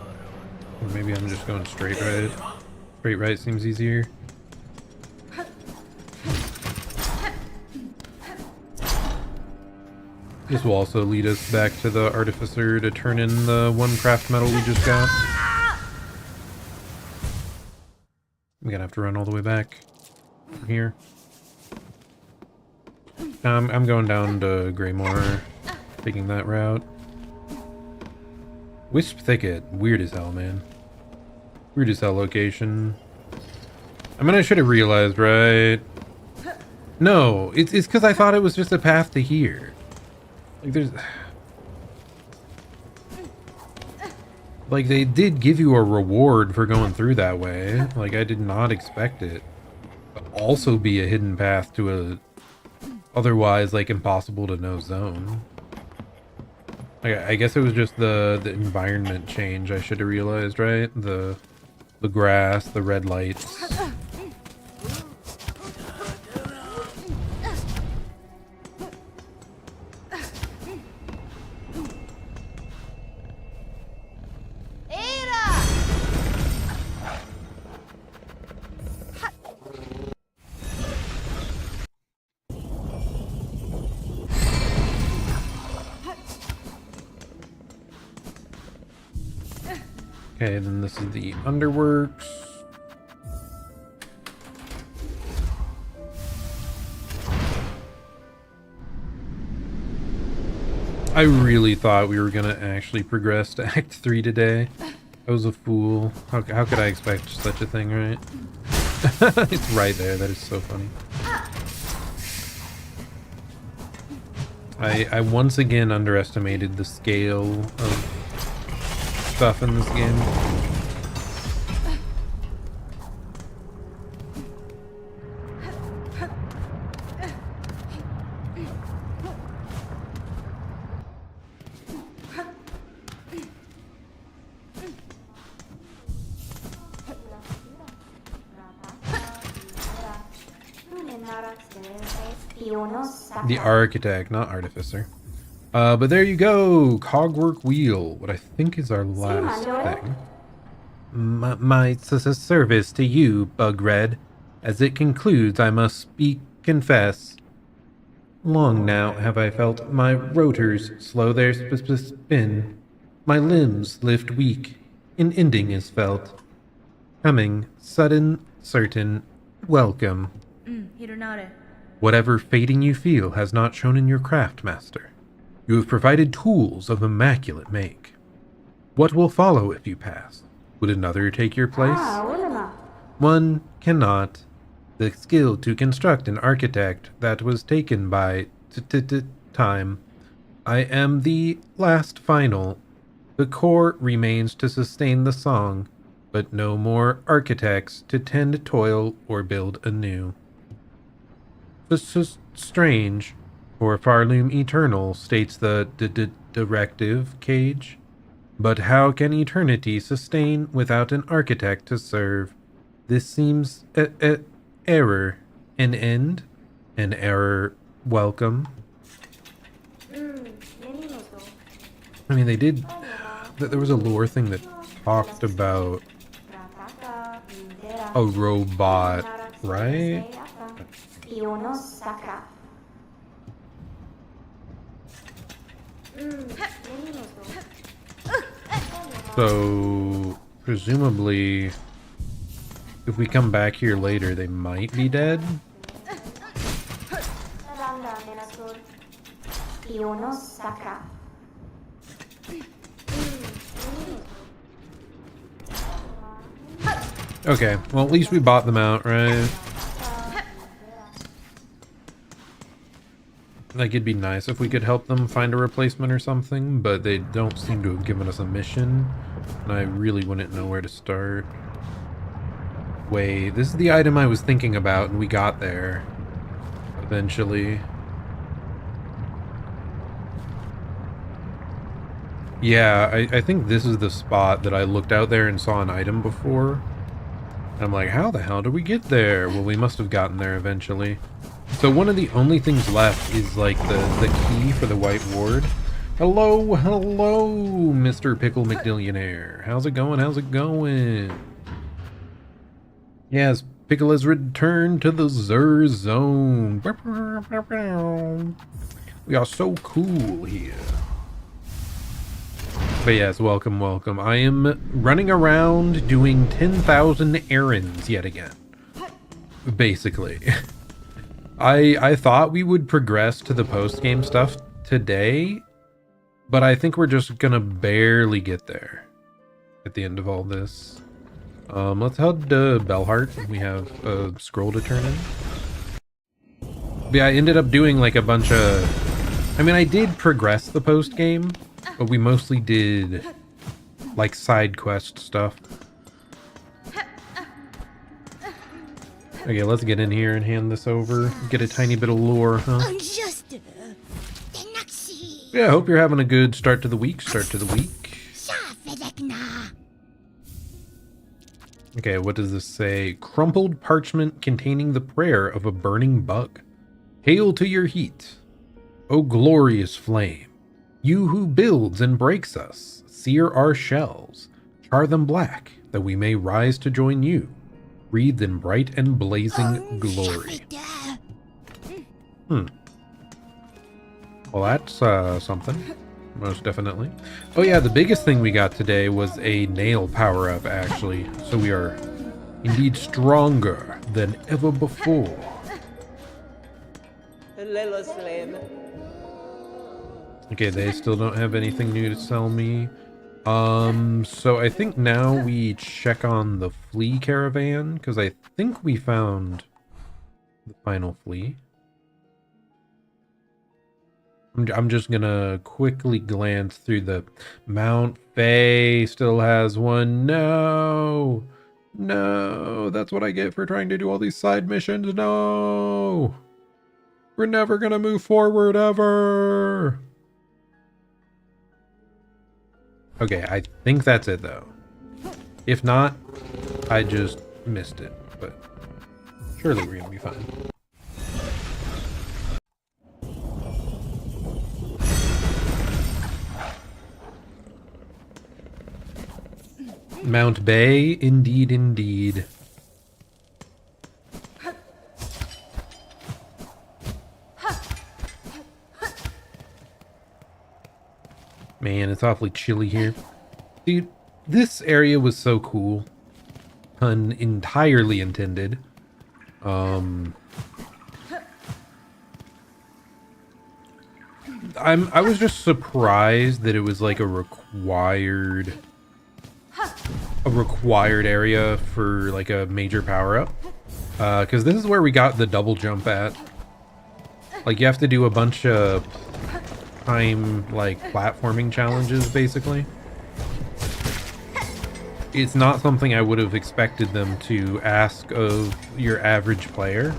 Or maybe I'm just going straight right. Straight right seems easier. This will also lead us back to the artificer to turn in the one craft metal we just got. I'm gonna have to run all the way back from here. I'm going down to Greymore, taking that route. Wisp Thicket, weird as hell, man. Weird as hell location. I mean, I should have realized, right? No, it's because I thought it was just a path to here. Like, there's... Like, they did give you a reward for going through that way. Like, I did not expect it to also be a hidden path to a otherwise, like, impossible to know zone. I guess it was just the environment change I should have realized, right? The grass, the red lights. Okay, then this is the underworks. I really thought we were gonna actually progress to Act 3 today. I was a fool. How could I expect such a thing, right? It's right there. That is so funny. I once again underestimated the scale of stuff in this game. The architect, not artificer. But there you go, Cogwork Wheel, what I think is our last thing. My service to you, Bugred. As it concludes, I must confess. Long now have I felt my rotors slow their spin. My limbs lift weak, an ending is felt. Coming, sudden, certain, welcome. Whatever fading you feel has not shown in your craft, master. You have provided tools of immaculate make. What will follow if you pass? Would another take your place? One cannot. The skill to construct an architect that was taken by time. I am the last final. The core remains to sustain the song, but no more architects to tend toil or build anew. This is strange. For Farloom Eternal, states the directive cage. But how can eternity sustain without an architect to serve? This seems error. An end? An error welcome? I mean, they did... There was a lore thing that talked about a robot, right? So, presumably, if we come back here later, they might be dead. Okay, well at least we bought them out, right? Like, it'd be nice if we could help them find a replacement or something, but they don't seem to have given us a mission, and I really wouldn't know where to start. Wait, this is the item I was thinking about, and we got there eventually. Yeah, I think this is the spot that I looked out there and saw an item before. I'm like, how the hell did we get there? Well, we must have gotten there eventually. So one of the only things left is like the key for the White Ward. Hello, Mr. Pickle McDillionaire. How's it going? How's it going? Yes, Pickle has returned to the Zur Zone. We are so cool here. But yes, welcome, welcome. I am running around doing 10,000 errands yet again. Basically. I thought we would progress to the post-game stuff today, but I think we're just gonna barely get there at the end of all this. Let's head to Bellheart. We have a scroll to turn in. But yeah, I ended up doing like a bunch of... I mean, I did progress the post-game, but we mostly did like side quest stuff. Okay, let's get in here and hand this over. Get a tiny bit of lore, huh? Yeah, I hope you're having a good start to the week. Okay, what does this say? Crumpled parchment containing the prayer of a burning bug. Hail to your heat, O glorious flame. You who builds and breaks us, sear our shells, char them black, that we may rise to join you. Wreathed in bright and blazing glory. Well, that's something. Most definitely. Oh yeah, the biggest thing we got today was a nail power-up, actually. So we are indeed stronger than ever before. Okay, they still don't have anything new to sell me. So I think now we check on the flea caravan, because I think we found the final flea. I'm just gonna quickly glance through the... Mount Faye still has one. No! No! That's what I get for trying to do all these side missions. No! We're never gonna move forward ever! Okay, I think that's it, though. If not, I just missed it, but surely we're gonna be fine. Mount Bay, indeed, indeed. Man, it's awfully chilly here. Dude, this area was so cool. Pun entirely intended. I was just surprised that it was like a required area for like a major power-up. Because this is where we got the double jump at. Like, you have to do a bunch of like platforming challenges, basically. It's not something I would have expected them to ask of your average player,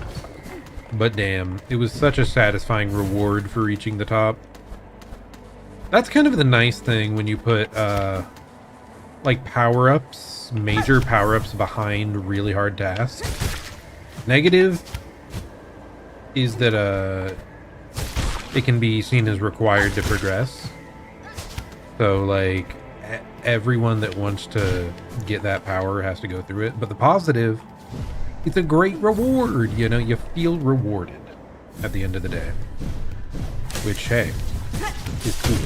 but damn, it was such a satisfying reward for reaching the top. That's kind of the nice thing when you put like power-ups, major power-ups behind really hard tasks. Negative is that it can be seen as required to progress. So, like, everyone that wants to get that power has to go through it. But the positive it's a great reward, you know, you feel rewarded at the end of the day. Which, hey, is cool.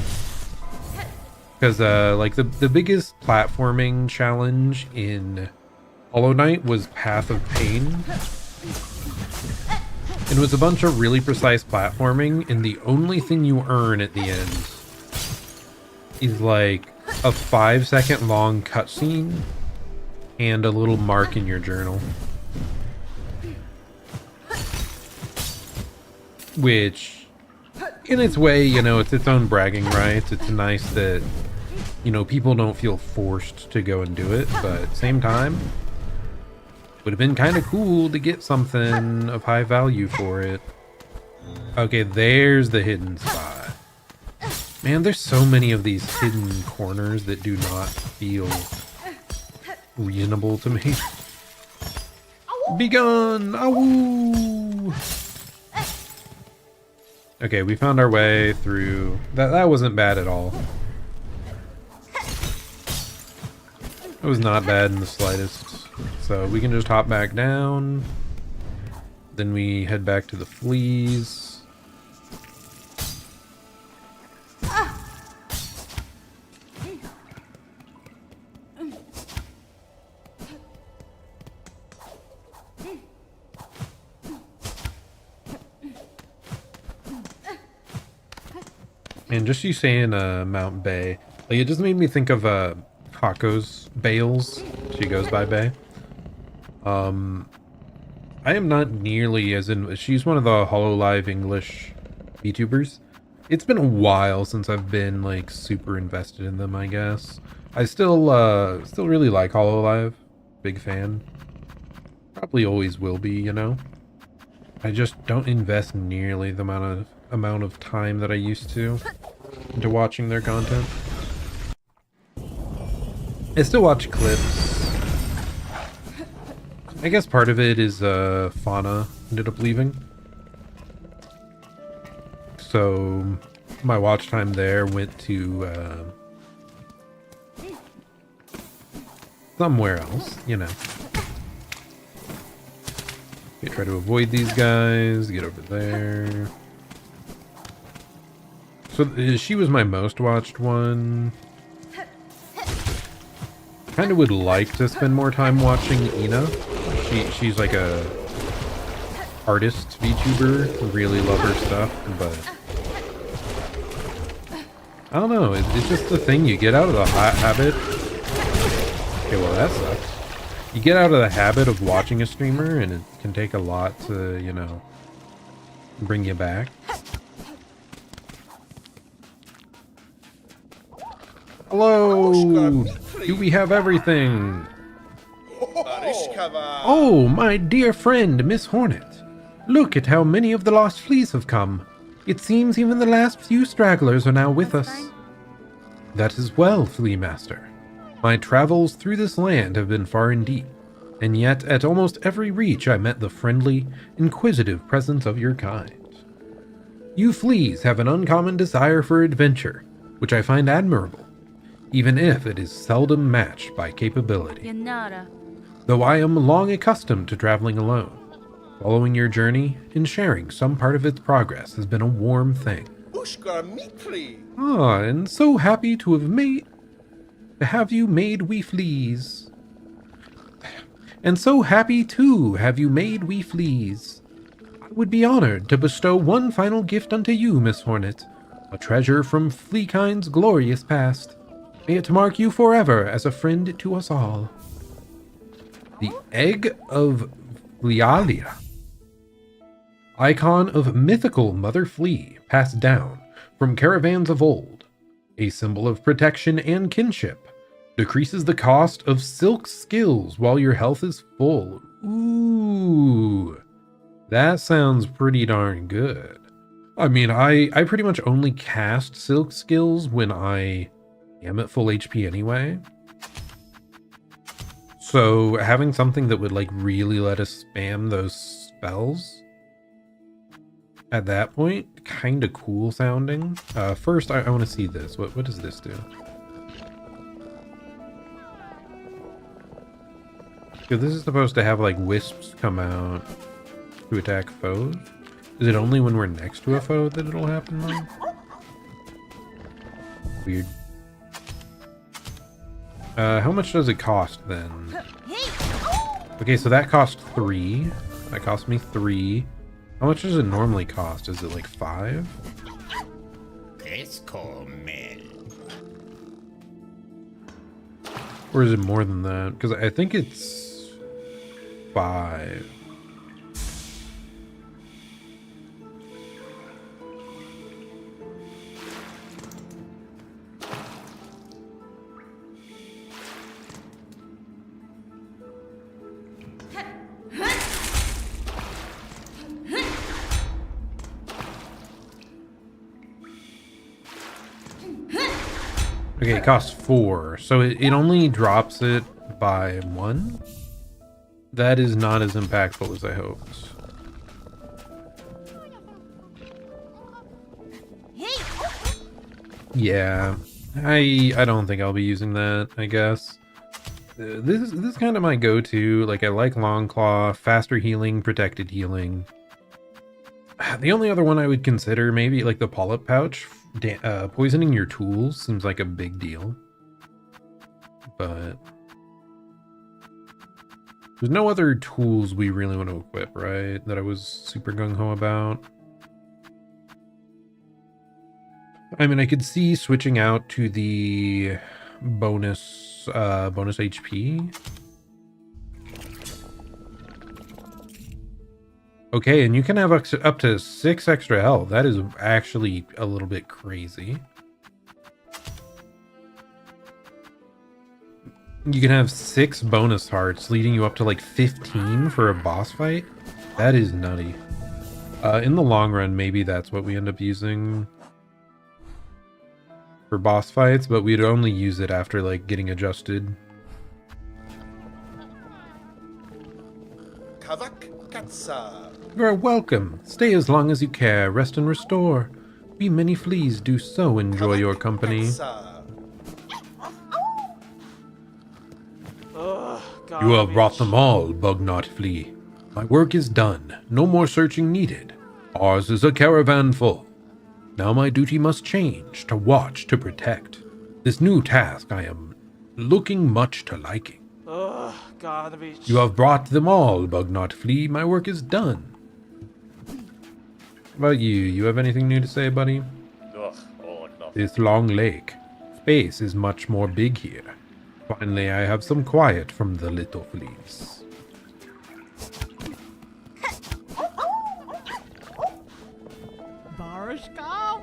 Because, like, the biggest platforming challenge in Hollow Knight was Path of Pain. It was a bunch of really precise platforming, and the only thing you earn at the end is, like, a 5-second long cutscene and a little mark in your journal. Which, in its way, you know, it's its own bragging rights. It's nice that, you know, people don't feel forced to go and do it, but at the same time, would have been kind of cool to get something of high value for it. Okay, there's the hidden spot. Man, there's so many of these hidden corners that do not feel reasonable to me. Begone! Awoo! Okay, we found our way through. That wasn't bad at all. It was not bad in the slightest. So we can just hop back down. Then we head back to the fleas. And just you saying Mount Bay, like, it just made me think of Hako's Bales. She goes by Bay. I am not nearly as in. She's one of the HoloLive English Vtubers. It's been a while since I've been like super invested in them, I guess. I still really like HoloLive. Big fan. Probably always will be, you know. I just don't invest nearly the amount of time that I used to into watching their content. I still watch clips. I guess part of it is Fauna ended up leaving. So my watch time there went to somewhere else, you know. Okay, try to avoid these guys, get over there. So she was my most watched one. Kind of would like to spend more time watching Ina. She's like a artist VTuber. Really love her stuff, but I don't know. It's just the thing, you get out of the habit. Okay, well that sucks. You get out of the habit of watching a streamer, and it can take a lot to, you know, bring you back. Hello! Do we have everything? Oh, my dear friend, Miss Hornet. Look at how many of the lost fleas have come. It seems even the last few stragglers are now with us. That is well, Flea Master. My travels through this land have been far and deep, and yet at almost every reach I met the friendly, inquisitive presence of your kind. You fleas have an uncommon desire for adventure, which I find admirable, even if it is seldom matched by capability. Though I am long accustomed to traveling alone, following your journey and sharing some part of its progress has been a warm thing. Ah, and so happy to have you made we fleas. And so happy to have you made we fleas. I would be honored to bestow one final gift unto you, Miss Hornet, a treasure from Fleakind's glorious past. May it mark you forever as a friend to us all. The Egg of Flealia. Icon of mythical Mother Flea passed down from caravans of old. A symbol of protection and kinship. Decreases the cost of silk skills while your health is full. Ooh. That sounds pretty darn good. I mean, I pretty much only cast silk skills when I am at full HP anyway. So having something that would like really let us spam those spells at that point, kind of cool sounding. First, I want to see this. What does this do? So this is supposed to have like wisps come out to attack foes. Is it only when we're next to a foe that it'll happen though? Weird. How much does it cost then? Okay, so that cost 3. That cost me 3. How much does it normally cost? Is it like 5? Or is it more than that? Because I think it's 5. Okay, it costs 4, so it only drops it by 1? That is not as impactful as I hoped. Yeah, I don't think I'll be using that, I guess. This is kind of my go-to. Like, I like Long Claw, faster healing, protected healing. The only other one I would consider, maybe like the Polyp Pouch. Poisoning your tools seems like a big deal. But there's no other tools we really want to equip, right? That I was super gung-ho about. I mean, I could see switching out to the bonus HP. Okay, and you can have up to 6 extra health. That is actually a little bit crazy. You can have 6 bonus hearts, leading you up to like 15 for a boss fight. That is nutty. In the long run, maybe that's what we end up using for boss fights, but we'd only use it after like getting adjusted. You are welcome. Stay as long as you care. Rest and restore. We many fleas do so enjoy your company. You have brought them all, Bugnot Flea. My work is done. No more searching needed. Ours is a caravan full. Now my duty must change to watch, to protect. This new task I am looking much to liking. You have brought them all, Bugnot Flea. My work is done. How about you? You have anything new to say, buddy? This long lake. Space is much more big here. Finally, I have some quiet from the little fleas.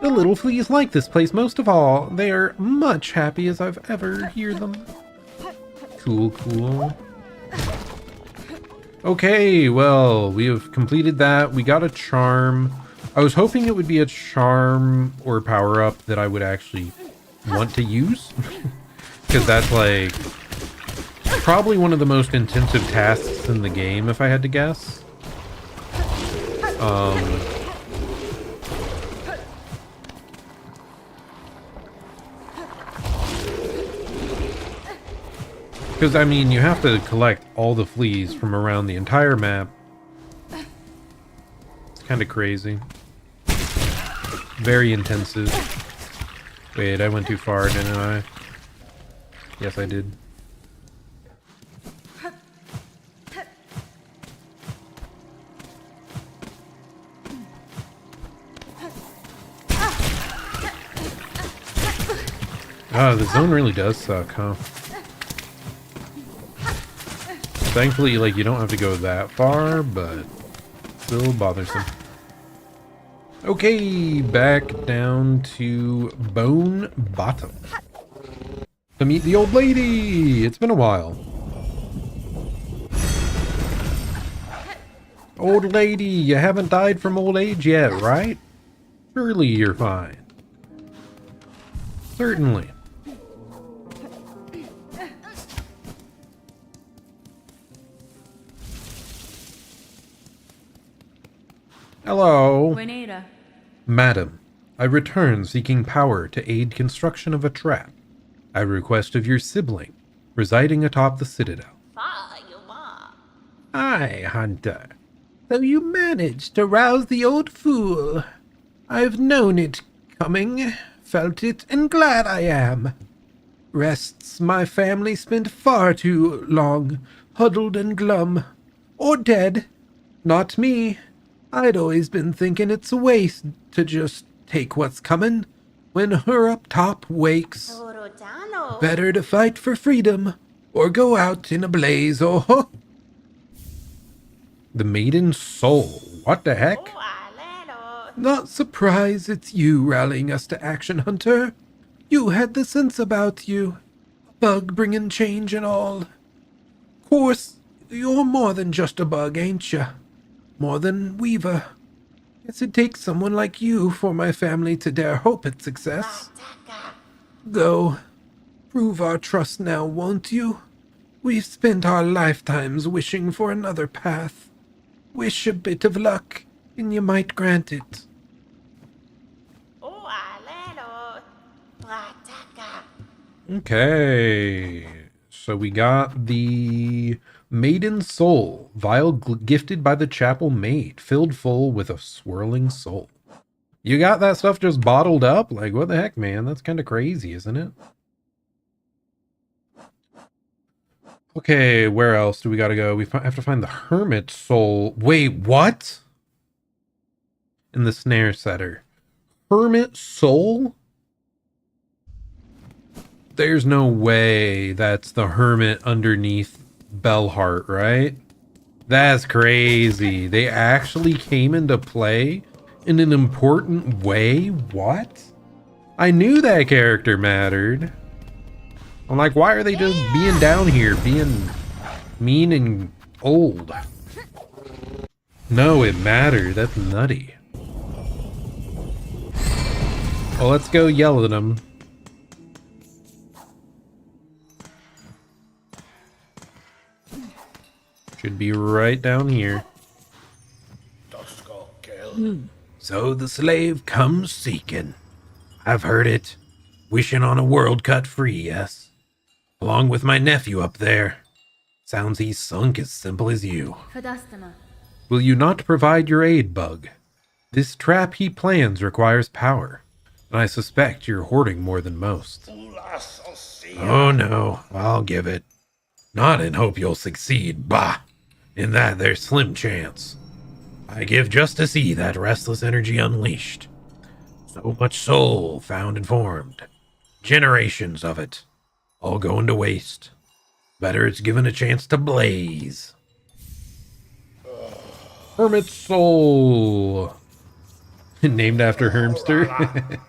The little fleas like this place most of all. They are much happy as I've ever heard them. Cool, cool. Okay, well, we have completed that. We got a charm. I was hoping it would be a charm or power-up that I would actually want to use. Because that's like probably one of the most intensive tasks in the game, if I had to guess. Because, I mean, you have to collect all the fleas from around the entire map. It's kind of crazy. Very intensive. Wait, I went too far, didn't I? Yes, I did. Oh, the zone really does suck, huh? Thankfully, like, you don't have to go that far, but still bothersome. Okay, back down to Bone Bottom to meet the old lady. It's been a while. Old lady, you haven't died from old age yet, right? Surely you're fine. Certainly. Hello. Juanita. Madam, I return seeking power to aid construction of a trap. I request of your sibling, residing atop the citadel. Aye, Hunter. So you managed to rouse the old fool. I've known it coming, felt it, and glad I am. Rests my family spent far too long, huddled and glum. Or dead. Not me. I'd always been thinking it's a waste to just take what's coming when her up top wakes. Better to fight for freedom, or go out in a blaze, oh. The Maiden Soul. What the heck? Not surprised it's you rallying us to action, Hunter. You had the sense about you. Bug bringing change and all. Course, you're more than just a bug, ain't ya? More than Weaver. Guess it takes someone like you for my family to dare hope at success. Go. Prove our trust now, won't you? We've spent our lifetimes wishing for another path. Wish a bit of luck, and you might grant it. Okay, so we got the Maiden Soul, vial gifted by the chapel maid, filled full with a swirling soul. You got that stuff just bottled up? Like, what the heck, man? That's kind of crazy, isn't it? Okay, where else do we gotta go? We have to find the Hermit Soul. Wait, what? In the Snare Setter. Hermit Soul? There's no way that's the Hermit underneath Bellheart, right? That's crazy. They actually came into play in an important way? What? I knew that character mattered. I'm like, why are they just being down here, being mean and old? No, it mattered. That's nutty. Well, let's go yell at them. Should be right down here. So the slave comes seeking. I've heard it. Wishing on a world cut free, yes. Along with my nephew up there. Sounds he's sunk as simple as you. Will you not provide your aid, Bug? This trap he plans requires power, and I suspect you're hoarding more than most. Oh no, I'll give it. Not in hope you'll succeed, bah! In that there's slim chance. I give just to see that restless energy unleashed. So much soul found and formed. Generations of it. All going to waste. Better it's given a chance to blaze. Hermit Soul. Named after Hermster.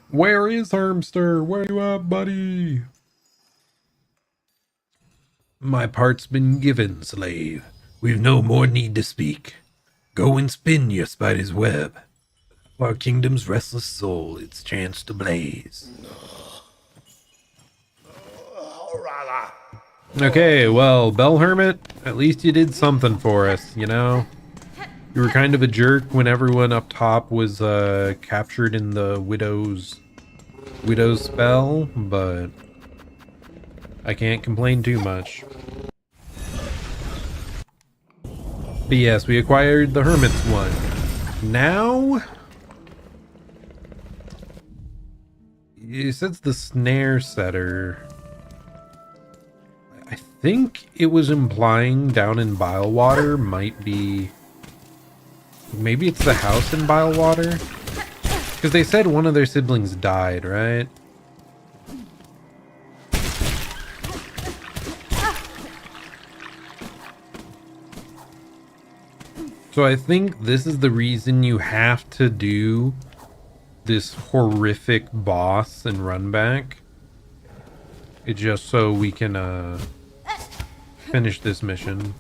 Where is Hermster? Where you at, buddy? My part's been given, slave. We've no more need to speak. Go and spin your spider's web. Our kingdom's restless soul its chance to blaze. Okay, well, Bell Hermit, at least you did something for us, you know? You were kind of a jerk when everyone up top was captured in the Widow's spell, but I can't complain too much. But yes, we acquired the Hermit's one. Now, it says the Snare Setter. I think it was implying down in Bilewater might be... Maybe it's the house in Bilewater? Because they said one of their siblings died, right? So I think this is the reason you have to do this horrific boss and run back. It's just so we can finish this mission.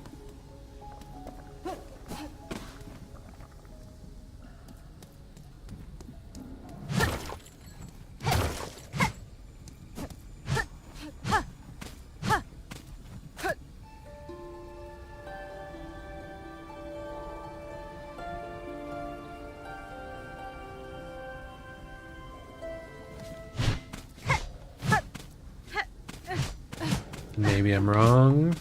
Maybe I'm wrong.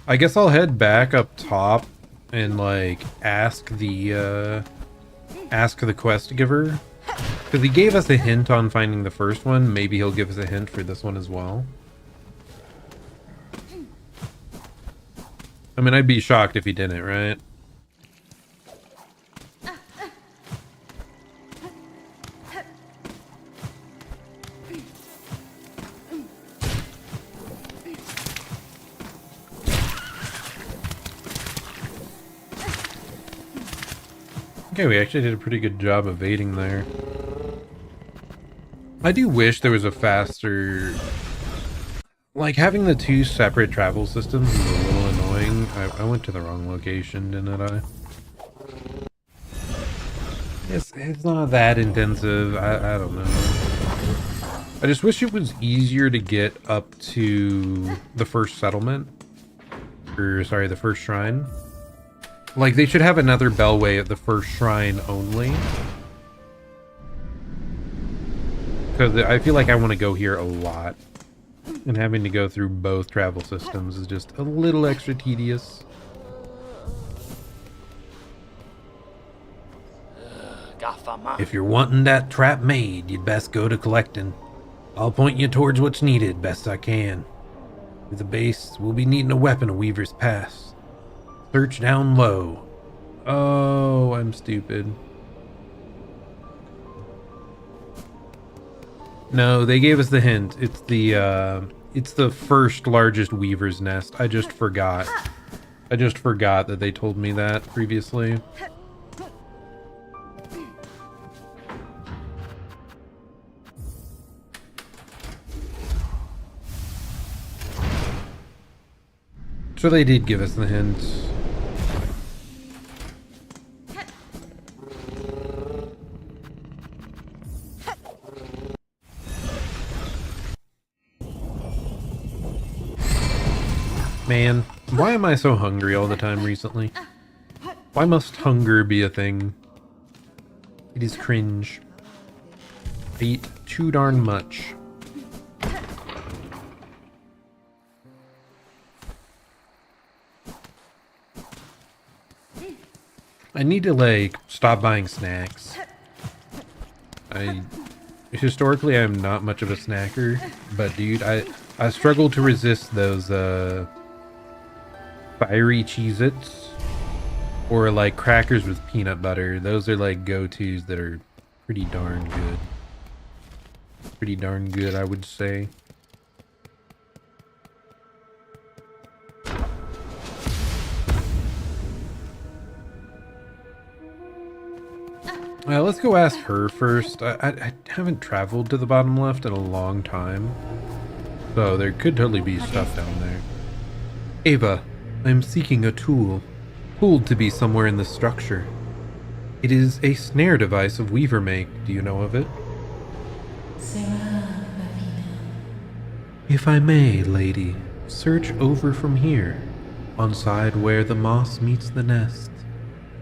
I guess I'll head back up top and like ask the quest giver, because he gave us a hint on finding the first one. Maybe he'll give us a hint for this one as well. I mean, I'd be shocked if he didn't, right? Okay, we actually did a pretty good job evading there. I do wish there was a faster... Like, having the two separate travel systems is a little annoying. I went to the wrong location, didn't I? It's not that intensive. I don't know. I just wish it was easier to get up to the first settlement. Or, sorry, the first shrine. Like, they should have another bellway at the first shrine only. Because I feel like I want to go here a lot. And having to go through both travel systems is just a little extra tedious. If you're wanting that trap made, you'd best go to collecting. I'll point you towards what's needed best I can. With the base, we'll be needing a weapon of Weaver's Pass. Search down low. Oh, I'm stupid. No, they gave us the hint. It's the first largest Weaver's Nest. I just forgot. I just forgot that they told me that previously. So they did give us the hint. Man, why am I so hungry all the time recently? Why must hunger be a thing? It is cringe. I eat too darn much. I need to, like, stop buying snacks. Historically, I'm not much of a snacker, but dude, I struggle to resist those, fiery Cheez-Its, or like crackers with peanut butter. Those are like go-tos that are pretty darn good. Pretty darn good, I would say. Let's go ask her first. I haven't traveled to the bottom left in a long time, so there could totally be stuff down there. Ava, I'm seeking a tool, pulled to be somewhere in the structure. It is a snare device of Weaver make. Do you know of it? If I may, lady, search over from here, on side where the moss meets the nest.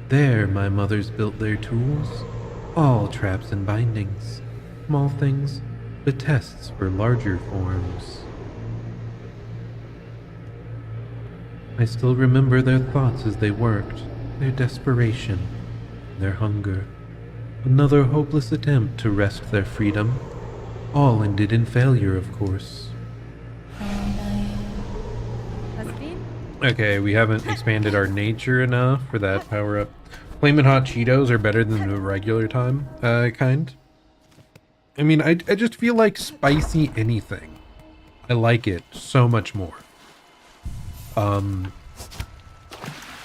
There my mothers built their tools, all traps and bindings, small things, but tests for larger forms. I still remember their thoughts as they worked, their desperation, their hunger. Another hopeless attempt to wrest their freedom, all ended in failure, of course. Okay, we haven't expanded our nature enough for that power up. Flamin' Hot Cheetos are better than the regular time, kind. I mean, I just feel like spicy anything. I like it so much more.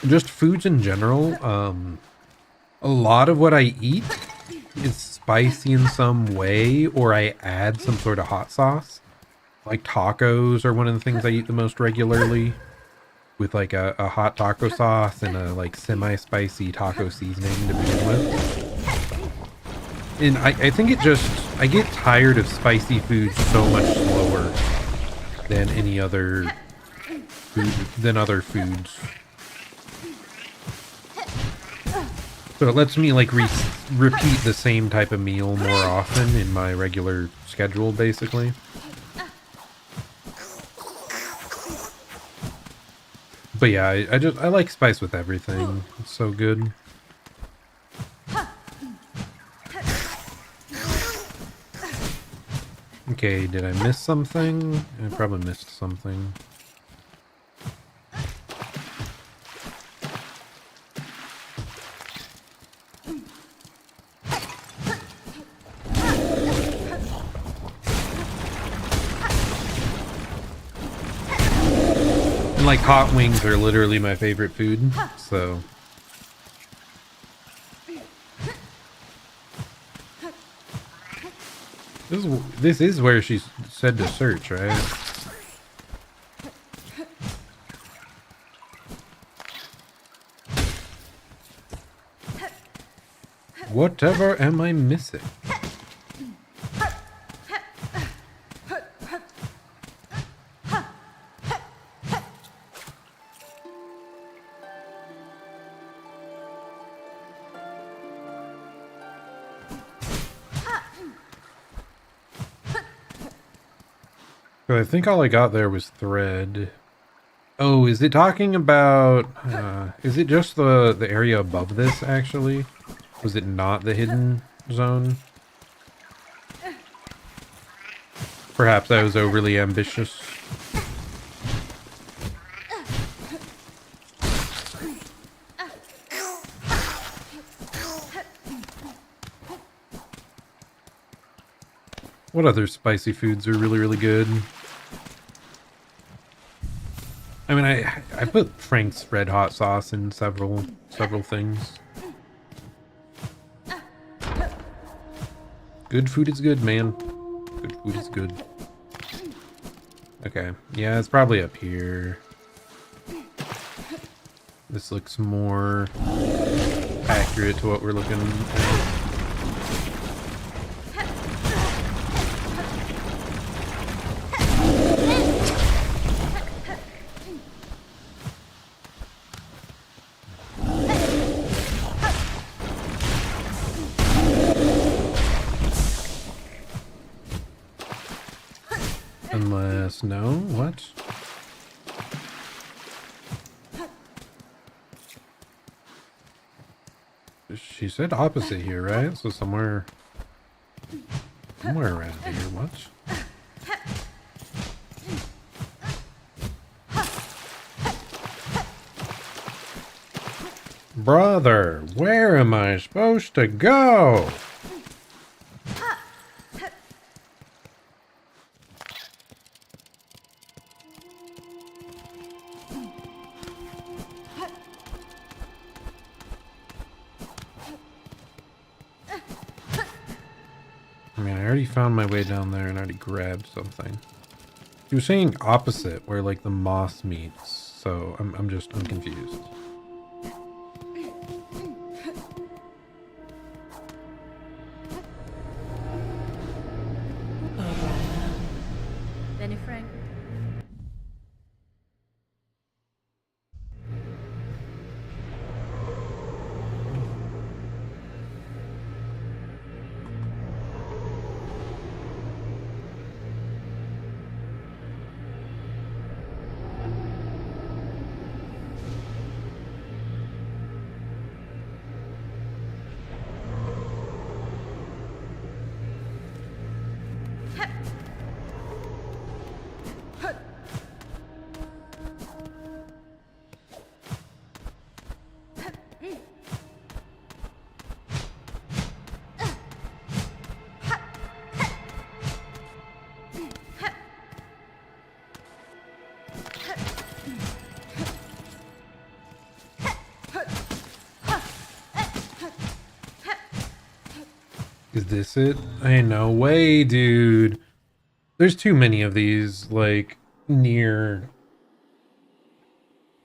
Just foods in general, a lot of what I eat is spicy in some way, or I add some sort of hot sauce. Like tacos are one of the things I eat the most regularly, with like a hot taco sauce and a like semi-spicy taco seasoning to begin with. And I think I get tired of spicy food so much slower than any other other foods. So it lets me like repeat the same type of meal more often in my regular schedule, basically. But yeah, I like spice with everything. It's so good. Okay, did I miss something? I probably missed something. And like hot wings are literally my favorite food, so this is where she said to search, right? Whatever am I missing? So I think all I got there was thread. Oh, is it talking about... is it just the area above this, actually? Was it not the hidden zone? Perhaps I was overly ambitious. What other spicy foods are really, really good? I mean, I put Frank's red hot sauce in several things. Good food is good, man. Good food is good. Okay, yeah, it's probably up here. This looks more accurate to what we're looking at. Unless, no, what? She said opposite here, right? So somewhere around here, what? Brother, where am I supposed to go? I mean, I already found my way down there and already grabbed something. He was saying opposite, where like the moss meets, so I'm confused. Benny Frank. Is this it? Ain't no way, dude. There's too many of these, like, near...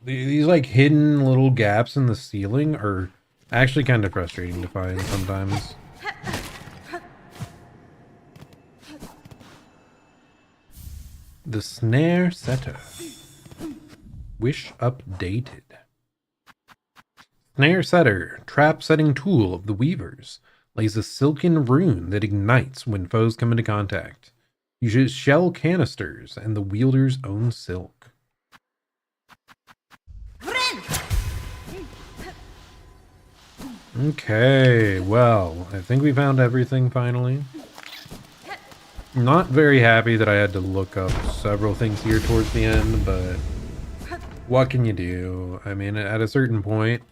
These, like, hidden little gaps in the ceiling are actually kind of frustrating to find sometimes. The snare setter. Wish updated. Snare setter, trap setting tool of the weavers, lays a silken rune that ignites when foes come into contact. Uses shell canisters and the wielder's own silk. Okay, well, I think we found everything finally. Not very happy that I had to look up several things here towards the end, but what can you do? I mean, at a certain point,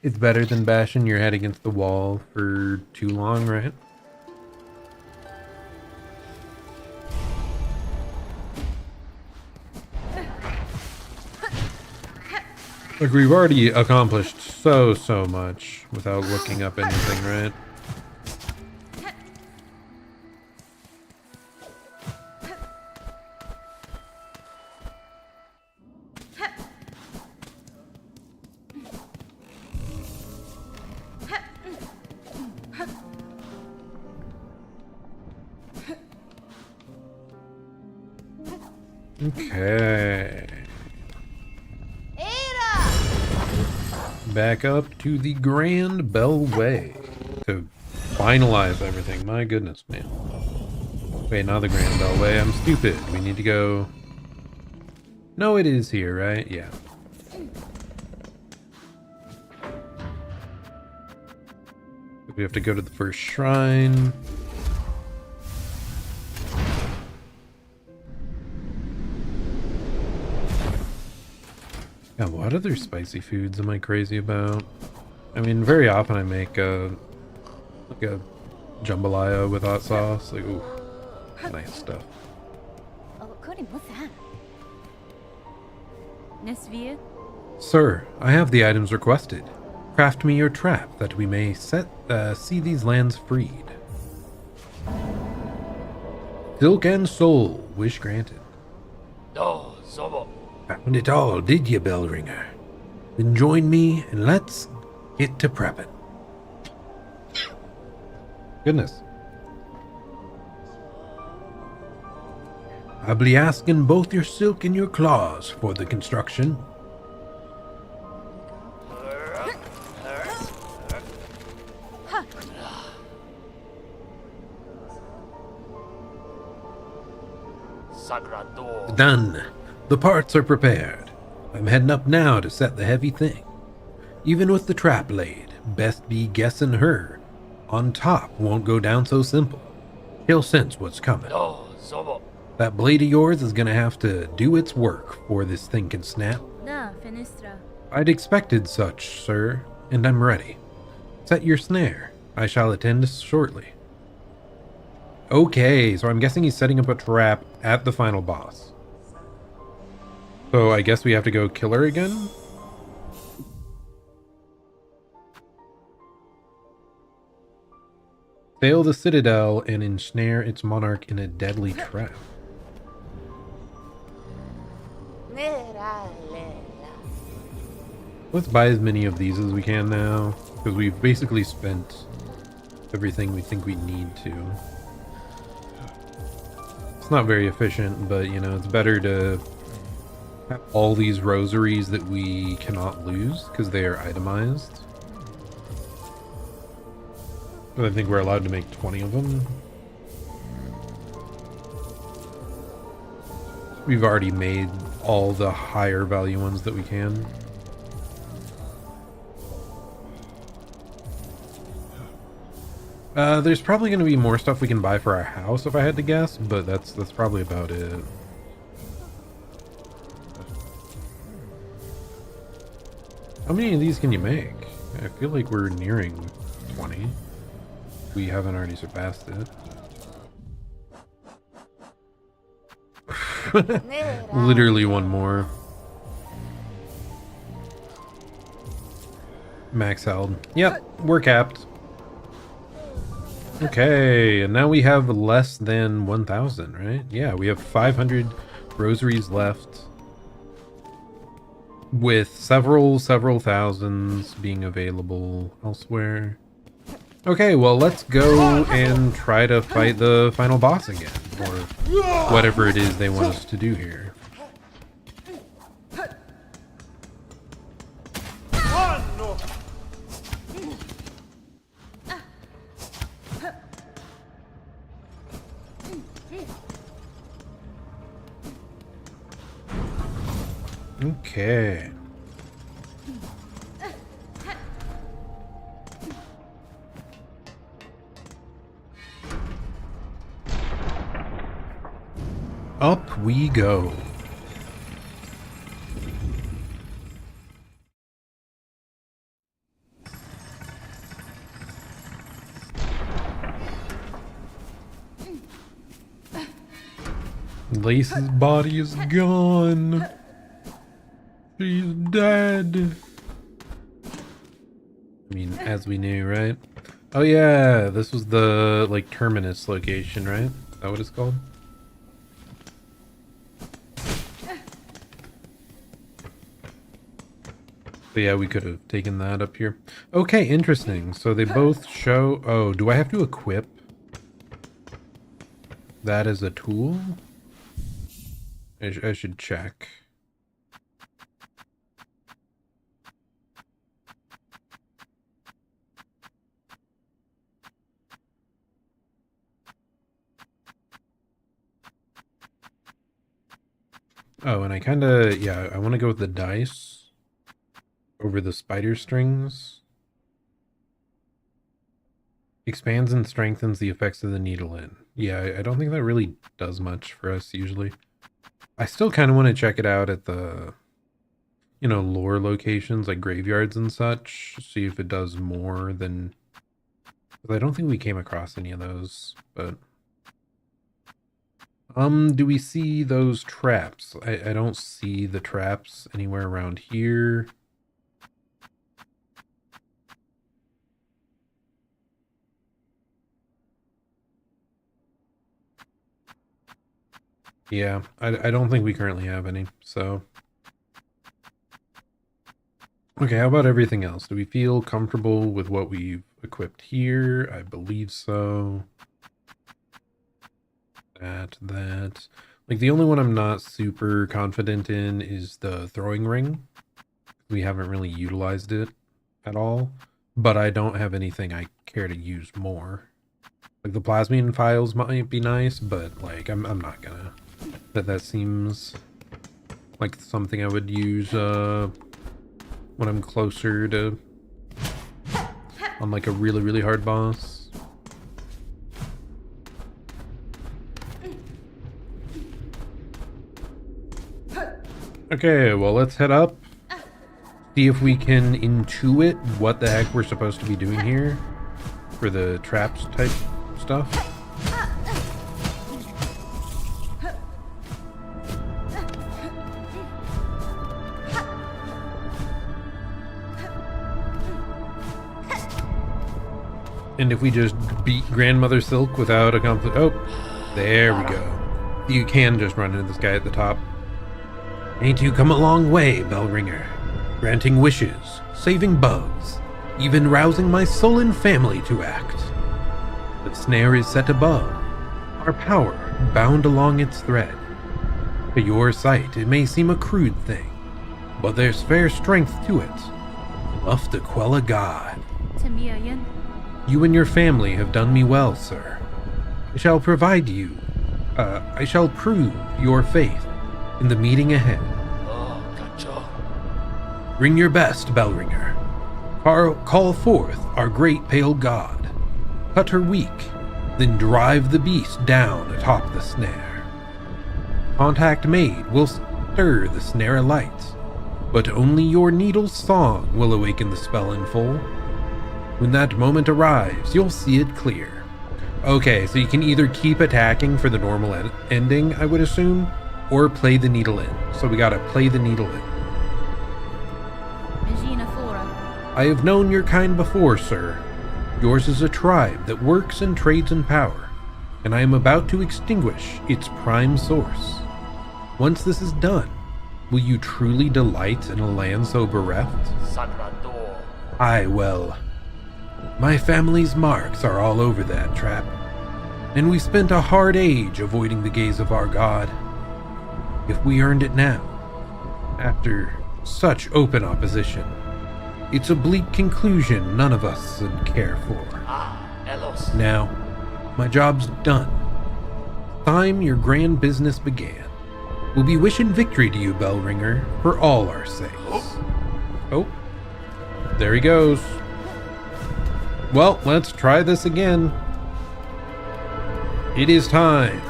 it's better than bashing your head against the wall for too long, right? Like, we've already accomplished so much without looking up anything, right? Okay. Back up to the Grand Bell Way to finalize everything. My goodness, man. Wait, not the Grand Bell Way. I'm stupid. We need to go... No, it is here, right? Yeah. We have to go to the first shrine. God, what other spicy foods am I crazy about? I mean, very often I make like a jambalaya with hot sauce. Like, ooh, nice stuff. What's that? Nesvia? Sir, I have the items requested. Craft me your trap that we may see these lands freed. Silk and soul, wish granted. Oh, Zobo. Found it all, did you, bell ringer? Then join me and let's get to prepping. Goodness. I'll be asking both your silk and your claws for the construction. Done. The parts are prepared. I'm heading up now to set the heavy thing. Even with the trap laid, best be guessing her on top won't go down so simple. He'll sense what's coming. Oh, Zobo. That blade of yours is gonna have to do its work before this thing can snap. I'd expected such, sir, and I'm ready. Set your snare. I shall attend shortly. Okay, so I'm guessing he's setting up a trap at the final boss. So I guess we have to go kill her again? Sail the citadel and ensnare its monarch in a deadly trap. Let's buy as many of these as we can now, because we've basically spent everything we think we need to. It's not very efficient, but you know, it's better to have all these rosaries that we cannot lose because they are itemized. But I think we're allowed to make 20 of them. We've already made all the higher value ones that we can. There's probably going to be more stuff we can buy for our house if I had to guess, but that's probably about it. How many of these can you make? I feel like we're nearing 20. We haven't already surpassed it. Literally one more. Max held. Yep, we're capped. Okay, and now we have less than 1,000, right? Yeah, we have 500 rosaries left. With several thousands being available elsewhere. Okay, well, let's go and try to fight the final boss again, or whatever it is they want us to do here. Okay. Up we go. Lace's body is gone. She's dead. I mean, as we knew, right? Oh yeah, this was the, like, terminus location, right? Is that what it's called? But yeah, we could have taken that up here. Okay, interesting. So they both show... Oh, do I have to equip that as a tool? I should check. Oh, and I kind of... Yeah, I want to go with the dice over the spider strings. Expands and strengthens the effects of the needle in. Yeah, I don't think that really does much for us usually. I still kind of want to check it out at the, you know, lore locations like graveyards and such. See if it does more than... I don't think we came across any of those, but... do we see those traps? I don't see the traps anywhere around here. Yeah, I don't think we currently have any, so... Okay, how about everything else? Do we feel comfortable with what we've equipped here? I believe so. That. Like, the only one I'm not super confident in is the throwing ring. We haven't really utilized it at all, but I don't have anything I care to use more. Like, the plasmine files might be nice, but, like, I'm not gonna... That seems like something I would use when I'm closer to on like a really hard boss. Okay, well, let's head up, see if we can intuit what the heck we're supposed to be doing here for the traps type stuff. And if we just beat Grandmother Silk without a conflict... Oh, there we go. You can just run into this guy at the top. Ain't you come a long way, Bellringer? Granting wishes, saving bugs, even rousing my sullen family to act. The snare is set above, our power bound along its thread. To your sight, it may seem a crude thing, but there's fair strength to it. Enough to quell a god. You and your family have done me well, sir. I shall provide you, I shall prove your faith in the meeting ahead. Bring your best, Bellringer. Call forth our great pale god. Cut her weak, then drive the beast down atop the snare. Contact made will stir the snare alight, but only your needle's song will awaken the spell in full. When that moment arrives, you'll see it clear. Okay, so you can either keep attacking for the normal ending, I would assume, or play the needle in. So we gotta play the needle in. I have known your kind before, sir. Yours is a tribe that works and trades in power, and I am about to extinguish its prime source. Once this is done, will you truly delight in a land so bereft? Aye, well... My family's marks are all over that trap, and we spent a hard age avoiding the gaze of our god. If we earned it now, after such open opposition, it's a bleak conclusion none of us would care for. Now, my job's done. Time your grand business began. We'll be wishing victory to you, Bellringer, for all our sakes. Oh, there he goes. Well, let's try this again. It is time.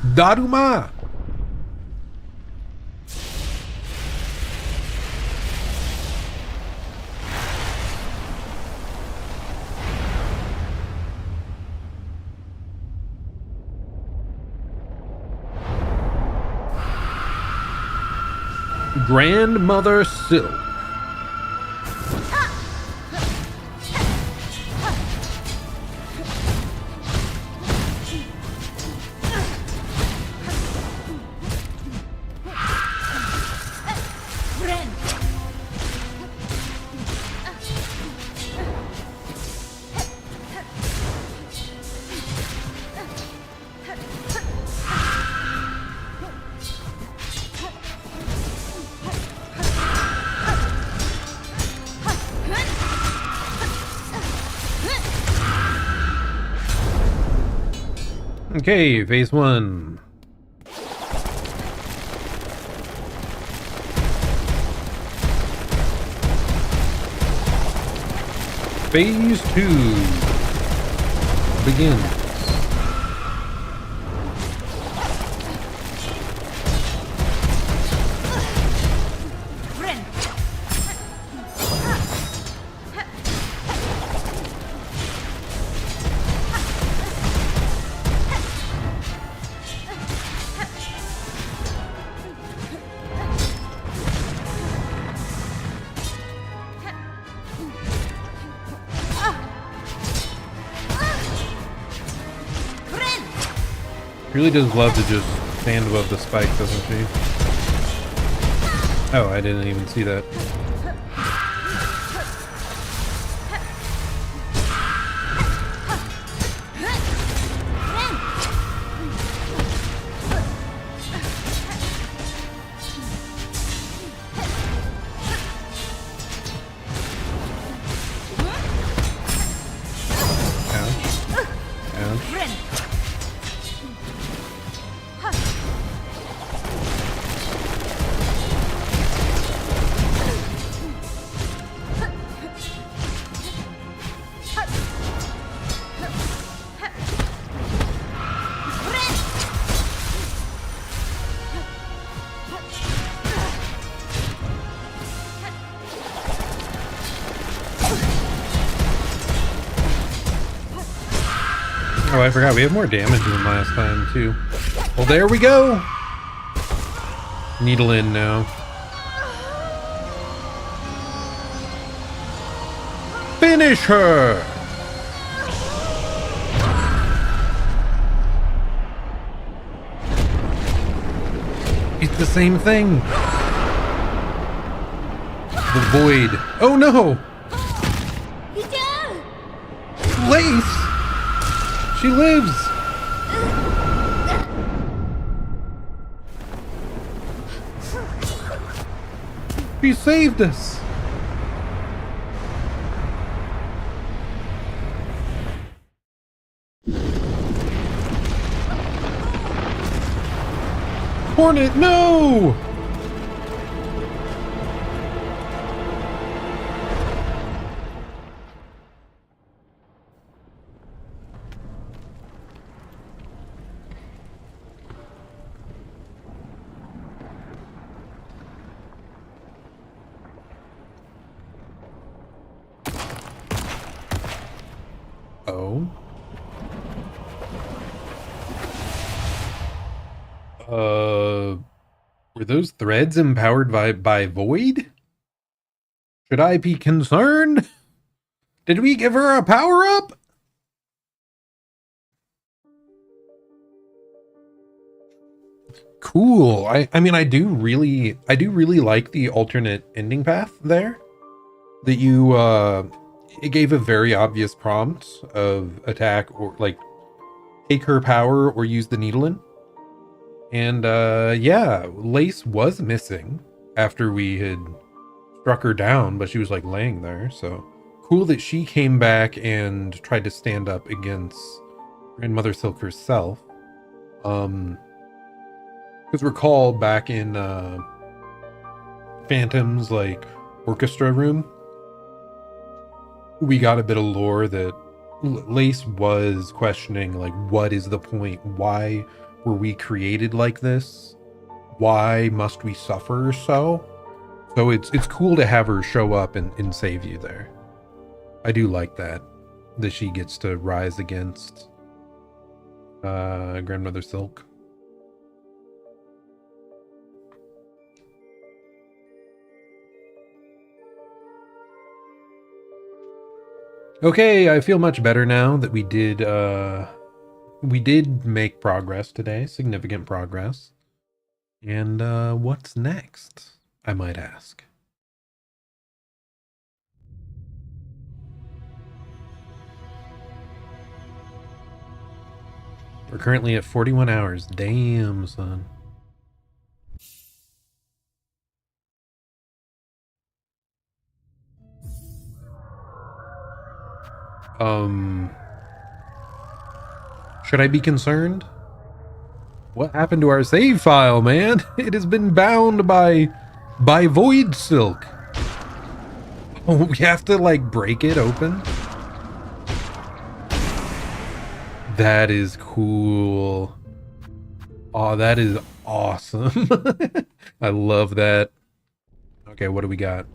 Daruma! Grandmother Silk. Okay, phase 1. Phase 2 begins. Really does love to just stand above the spike, doesn't she? Oh, I didn't even see that. Oh, I forgot. We have more damage than last time, too. Well, there we go. Needle in now. Finish her! It's the same thing. The void. Oh, no! Lace! She lives! She saved us! Hornet, no! Oh. Were those threads empowered by Void? Should I be concerned? Did we give her a power-up? Cool. I mean, I do really like the alternate ending path there. That you, it gave a very obvious prompt of attack or, like, take her power or use the needle in. And, yeah, Lace was missing after we had struck her down, but she was, like, laying there, so cool that she came back and tried to stand up against Grandmother Silk herself. Because recall back in, Phantom's, like, orchestra room, we got a bit of lore that Lace was questioning, like, what is the point? Why Were we created like this? Why must we suffer so? So it's cool to have her show up and save you there. I do like that she gets to rise against Grandmother Silk. Okay, I feel much better now that we did make progress today, significant progress. And what's next, I might ask? We're currently at 41 hours. Damn, son. Should I be concerned? What happened to our save file, man? It has been bound by Void Silk. Oh, we have to like break it open? That is cool. Oh, that is awesome. I love that. Okay, what do we got?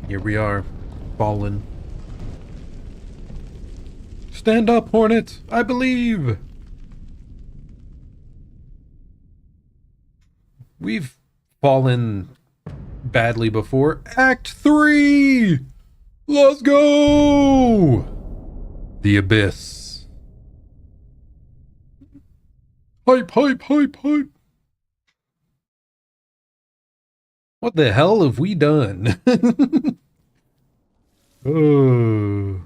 Here we are, fallen. Stand up, Hornet! I believe! We've fallen badly before. Act 3! Let's go! The Abyss. Hype, hype, hype, hype. What the hell have we done? Oh.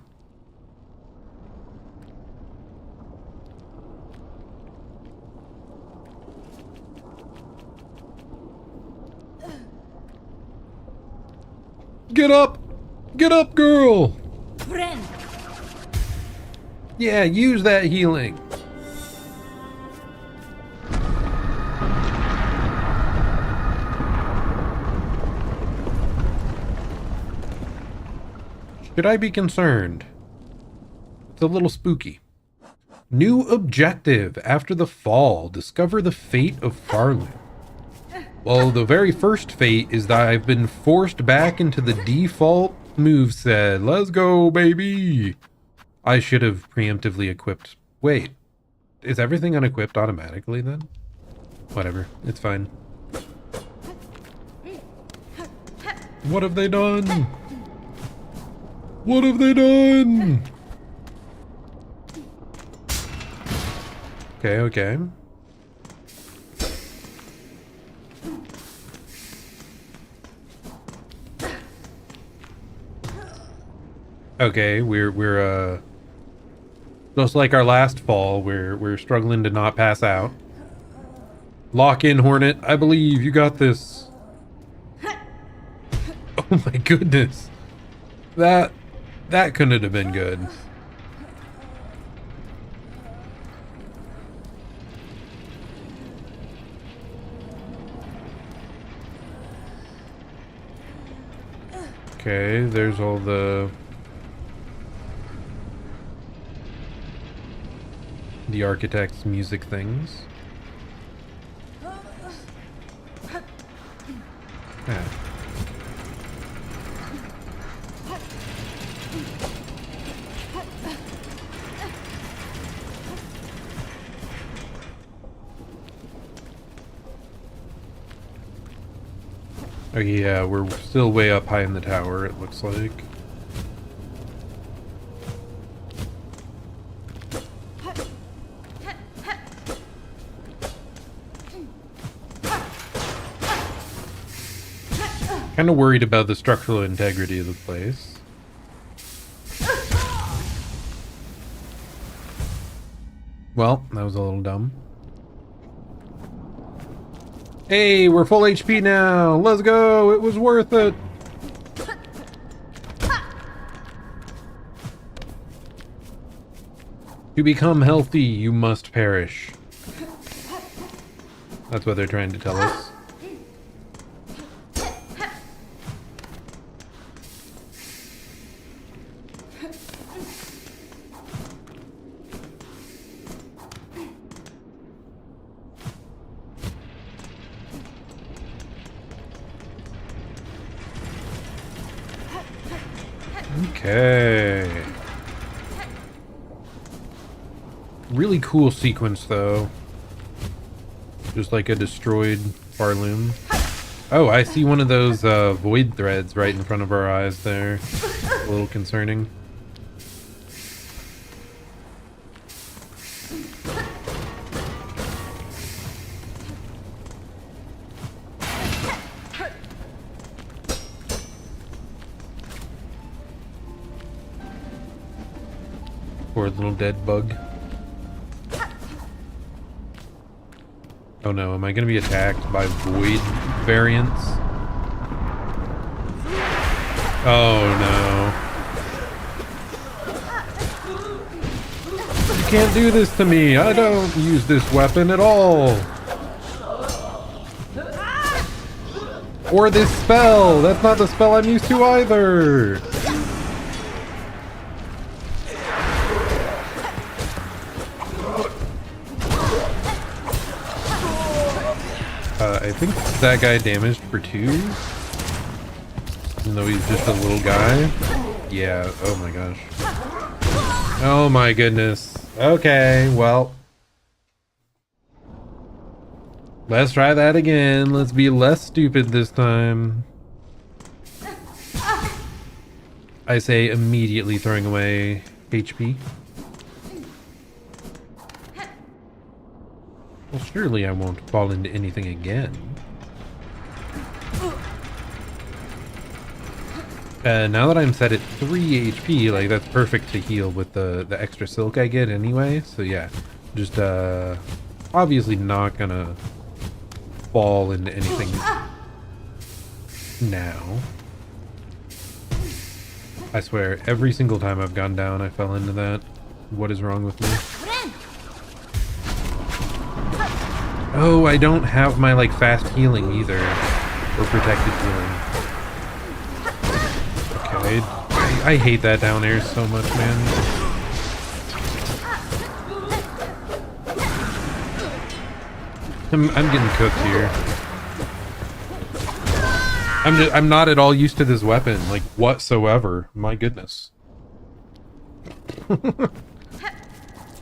Get up! Get up, girl! Friend. Yeah, use that healing. Should I be concerned? It's a little spooky. New objective after the fall. Discover the fate of Farley. Well, the very first fate is that I've been forced back into the default moveset. Let's go, baby! I should have preemptively equipped... Wait, is everything unequipped automatically then? Whatever, it's fine. What have they done? What have they done? Okay, okay. Okay, we're just like our last fall, we're struggling to not pass out. Lock in, Hornet. I believe you got this. Oh my goodness. That couldn't have been good. Okay, there's all the architect's music things. Yeah. Oh yeah, we're still way up high in the tower, it looks like. Kind of worried about the structural integrity of the place. Well, that was a little dumb. Hey, we're full HP now. Let's go. It was worth it. To become healthy, you must perish. That's what they're trying to tell us. Okay. Really cool sequence, though. Just like a destroyed Barloom. Oh, I see one of those void threads right in front of our eyes there. A little concerning. Poor little dead bug. Oh no, am I gonna be attacked by void variants? Oh no. You can't do this to me. I don't use this weapon at all. Or this spell. That's not the spell I'm used to either. I think that guy damaged for 2. Even though he's just a little guy. Yeah, oh my gosh. Oh my goodness. Okay, well. Let's try that again. Let's be less stupid this time. I say immediately throwing away HP. Well, surely I won't fall into anything again. Now that I'm set at 3 HP, like that's perfect to heal with the extra silk I get anyway. So yeah, just obviously not gonna fall into anything now. I swear, every single time I've gone down, I fell into that. What is wrong with me? Oh, I don't have my like fast healing either, or protected healing. Okay, I hate that down air so much, man. I'm getting cooked here. I'm not at all used to this weapon, like whatsoever. My goodness.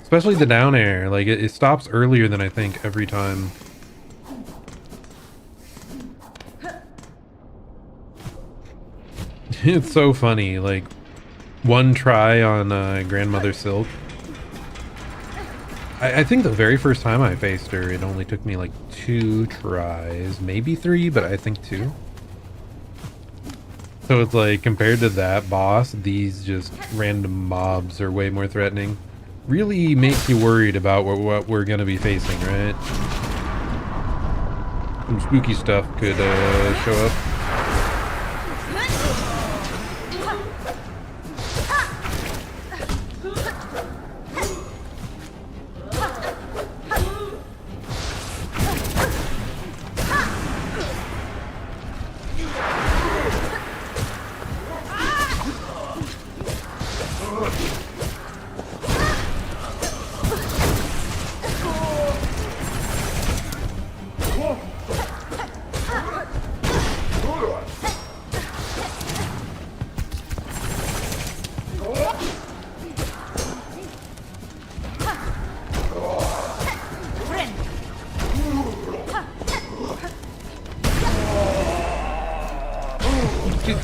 Especially the down air, like it stops earlier than I think every time. It's so funny, like one try on Grandmother Silk. I think the very first time I faced her, it only took me like 2 tries, maybe 3, but I think 2. So it's like, compared to that boss, these just random mobs are way more threatening. Really makes you worried about what we're gonna be facing, right? Some spooky stuff could show up.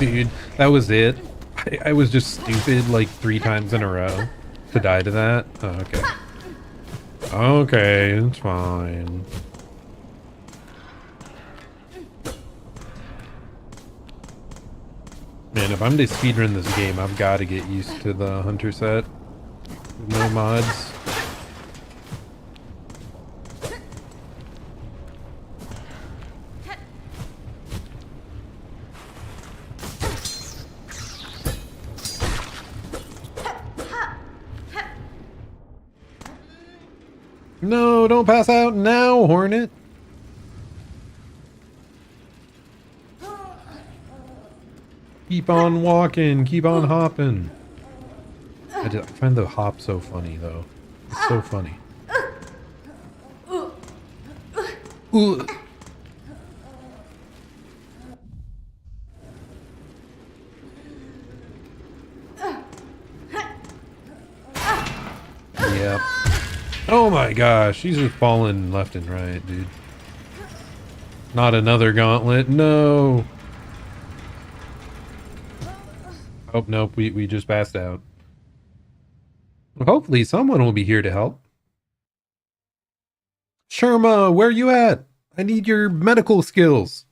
Dude, that was it. I was just stupid like 3 times in a row to die to that. Oh, okay. Okay, it's fine. Man, if I'm to speedrun this game, I've got to get used to the hunter set. No mods. No, don't pass out now, Hornet. Keep on walking, keep on hopping. I find the hop so funny, though. It's so funny. Ooh. Yep. Oh my gosh, she's just falling left and right, dude. Not another gauntlet, no. Oh, nope, we just passed out. Well, hopefully someone will be here to help. Sherma, where you at? I need your medical skills.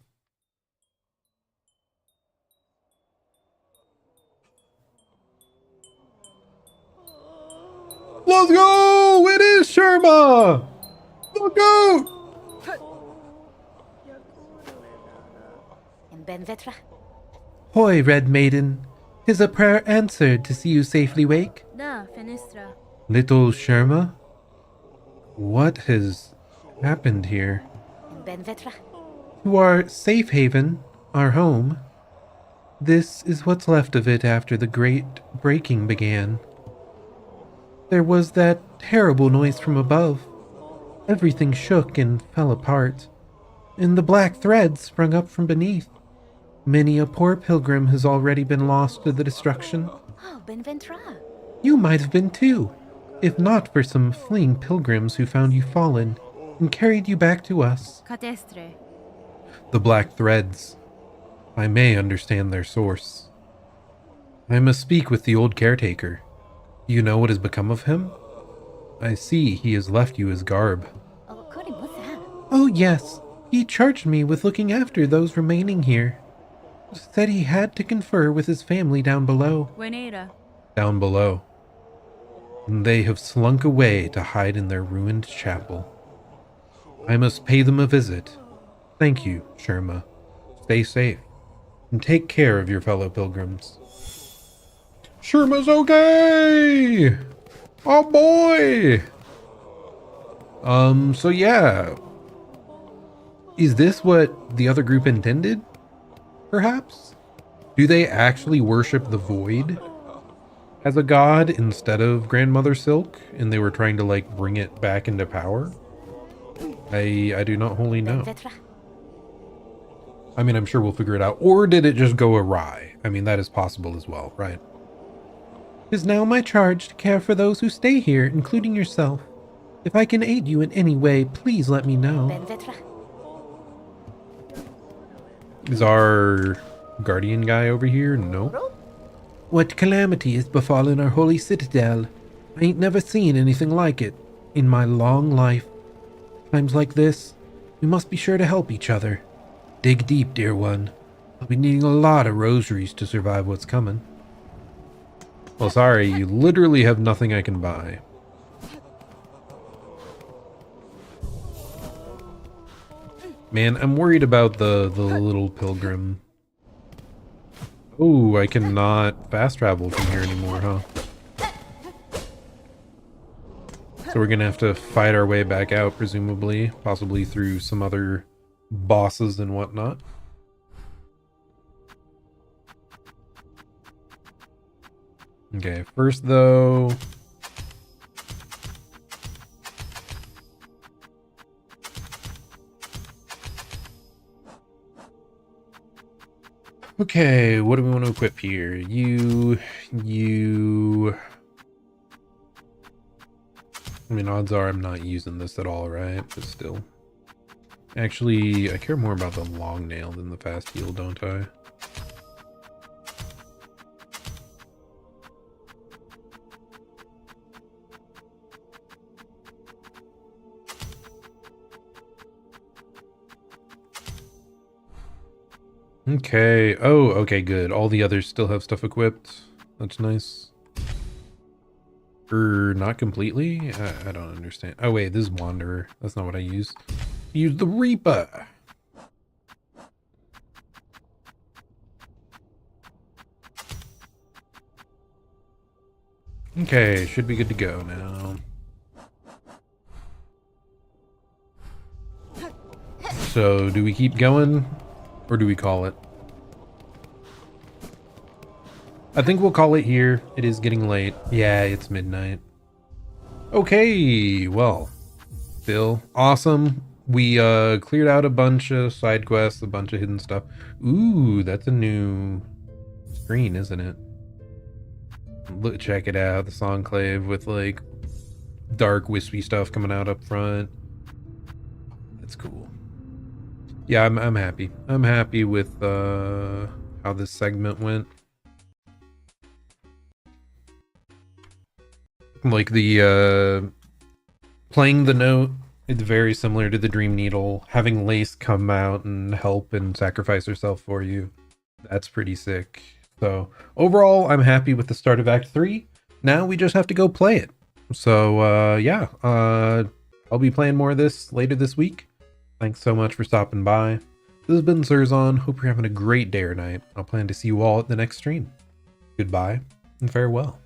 Let's go! It is Sherma! Look out! Hoy, Red Maiden. 'Tis a prayer answered to see you safely wake. Da, Fenistra. Little Sherma? What has happened here? To our safe haven, our home. This is what's left of it after the great breaking began. There was that terrible noise from above. Everything shook and fell apart, and the black threads sprung up from beneath. Many a poor pilgrim has already been lost to the destruction. Oh, Benventra. You might have been too, if not for some fleeing pilgrims who found you fallen and carried you back to us. Cadestre. The black threads. I may understand their source. I must speak with the old caretaker. Do you know what has become of him? I see he has left you his garb. Oh, couldn't what's that? Oh yes, he charged me with looking after those remaining here. Said he had to confer with his family down below. Buenera. Down below. And they have slunk away to hide in their ruined chapel. I must pay them a visit. Thank you, Sherma. Stay safe, and take care of your fellow pilgrims. Sherma's okay! Oh boy! So yeah. Is this what the other group intended? Perhaps? Do they actually worship the Void as a god instead of Grandmother Silk, and they were trying to like bring it back into power? I do not wholly know. I mean, I'm sure we'll figure it out. Or did it just go awry? I mean, that is possible as well, right? It is now my charge to care for those who stay here, including yourself. If I can aid you in any way, please let me know. Is our guardian guy over here? No. What calamity has befallen our holy citadel? I ain't never seen anything like it in my long life. Times like this, we must be sure to help each other. Dig deep, dear one. I'll be needing a lot of rosaries to survive what's coming. Well, sorry, you literally have nothing I can buy. Man, I'm worried about the little pilgrim. Oh, I cannot fast travel from here anymore, huh? So we're gonna have to fight our way back out, presumably. Possibly through some other bosses and whatnot. Okay, first though... Okay, what do we want to equip here? You... I mean, odds are I'm not using this at all, right? But still. Actually, I care more about the long nail than the fast heal, don't I? Okay. Oh, okay, good. All the others still have stuff equipped. That's nice. Not completely? I don't understand. Oh, wait, this is Wanderer. That's not what I use. Use the Reaper. Okay, should be good to go now. So, do we keep going? Or do we call it? I think we'll call it here. It is getting late. Yeah, it's midnight. Okay, well, still awesome. We cleared out a bunch of side quests, a bunch of hidden stuff. Ooh, that's a new screen, isn't it? Look, check it out. The Songclave with like dark wispy stuff coming out up front. That's cool. Yeah, I'm happy. I'm happy with how this segment went. Like the playing the note, it's very similar to the Dream Needle. Having Lace come out and help and sacrifice herself for you, that's pretty sick. So overall, I'm happy with the start of Act 3. Now we just have to go play it. So yeah, I'll be playing more of this later this week. Thanks so much for stopping by. This has been Silksong. Hope you're having a great day or night. I'll plan to see you all at the next stream. Goodbye and farewell.